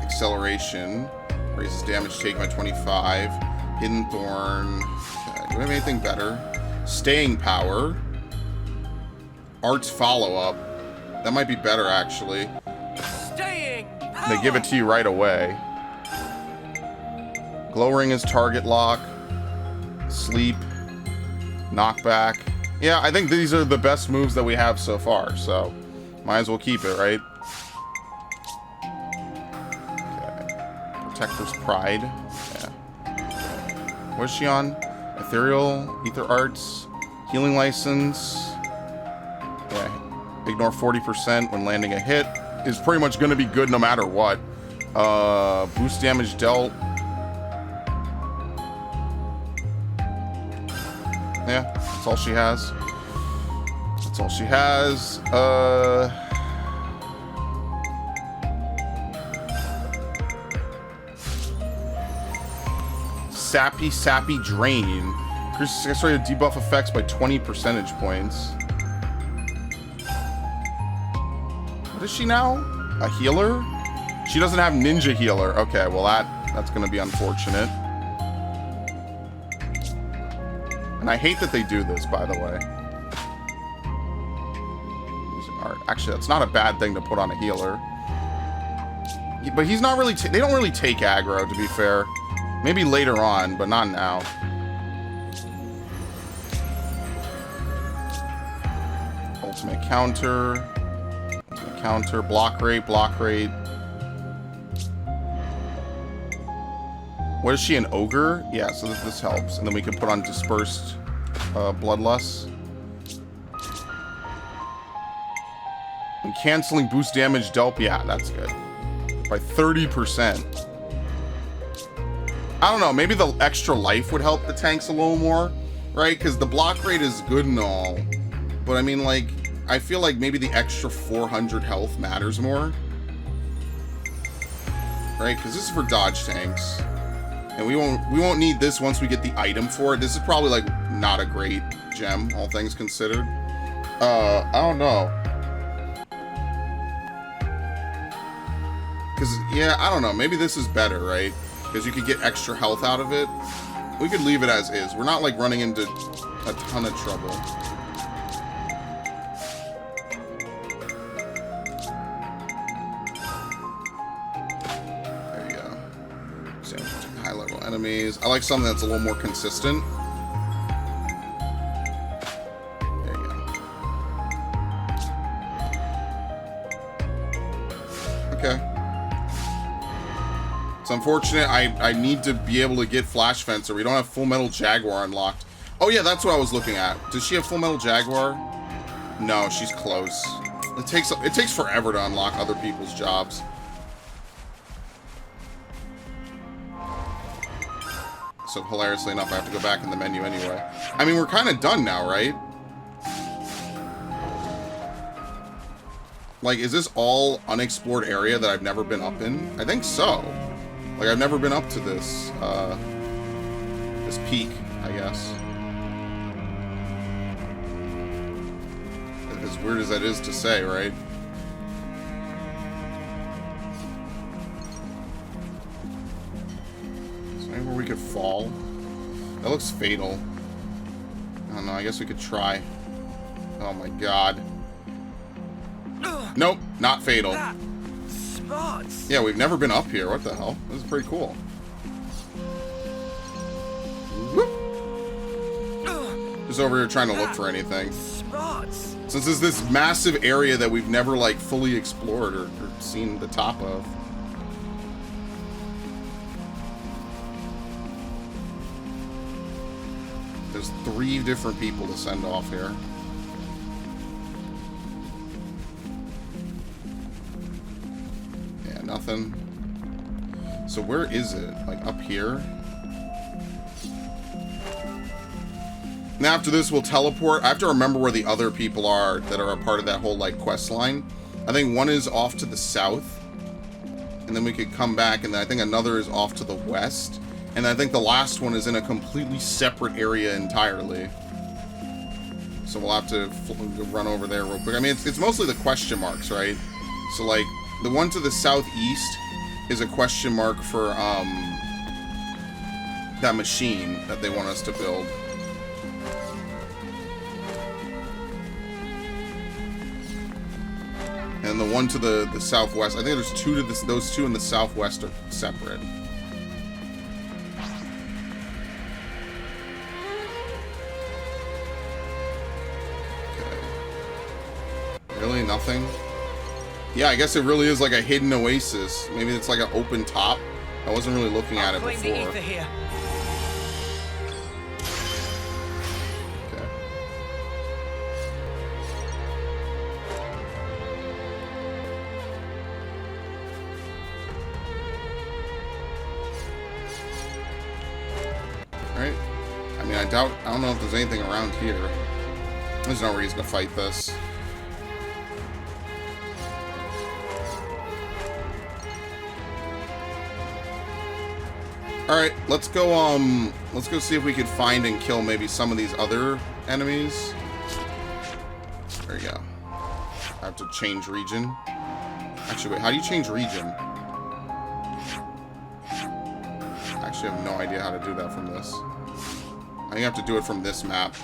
Acceleration. Raises damage taken by 25. Hidden Thorn. Okay. Do we have anything better? Staying power. Art's follow-up. That might be better, actually. Staying power. They give it to you right away. Glow Ring is target lock. Sleep. Knockback. Yeah, I think these are the best moves that we have so far, so might as well keep it, right? Okay. Protector's Pride. Yeah. What is she on? Ethereal, Ether Arts, Healing License. Yeah. Ignore 40% when landing a hit. Is pretty much going to be good no matter what. Boost damage dealt. Yeah, that's all she has. That's all she has. Sappy Drain. Increases accessory debuff effects by 20 percentage points. What is she now? A healer? She doesn't have ninja healer. Okay, well that's gonna be unfortunate. And I hate that they do this, by the way. Actually, that's not a bad thing to put on a healer. But he's not really... they don't really take aggro, to be fair. Maybe later on, but not now. Ultimate counter. Ultimate counter. Block rate, block rate. What is she, an ogre? Yeah, so this helps. And then we can put on dispersed bloodlust. And canceling boost damage dealt. Yeah, that's good. By 30%. I don't know, maybe the extra life would help the tanks a little more, right? Because the block rate is good and all. But I mean, like, I feel like maybe the extra 400 health matters more. Right? Because this is for dodge tanks. And we won't need this once we get the item for it. This is probably, like, not a great gem, all things considered. I don't know. Because, yeah, I don't know. Maybe this is better, right? Because you could get extra health out of it. We could leave it as is. We're not, like, running into a ton of trouble. There you go. High-level enemies. I like something that's a little more consistent. There you go. Okay. It's unfortunate. I need to be able to get Flash Fencer. We don't have Full Metal Jaguar unlocked. Oh yeah, that's what I was looking at. Does she have Full Metal Jaguar? No, she's close. It takes forever to unlock other people's jobs. So hilariously enough, I have to go back in the menu anyway. I mean, we're kind of done now, right? Like, is this all unexplored area that I've never been up in? I think so. Like, I've never been up to this, this peak, I guess. As weird as that is to say, right? Is there anywhere we could fall? That looks fatal. I don't know, I guess we could try. Oh my god. Nope, not fatal. Spots. Yeah, we've never been up here. What the hell? This is pretty cool. Whoop. Just over here trying to look for anything. Spots. Since it's this massive area that we've never, like, fully explored or seen the top of. There's 3 different people to send off here. Yeah, nothing. So where is it? Like, up here? Now after this, we'll teleport. I have to remember where the other people are that are a part of that whole, like, quest line. I think one is off to the south. And then we could come back, and then I think another is off to the west. And I think the last one is in a completely separate area entirely. So we'll have to run over there real quick. I mean, it's mostly the question marks, right? So, like, the one to the southeast is a question mark for, that machine that they want us to build. And the one to the southwest, I think there's 2 to this. Those 2 in the southwest are separate. Okay. Really, nothing? Yeah, I guess it really is like a hidden oasis. Maybe it's like an open top. I wasn't really looking at it before. The ether here. Right? I mean, I don't know if there's anything around here. There's no reason to fight this. Alright, let's go see if we could find and kill maybe some of these other enemies. There you go. I have to change region. Actually, wait, how do you change region? I actually have no idea how to do that from this. I think I have to do it from this map.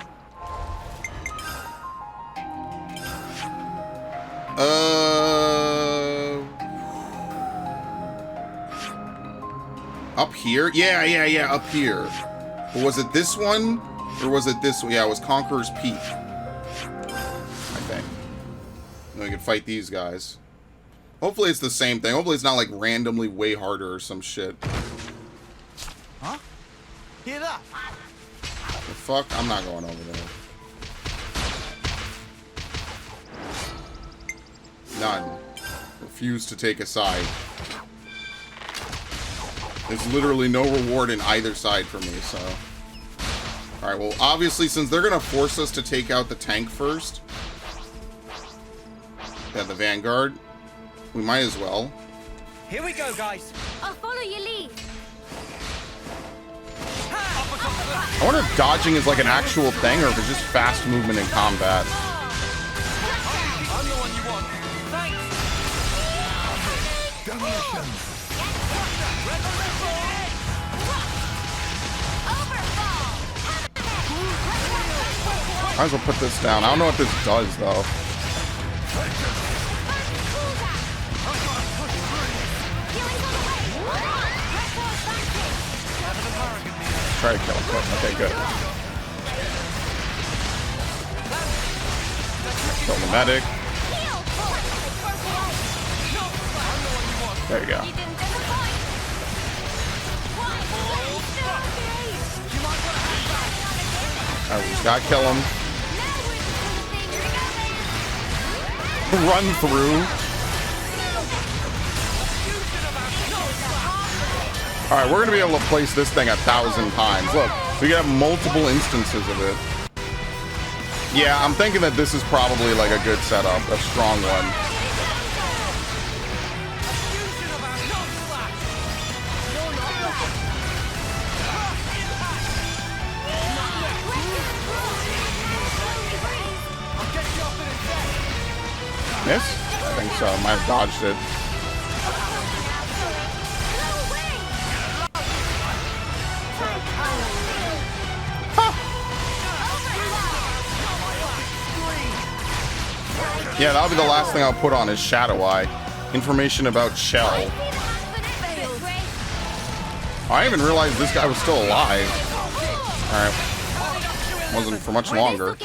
Up here? Yeah, up here. But was it this one? Or was it this one? Yeah, it was Conqueror's Peak. I think. And we can fight these guys. Hopefully it's the same thing. Hopefully it's not like randomly way harder or some shit. Huh? Hear that? The fuck? I'm not going over there. None. Refuse to take a side. There's literally no reward in either side for me, so... Alright, well, obviously, since they're gonna force us to take out the tank first... Yeah, the Vanguard. We might as well. Here we go, guys. I'll follow your lead. I wonder if dodging is like an actual thing, or if it's just fast movement in combat. I'm the one you want. Thanks. Demolition. Might as well put this down. I don't know what this does, though. Try to kill him. Okay, good. Kill the medic. There you go. Alright, we just gotta kill him. Run through. Alright, we're gonna be able to place this thing 1,000 times. Look, we can have multiple instances of it. Yeah, I'm thinking that this is probably like a good setup, a strong one. Miss? I think so. I might have dodged it. Yeah, that'll be the last thing I'll put on is Shadow Eye. Information about Shell. I didn't even realize this guy was still alive. Alright. Wasn't for much longer.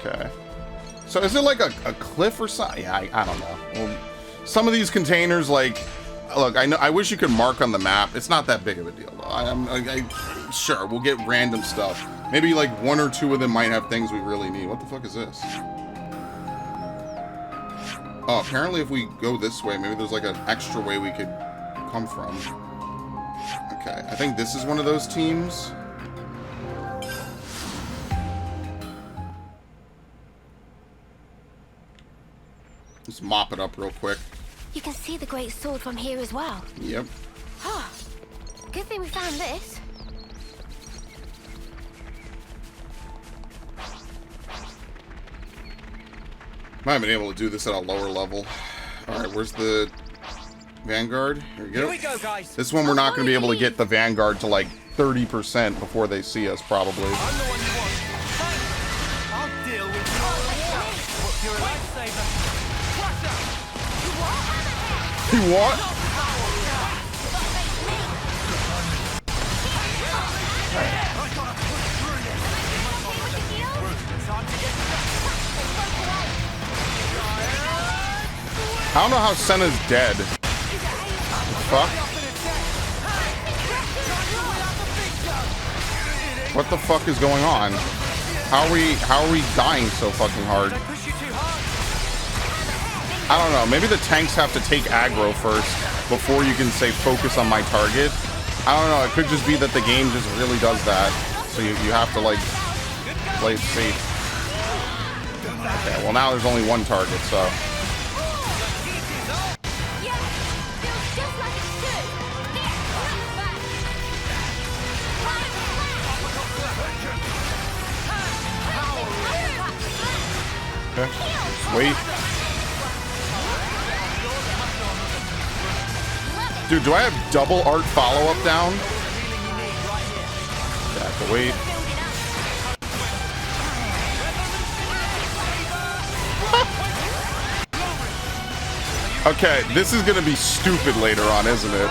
Okay. So is it like a cliff or something? Yeah, I don't know. Well, some of these containers, like, look, I wish you could mark on the map. It's not that big of a deal, though. Sure, we'll get random stuff. Maybe like 1 or 2 of them might have things we really need. What the fuck is this? Oh, apparently if we go this way, maybe there's like an extra way we could come from. Okay, I think this is one of those teams. Let's mop it up real quick. You can see the great sword from here as well. Yep. Good thing we found this. Might have been able to do this at a lower level. Alright, where's the Vanguard? Here we go. Here we go, guys. This one we're not going to be able to get the Vanguard to like 30% before they see us, probably. I'm the one you want. Thanks. I'll deal with you. You're a lifesaver. You what? I don't know how Senna's dead. Fuck. What the fuck is going on? How are we dying so fucking hard? I don't know. Maybe the tanks have to take aggro first before you can say focus on my target. I don't know. It could just be that the game just really does that. So you have to like play it safe. Okay. Well, now there's only one target, so. Okay. Just wait. Dude, do I have double art follow-up down? I have to wait. Okay, this is gonna be stupid later on, isn't it?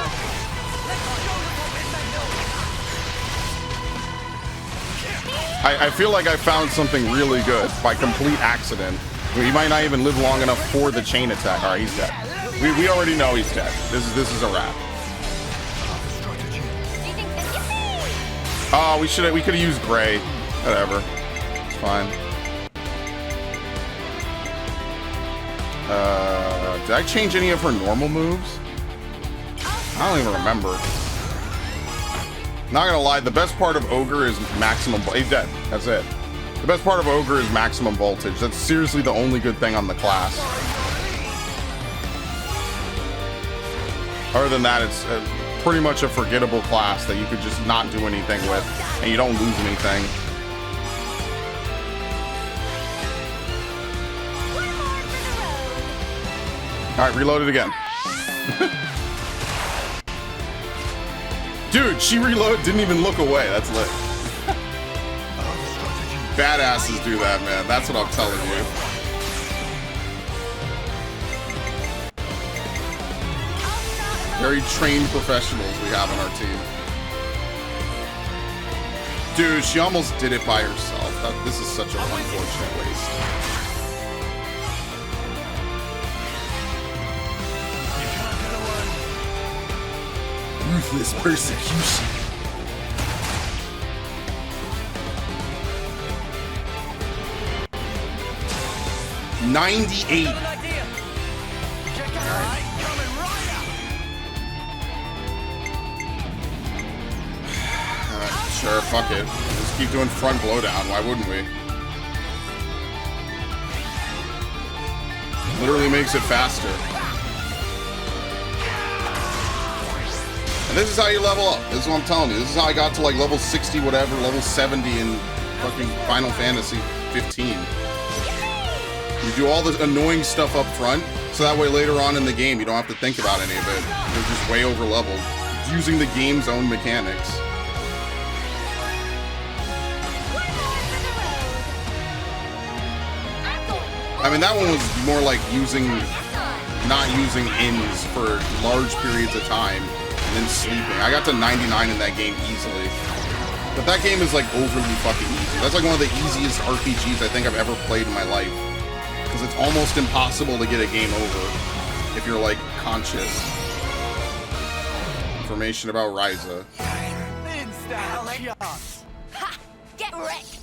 I feel like I found something really good by complete accident. He might not even live long enough for the chain attack. All right, he's dead. We already know he's dead. This is a wrap. Oh, we could have used gray. Whatever. It's fine. Did I change any of her normal moves? I don't even remember. Not gonna lie, the best part of Ogre is maximum. He's dead. That's it. The best part of Ogre is maximum voltage. That's seriously the only good thing on the class. Other than that, it's pretty much a forgettable class that you could just not do anything with, and you don't lose anything. Alright, reload it again. Dude, she reloaded, didn't even look away. That's lit. Badasses do that, man. That's what I'm telling you. Very trained professionals we have on our team. Dude, she almost did it by herself. This is such an unfortunate waste. Ruthless persecution. $98. Sure, fuck it. Just keep doing front blowdown. Why wouldn't we? Literally makes it faster. And this is how you level up. This is what I'm telling you. This is how I got to like level 60 whatever, level 70 in fucking Final Fantasy 15. You do all the annoying stuff up front, so that way later on in the game you don't have to think about any of it. You're just way over leveled. Using the game's own mechanics. I mean, that one was more like not using ins for large periods of time and then sleeping. I got to 99 in that game easily. But that game is like overly fucking easy. That's like one of the easiest RPGs I think I've ever played in my life. Because it's almost impossible to get a game over if you're like conscious. Information about Ryza. Ha! Get wrecked!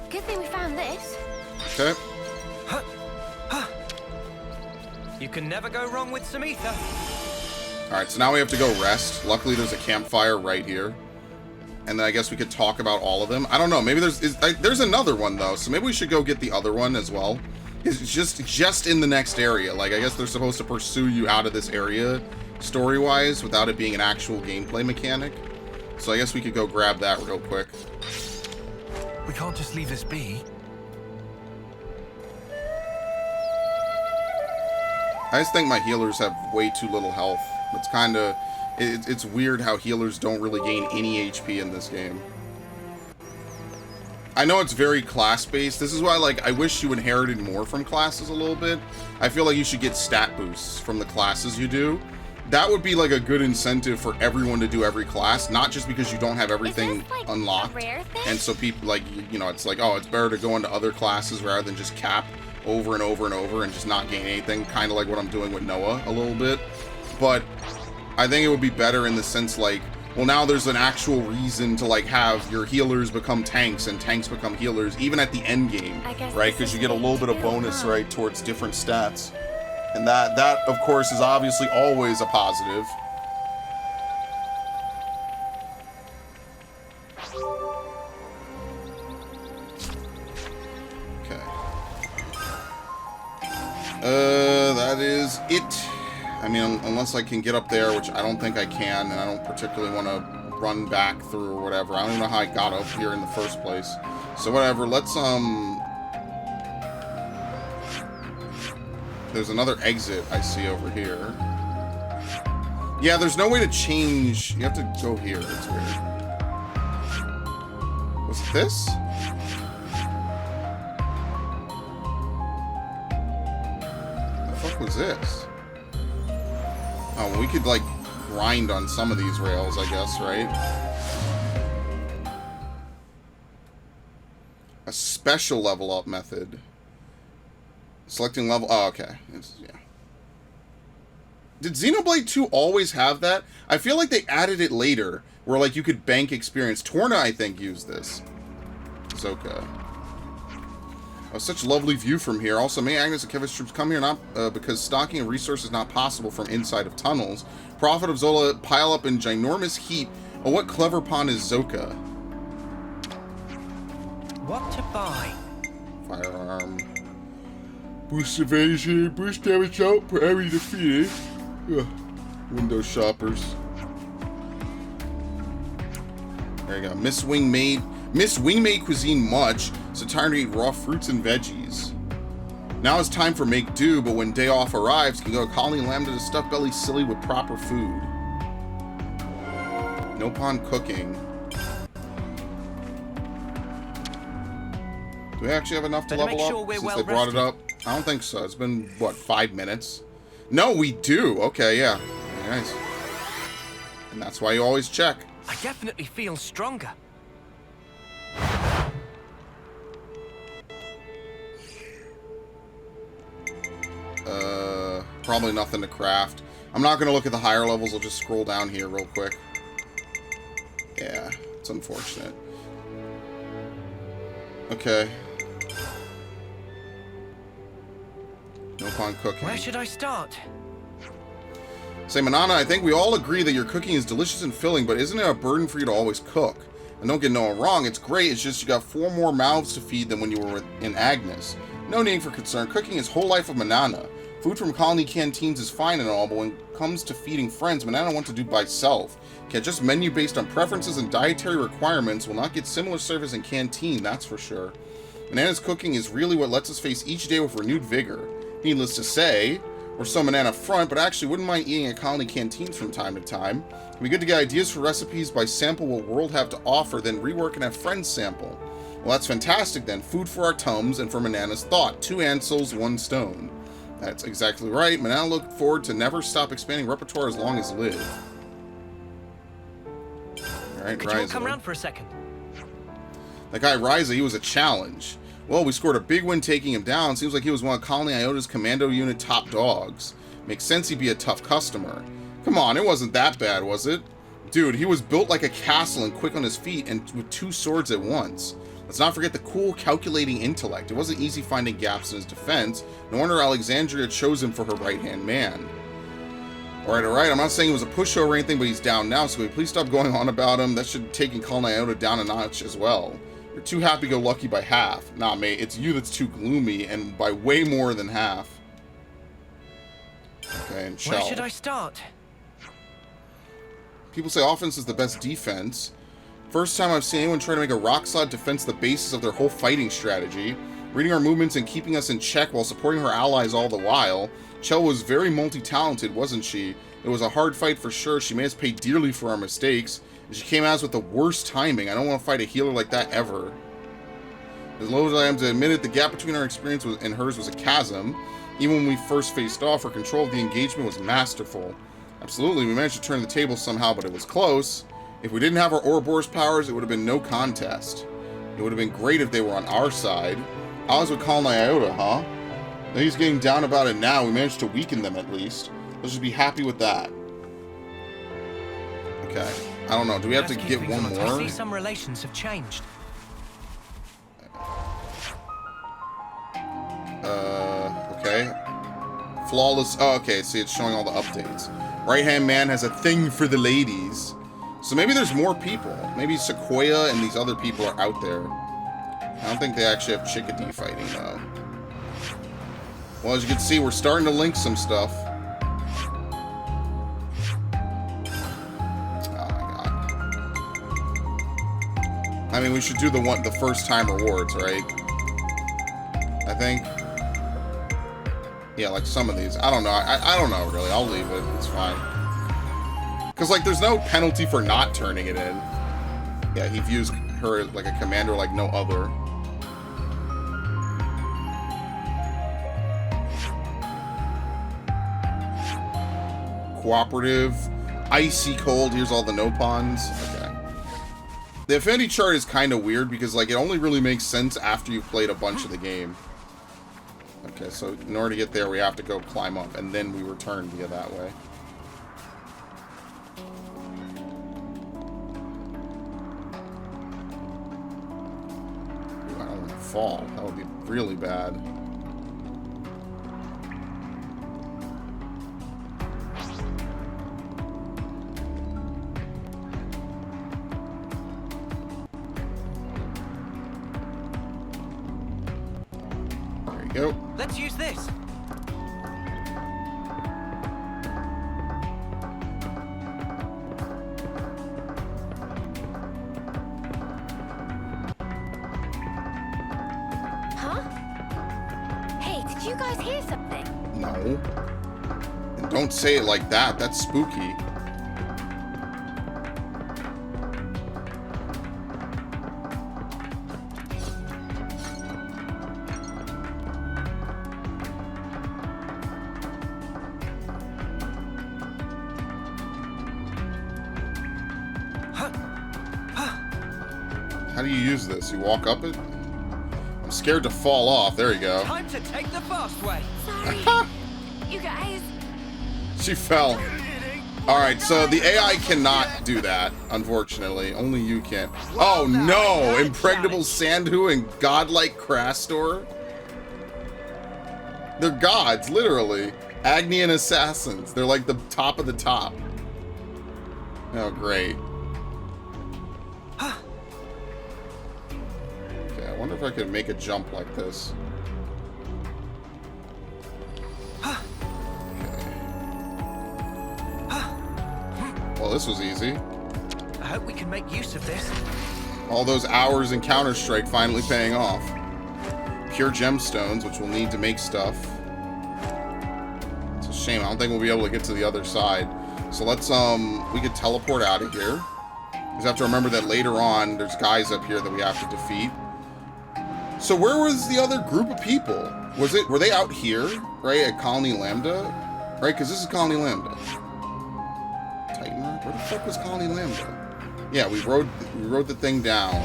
Good thing we found this. Okay. You can never go wrong with some ether. Alright, so now we have to go rest. Luckily there's a campfire right here. And then I guess we could talk about all of them. I don't know, maybe there's another one though, so maybe we should go get the other one as well. It's just in the next area. Like, I guess they're supposed to pursue you out of this area, story-wise, without it being an actual gameplay mechanic. So I guess we could go grab that real quick. We can't just leave this be. I just think my healers have way too little health. It's kind of... It's weird how healers don't really gain any HP in this game. I know it's very class-based. This is why, like, I wish you inherited more from classes a little bit. I feel like you should get stat boosts from the classes you do. That would be, like, a good incentive for everyone to do every class, not just because you don't have everything like, unlocked. And so people, like, you know, it's like, oh, it's better to go into other classes rather than just cap over and over and over and just not gain anything. Kind of like what I'm doing with Noah a little bit. But I think it would be better in the sense, like, well, now there's an actual reason to, like, have your healers become tanks and tanks become healers, even at the end game, right? Because you get a little bit of bonus, right, towards different stats. And that, of course, is obviously always a positive. Okay. That is it. I mean, unless I can get up there, which I don't think I can, and I don't particularly want to run back through or whatever. I don't even know how I got up here in the first place. So whatever, let's, there's another exit I see over here. Yeah, there's no way to change. You have to go here. It's weird. Was it this? What the fuck was this? Oh, well, we could, like, grind on some of these rails, I guess, right? A special level up method. Selecting level... Oh, okay. Yeah. Did Xenoblade 2 always have that? I feel like they added it later, where, like, you could bank experience. Torna, I think, used this. Zoka. Such lovely view from here. Also, may Agnes and Kevin's troops come here not because stocking and resources is not possible from inside of tunnels. Prophet of Zola pile up in ginormous heap. Oh, what clever pawn is Zoka? What to buy? Firearm. Boost evasion, boost damage out per area defeated. Ugh. Window shoppers. There you go. Miss Wingmaid cuisine much, so tired to eat raw fruits and veggies. Now it's time for make do, but when day off arrives, can go to Colony Lamb to stuff belly silly with proper food. No pawn cooking. Do we actually have enough to level up since they brought it up? I don't think so. It's been, what, 5 minutes? No, we do. Okay, yeah. Very nice. And that's why you always check. I definitely feel stronger. Probably nothing to craft. I'm not going to look at the higher levels. I'll just scroll down here real quick. Yeah, it's unfortunate. Okay. No pawn cooking. Where should I start? Say, Manana, I think we all agree that your cooking is delicious and filling, but isn't it a burden for you to always cook? And don't get no one wrong, it's great, it's just you got 4 more mouths to feed than when you were in Agnes. No need for concern, cooking is whole life of Manana. Food from colony canteens is fine and all, but when it comes to feeding friends, Manana wants to do by self. Can't just menu based on preferences and dietary requirements will not get similar service in canteen, that's for sure. Manana's cooking is really what lets us face each day with renewed vigor. Needless to say, we're so Manana front, but actually wouldn't mind eating at colony canteens from time to time. It'd be good to get ideas for recipes by sample what world have to offer, then rework and have friends sample. Well, that's fantastic then. Food for our tums and for Manana's thought. 2 ansels, 1 stone. That's exactly right. Manana look forward to never stop expanding repertoire as long as live. Alright, Could you all come round for a second? That guy Ryza, he was a challenge. Well, we scored a big win taking him down. Seems like he was one of Colony Iota's commando unit top dogs. Makes sense he'd be a tough customer. Come on, it wasn't that bad, was it? Dude, he was built like a castle and quick on his feet and with 2 swords at once. Let's not forget the cool, calculating intellect. It wasn't easy finding gaps in his defense. No wonder Alexandria chose him for her right-hand man. Alright, I'm not saying it was a pushover or anything, but he's down now, so will you please stop going on about him? That should have taken Colony Iota down a notch as well. You're too happy-go-lucky by half. Nah, mate, it's you that's too gloomy, and by way more than half. Okay, and Shell. Where should I start? People say offense is the best defense. First time I've seen anyone try to make a rock-solid defense the basis of their whole fighting strategy. Reading our movements and keeping us in check while supporting her allies all the while. Chell was very multi-talented, wasn't she? It was a hard fight for sure. She made us pay dearly for our mistakes. And she came at us with the worst timing. I don't want to fight a healer like that ever. As low as I am to admit it, the gap between our experience and hers was a chasm. Even when we first faced off, her control of the engagement was masterful. Absolutely, we managed to turn the table somehow, but it was close. If we didn't have our Ouroboros powers, it would have been no contest. It would have been great if they were on our side. I was with Colony Iota, huh? Now he's getting down about it now. We managed to weaken them at least. Let's just be happy with that. Okay. I don't know. Do we have to get one more? I see some relations have changed. Okay. Flawless. Oh, okay. See, it's showing all the updates. Right-hand man has a thing for the ladies. So maybe there's more people. Maybe Sequoia and these other people are out there. I don't think they actually have Chickadee fighting, though. Well, as you can see, we're starting to link some stuff. I mean, we should do the first time rewards, right? I think. Yeah, like some of these. I don't know. I don't know, really. I'll leave it. It's fine. Because, like, there's no penalty for not turning it in. Yeah, he views her like a commander like no other. Cooperative. Icy cold. Here's all the no-pawns. Okay. The affinity chart is kind of weird because, like, it only really makes sense after you've played a bunch of the game. Okay, so in order to get there, we have to go climb up, and then we return via that way. Ooh, I don't want to fall. That would be really bad. There you go. Let's use this. Huh? Hey, did you guys hear something? No. And don't say it like that. That's spooky. How do you use this? You walk up it? I'm scared to fall off. There you go. Time to take the fast way. Sorry. You guys. She fell. Alright, so the AI cannot do that, unfortunately. Only you can. Oh no! Impregnable Sandhu and godlike Crastor? They're gods, literally. Agnian assassins. They're like the top of the top. Oh, great. Okay, I wonder if I could make a jump like this. Well, this was easy. I hope we can make use of this. All those hours in Counter-Strike finally paying off. Pure gemstones, which we'll need to make stuff. It's a shame. I don't think we'll be able to get to the other side. So let's, we could teleport out of here. We just have to remember that later on, there's guys up here that we have to defeat. So where was the other group of people? Were they out here, right, at Colony Lambda? Right, because this is Colony Lambda. Where the fuck was Colony Lambda? Yeah, we rode the thing down.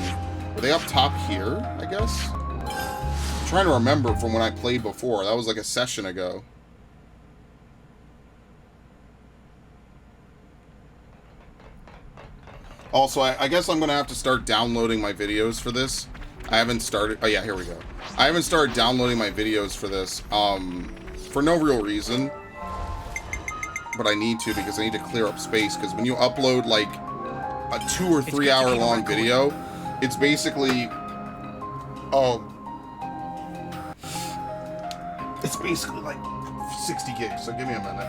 Were they up top here, I guess? I'm trying to remember from when I played before. That was like a session ago. Also, I guess I'm going to have to start downloading my videos for this. I haven't started... Oh, yeah, here we go. I haven't started downloading my videos for this for no real reason. But I need to because I need to clear up space. Because when you upload like a 2 or 3 hour long video, it's basically it's basically like 60 gigs. So give me a minute.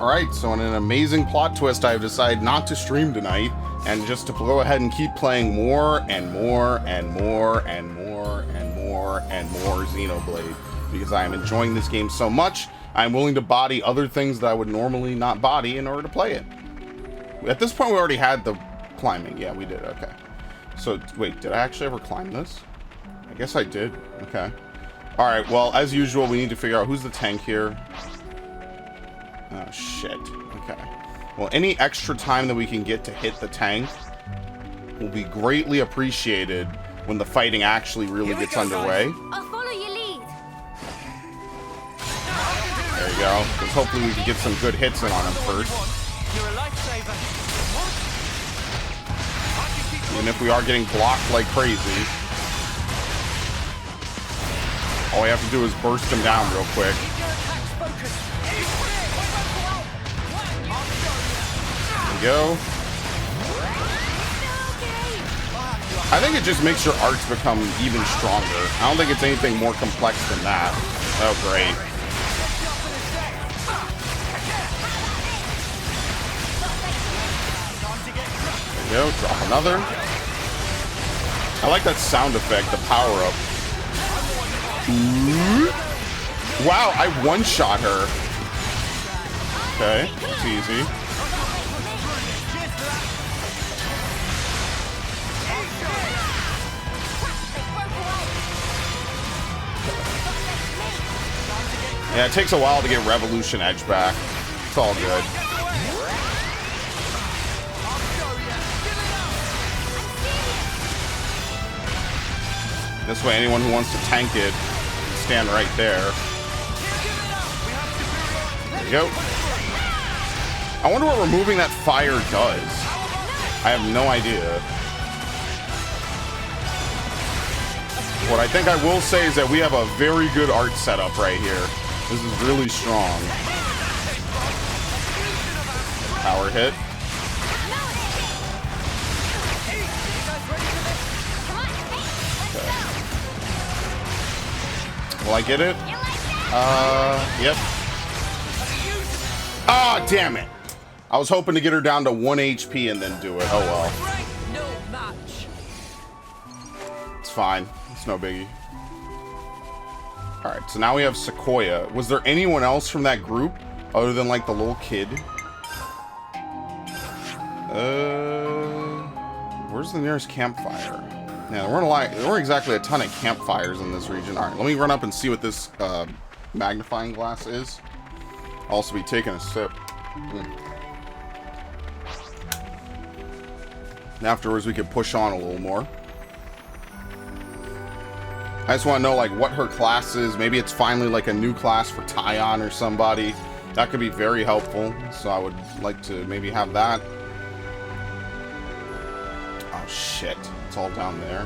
All right. So in an amazing plot twist, I've decided not to stream tonight and just to go ahead and keep playing more and more and more and more and more and more Xenoblade because I am enjoying this game so much. I'm willing to body other things that I would normally not body in order to play it. At this point, we already had the climbing. Yeah, we did. Okay. So, wait, did I actually ever climb this? I guess I did. Okay. Alright, well, as usual, we need to figure out who's the tank here. Oh, shit. Okay. Well, any extra time that we can get to hit the tank will be greatly appreciated when the fighting actually really gets underway. I'll follow your lead. There you go. Because hopefully we can get some good hits in on him first. You're a lifesaver. Even if we are getting blocked like crazy. All we have to do is burst him down real quick. There we go. I think it just makes your arts become even stronger. I don't think it's anything more complex than that. Oh, great. There we go, drop another. I like that sound effect, the power up. Wow, I one-shot her. Okay, that's easy. Yeah, it takes a while to get Revolution Edge back. It's all good. This way, anyone who wants to tank it can stand right there. There we go. I wonder what removing that fire does. I have no idea. What I think I will say is that we have a very good art setup right here. This is really strong. Power hit. Okay. Will I get it? Yep. Ah, damn it. I was hoping to get her down to 1 HP and then do it. Oh well. It's fine. It's no biggie. Alright, so now we have Sequoia. Was there anyone else from that group other than like the little kid? Where's the nearest campfire? Yeah, there weren't exactly a ton of campfires in this region. Alright, let me run up and see what this magnifying glass is. I'll also be taking a sip. And afterwards we could push on a little more. I just want to know like what her class is. Maybe it's finally like a new class for Tyon or somebody. That could be very helpful. So I would like to maybe have that. Oh shit. It's all down there.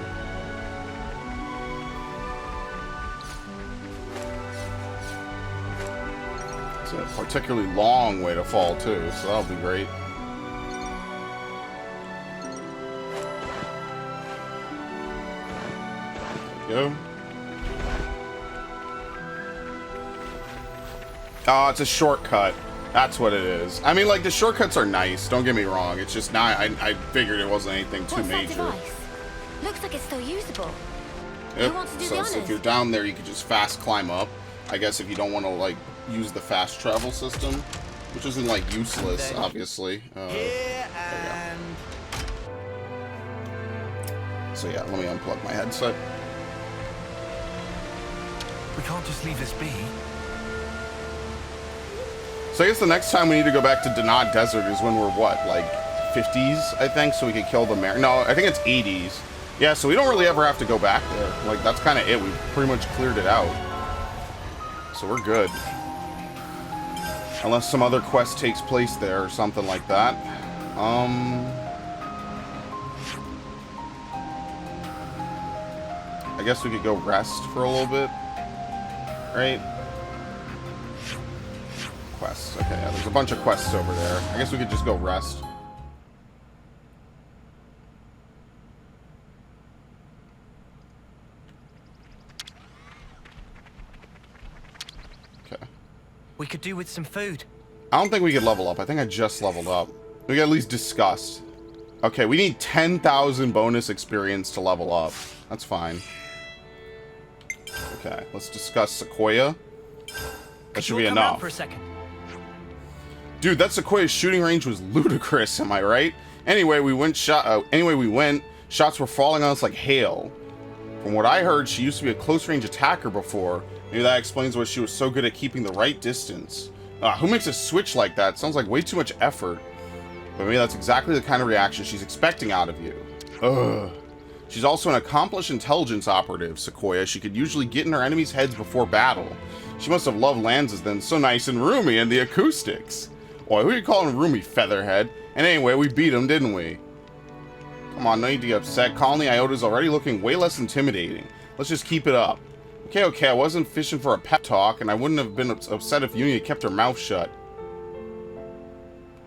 It's a particularly long way to fall too, so that'll be great. There we go. Oh, it's a shortcut. That's what it is. I mean, like, the shortcuts are nice. Don't get me wrong. It's just not... I figured it wasn't anything too major. Looks like it's still usable. Yep. Who wants to do the So honors? if you're down there, you could just fast climb up. I guess if you don't want to, like, use the fast travel system, which isn't, like, useless, obviously. So yeah, let me unplug my headset. We can't just leave this be. So I guess the next time we need to go back to Denad Desert is when we're, what, like 50s, I think, so we could kill the mare. No, I think it's 80s. Yeah, so we don't really ever have to go back there. Like, that's kind of it. We've pretty much cleared it out. So we're good. Unless some other quest takes place there or something like that. I guess we could go rest for a little bit. Right? Quests. Okay, yeah, there's a bunch of quests over there. I guess we could just go rest. Okay. We could do with some food. I don't think we could level up. I think I just leveled up. We could at least discuss. Okay, we need 10,000 bonus experience to level up. That's fine. Okay, let's discuss Sequoia. That should be enough. For a second. Dude, that Sequoia's shooting range was ludicrous, am I right? Anyway, we went. Shots were falling on us like hail. From what I heard, she used to be a close-range attacker before. Maybe that explains why she was so good at keeping the right distance. Who makes a switch like that? Sounds like way too much effort. But maybe that's exactly the kind of reaction she's expecting out of you. Ugh. She's also an accomplished intelligence operative, Sequoia. She could usually get in her enemies' heads before battle. She must have loved Lanza's then, so nice and roomy, and the acoustics. Boy, who are you calling roomy, featherhead? And anyway, we beat him, didn't we? Come on, no need to get upset. Colony Iota's already looking way less intimidating. Let's just keep it up. Okay, I wasn't fishing for a pep talk, and I wouldn't have been upset if Unia kept her mouth shut.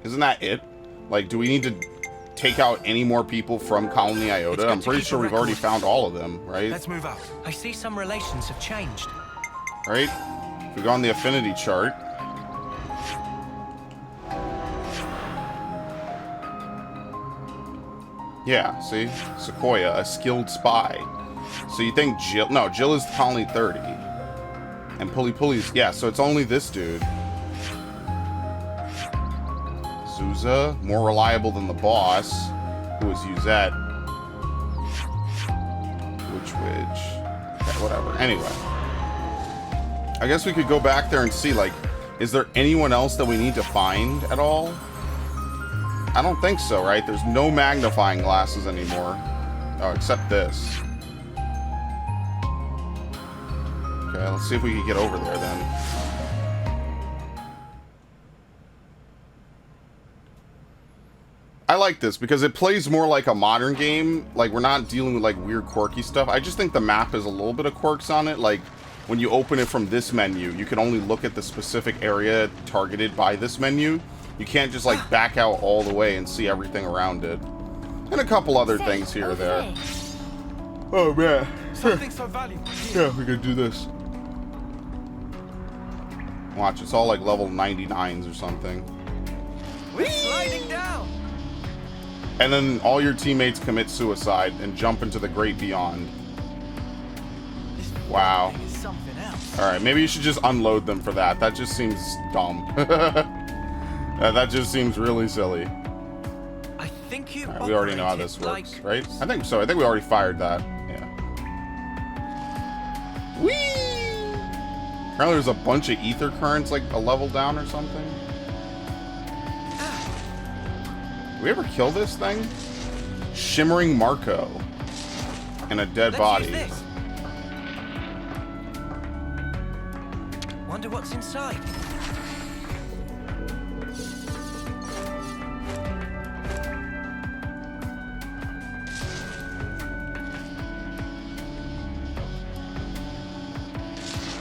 Isn't that it? Like, do we need to take out any more people from Colony Iota? I'm pretty sure we've already found all of them, right? Let's move out. I see some relations have changed. Right? If we go on the affinity chart. Yeah, see? Sequoia, a skilled spy. So you think Jill... No, Jill is Colony 30. And Pulley's... Yeah, so it's only this dude. Zuza, more reliable than the boss, who is Uzette. Which... Okay, whatever. Anyway. I guess we could go back there and see, like, is there anyone else that we need to find at all? I don't think so, right? There's no magnifying glasses anymore. Oh, except this. Okay, let's see if we can get over there then. I like this because it plays more like a modern game. Like, we're not dealing with, like, weird, quirky stuff. I just think the map has a little bit of quirks on it. Like, when you open it from this menu, you can only look at the specific area targeted by this menu. You can't just, like, back out all the way and see everything around it. And a couple other things here or there. Oh, man. Something so valuable. Yeah, we could do this. Watch, it's all, like, level 99s or something. We're sliding down. And then all your teammates commit suicide and jump into the great beyond. Wow. Alright, maybe you should just unload them for that. That just seems dumb. That just seems really silly. I think you Right, we already know how this works, right? I think so. I think we already fired that. Yeah. Whee! Apparently there's a bunch of ether currents like a level down or something. Did we ever kill this thing? Shimmering Marco. And a dead body. Wonder what's inside.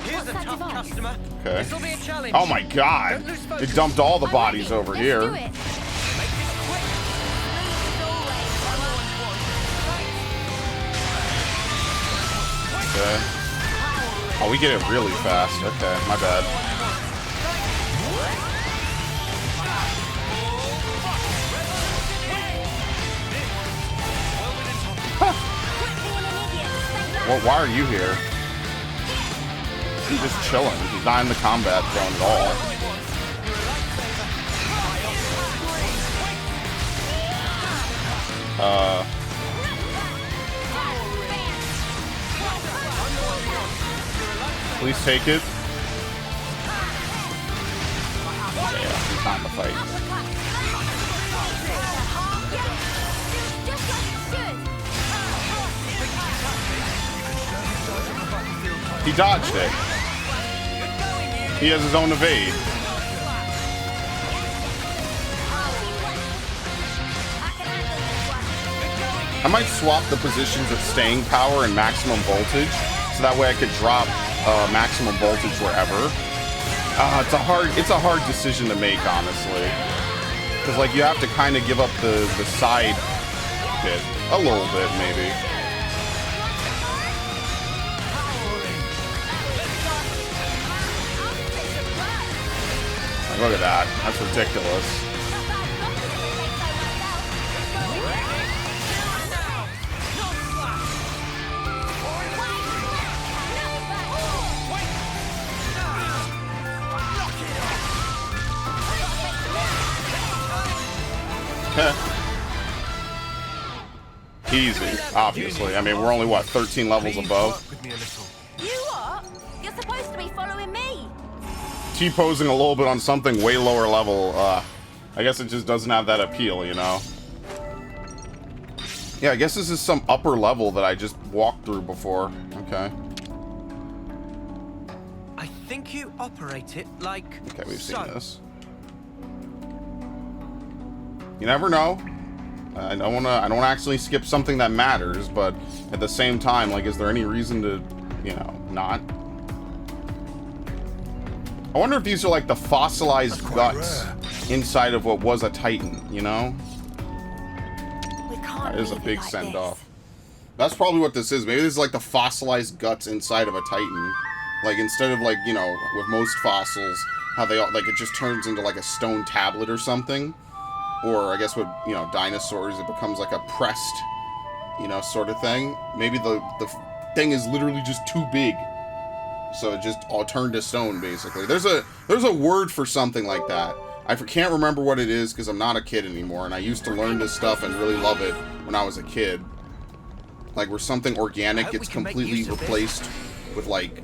Here's a tough customer. Okay. This'll be a challenge. Oh my god! It dumped all the bodies over here. Okay. Oh, we get it really fast. Okay, my bad. Huh. Well, why are you here? He's just chilling. He's not in the combat zone at all. Please take it. Yeah, he's not in the fight. He dodged it. He has his own evade. I might swap the positions of staying power and maximum voltage, so that way I could drop maximum voltage wherever. It's a hard decision to make, honestly, because like you have to kind of give up the side bit a little bit, maybe. Look at that. That's ridiculous. Easy, obviously. I mean, we're only, what, 13 levels above? You what? You're supposed to be following me. T-posing a little bit on something way lower level, I guess it just doesn't have that appeal, you know? Yeah, I guess this is some upper level that I just walked through before. Okay. I think you operate it like Okay, we've so. seen this. You never know. I don't wanna actually skip something that matters, but at the same time, like, is there any reason to, you know, not? I wonder if these are like the fossilized guts inside of what was a Titan, you know? That is a big send-off. That's probably what this is. Maybe this is like the fossilized guts inside of a Titan. Like, instead of, like, you know, with most fossils, how they all, like, it just turns into like a stone tablet or something. Or I guess with, you know, dinosaurs, it becomes like a pressed, you know, sort of thing. Maybe the thing is literally just too big. So it just all turned to stone, basically. There's a word for something like that. I can't remember what it is because I'm not a kid anymore, and I used to learn this stuff and really love it when I was a kid. Like, where something organic gets completely replaced with, like,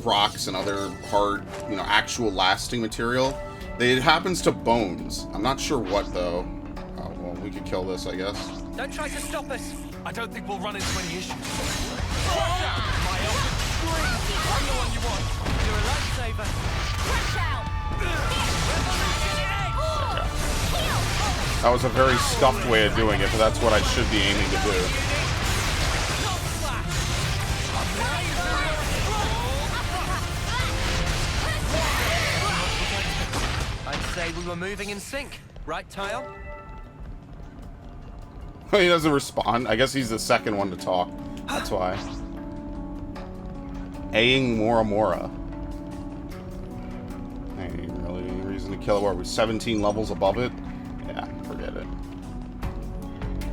rocks and other hard, you know, actual lasting material. It happens to bones. I'm not sure what, though. Oh, well, we could kill this, I guess. Don't try to stop us. I don't think we'll run into any issues. Watch out! I'm the one you want. You're a lifesaver. Watch out! That was a very scuffed way of doing it, but that's what I should be aiming to do. I'd say we were moving in sync, right, Tile? He doesn't respond. I guess he's the second one to talk. That's why. Aang Mora Mora. Ain't really any reason to kill it. What are we, 17 levels above it? Yeah, forget it.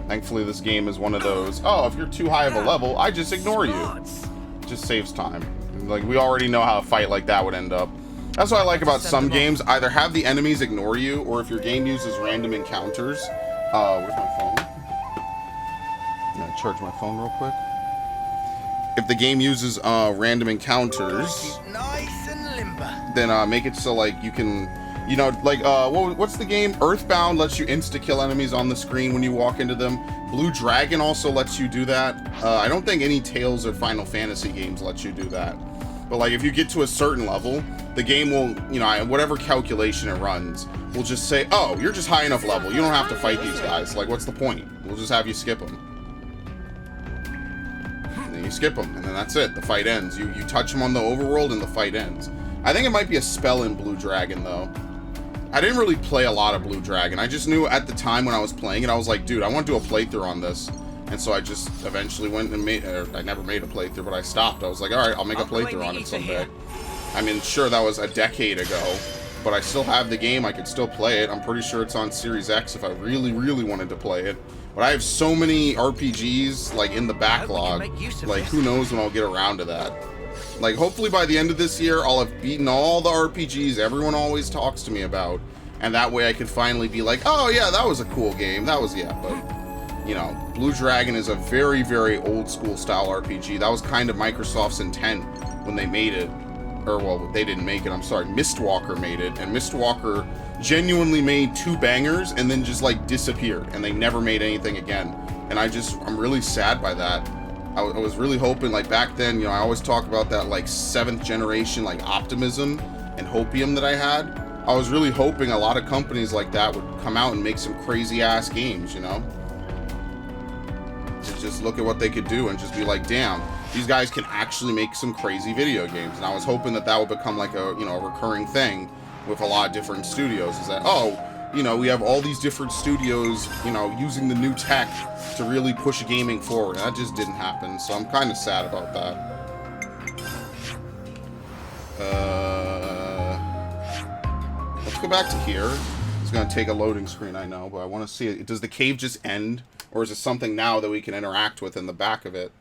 Thankfully, this game is one of those, oh, if you're too high of a level, I just ignore you. It just saves time. Like, we already know how a fight like that would end up. That's what I like about some games. Either have the enemies ignore you, or if your game uses random encounters. Where's my phone? I'm gonna charge my phone real quick. If the game uses random encounters, Nice and limber. then make it so like you can, you know, like what's the game? Earthbound lets you insta kill enemies on the screen when you walk into them. Blue Dragon also lets you do that. I don't think any Tales or Final Fantasy games let you do that. But like if you get to a certain level, the game will, you know, whatever calculation it runs, will just say, oh, you're just high enough level. You don't have to fight these guys. Like, what's the point? We'll just have you skip them. And then you skip them, and then that's it. The fight ends. You touch them on the overworld, and the fight ends. I think it might be a spell in Blue Dragon, though. I didn't really play a lot of Blue Dragon. I just knew at the time when I was playing it, I was like, dude, I want to do a playthrough on this. And so I just eventually went and made, I never made a playthrough, but I stopped. I was like, all right, I'll make a playthrough on it someday. I mean, sure, that was a decade ago, but I still have the game. I could still play it. I'm pretty sure it's on Series X if I really, really wanted to play it. But I have so many RPGs, like, in the backlog. Like, who knows when I'll get around to that. Like, hopefully by the end of this year, I'll have beaten all the RPGs everyone always talks to me about. And that way I could finally be like, oh, yeah, that was a cool game. That was, yeah, but... You know, Blue Dragon is a very, very old school style RPG. That was kind of Microsoft's intent when they made it. Or, well, they didn't make it, I'm sorry. Mistwalker made it. And Mistwalker genuinely made 2 bangers and then just, like, disappeared. And they never made anything again. And I'm really sad by that. I was really hoping, like, back then, you know, I always talk about that, like, 7th generation, like, optimism and hopium that I had. I was really hoping a lot of companies like that would come out and make some crazy-ass games, you know? To just look at what they could do and just be like, damn, these guys can actually make some crazy video games. And I was hoping that that would become like a, you know, a recurring thing with a lot of different studios. Is that, oh, you know, we have all these different studios, you know, using the new tech to really push gaming forward. And that just didn't happen. So I'm kind of sad about that. Let's go back to here. It's going to take a loading screen, I know, but I want to see it. Does the cave just end? Or is it something now that we can interact with in the back of it?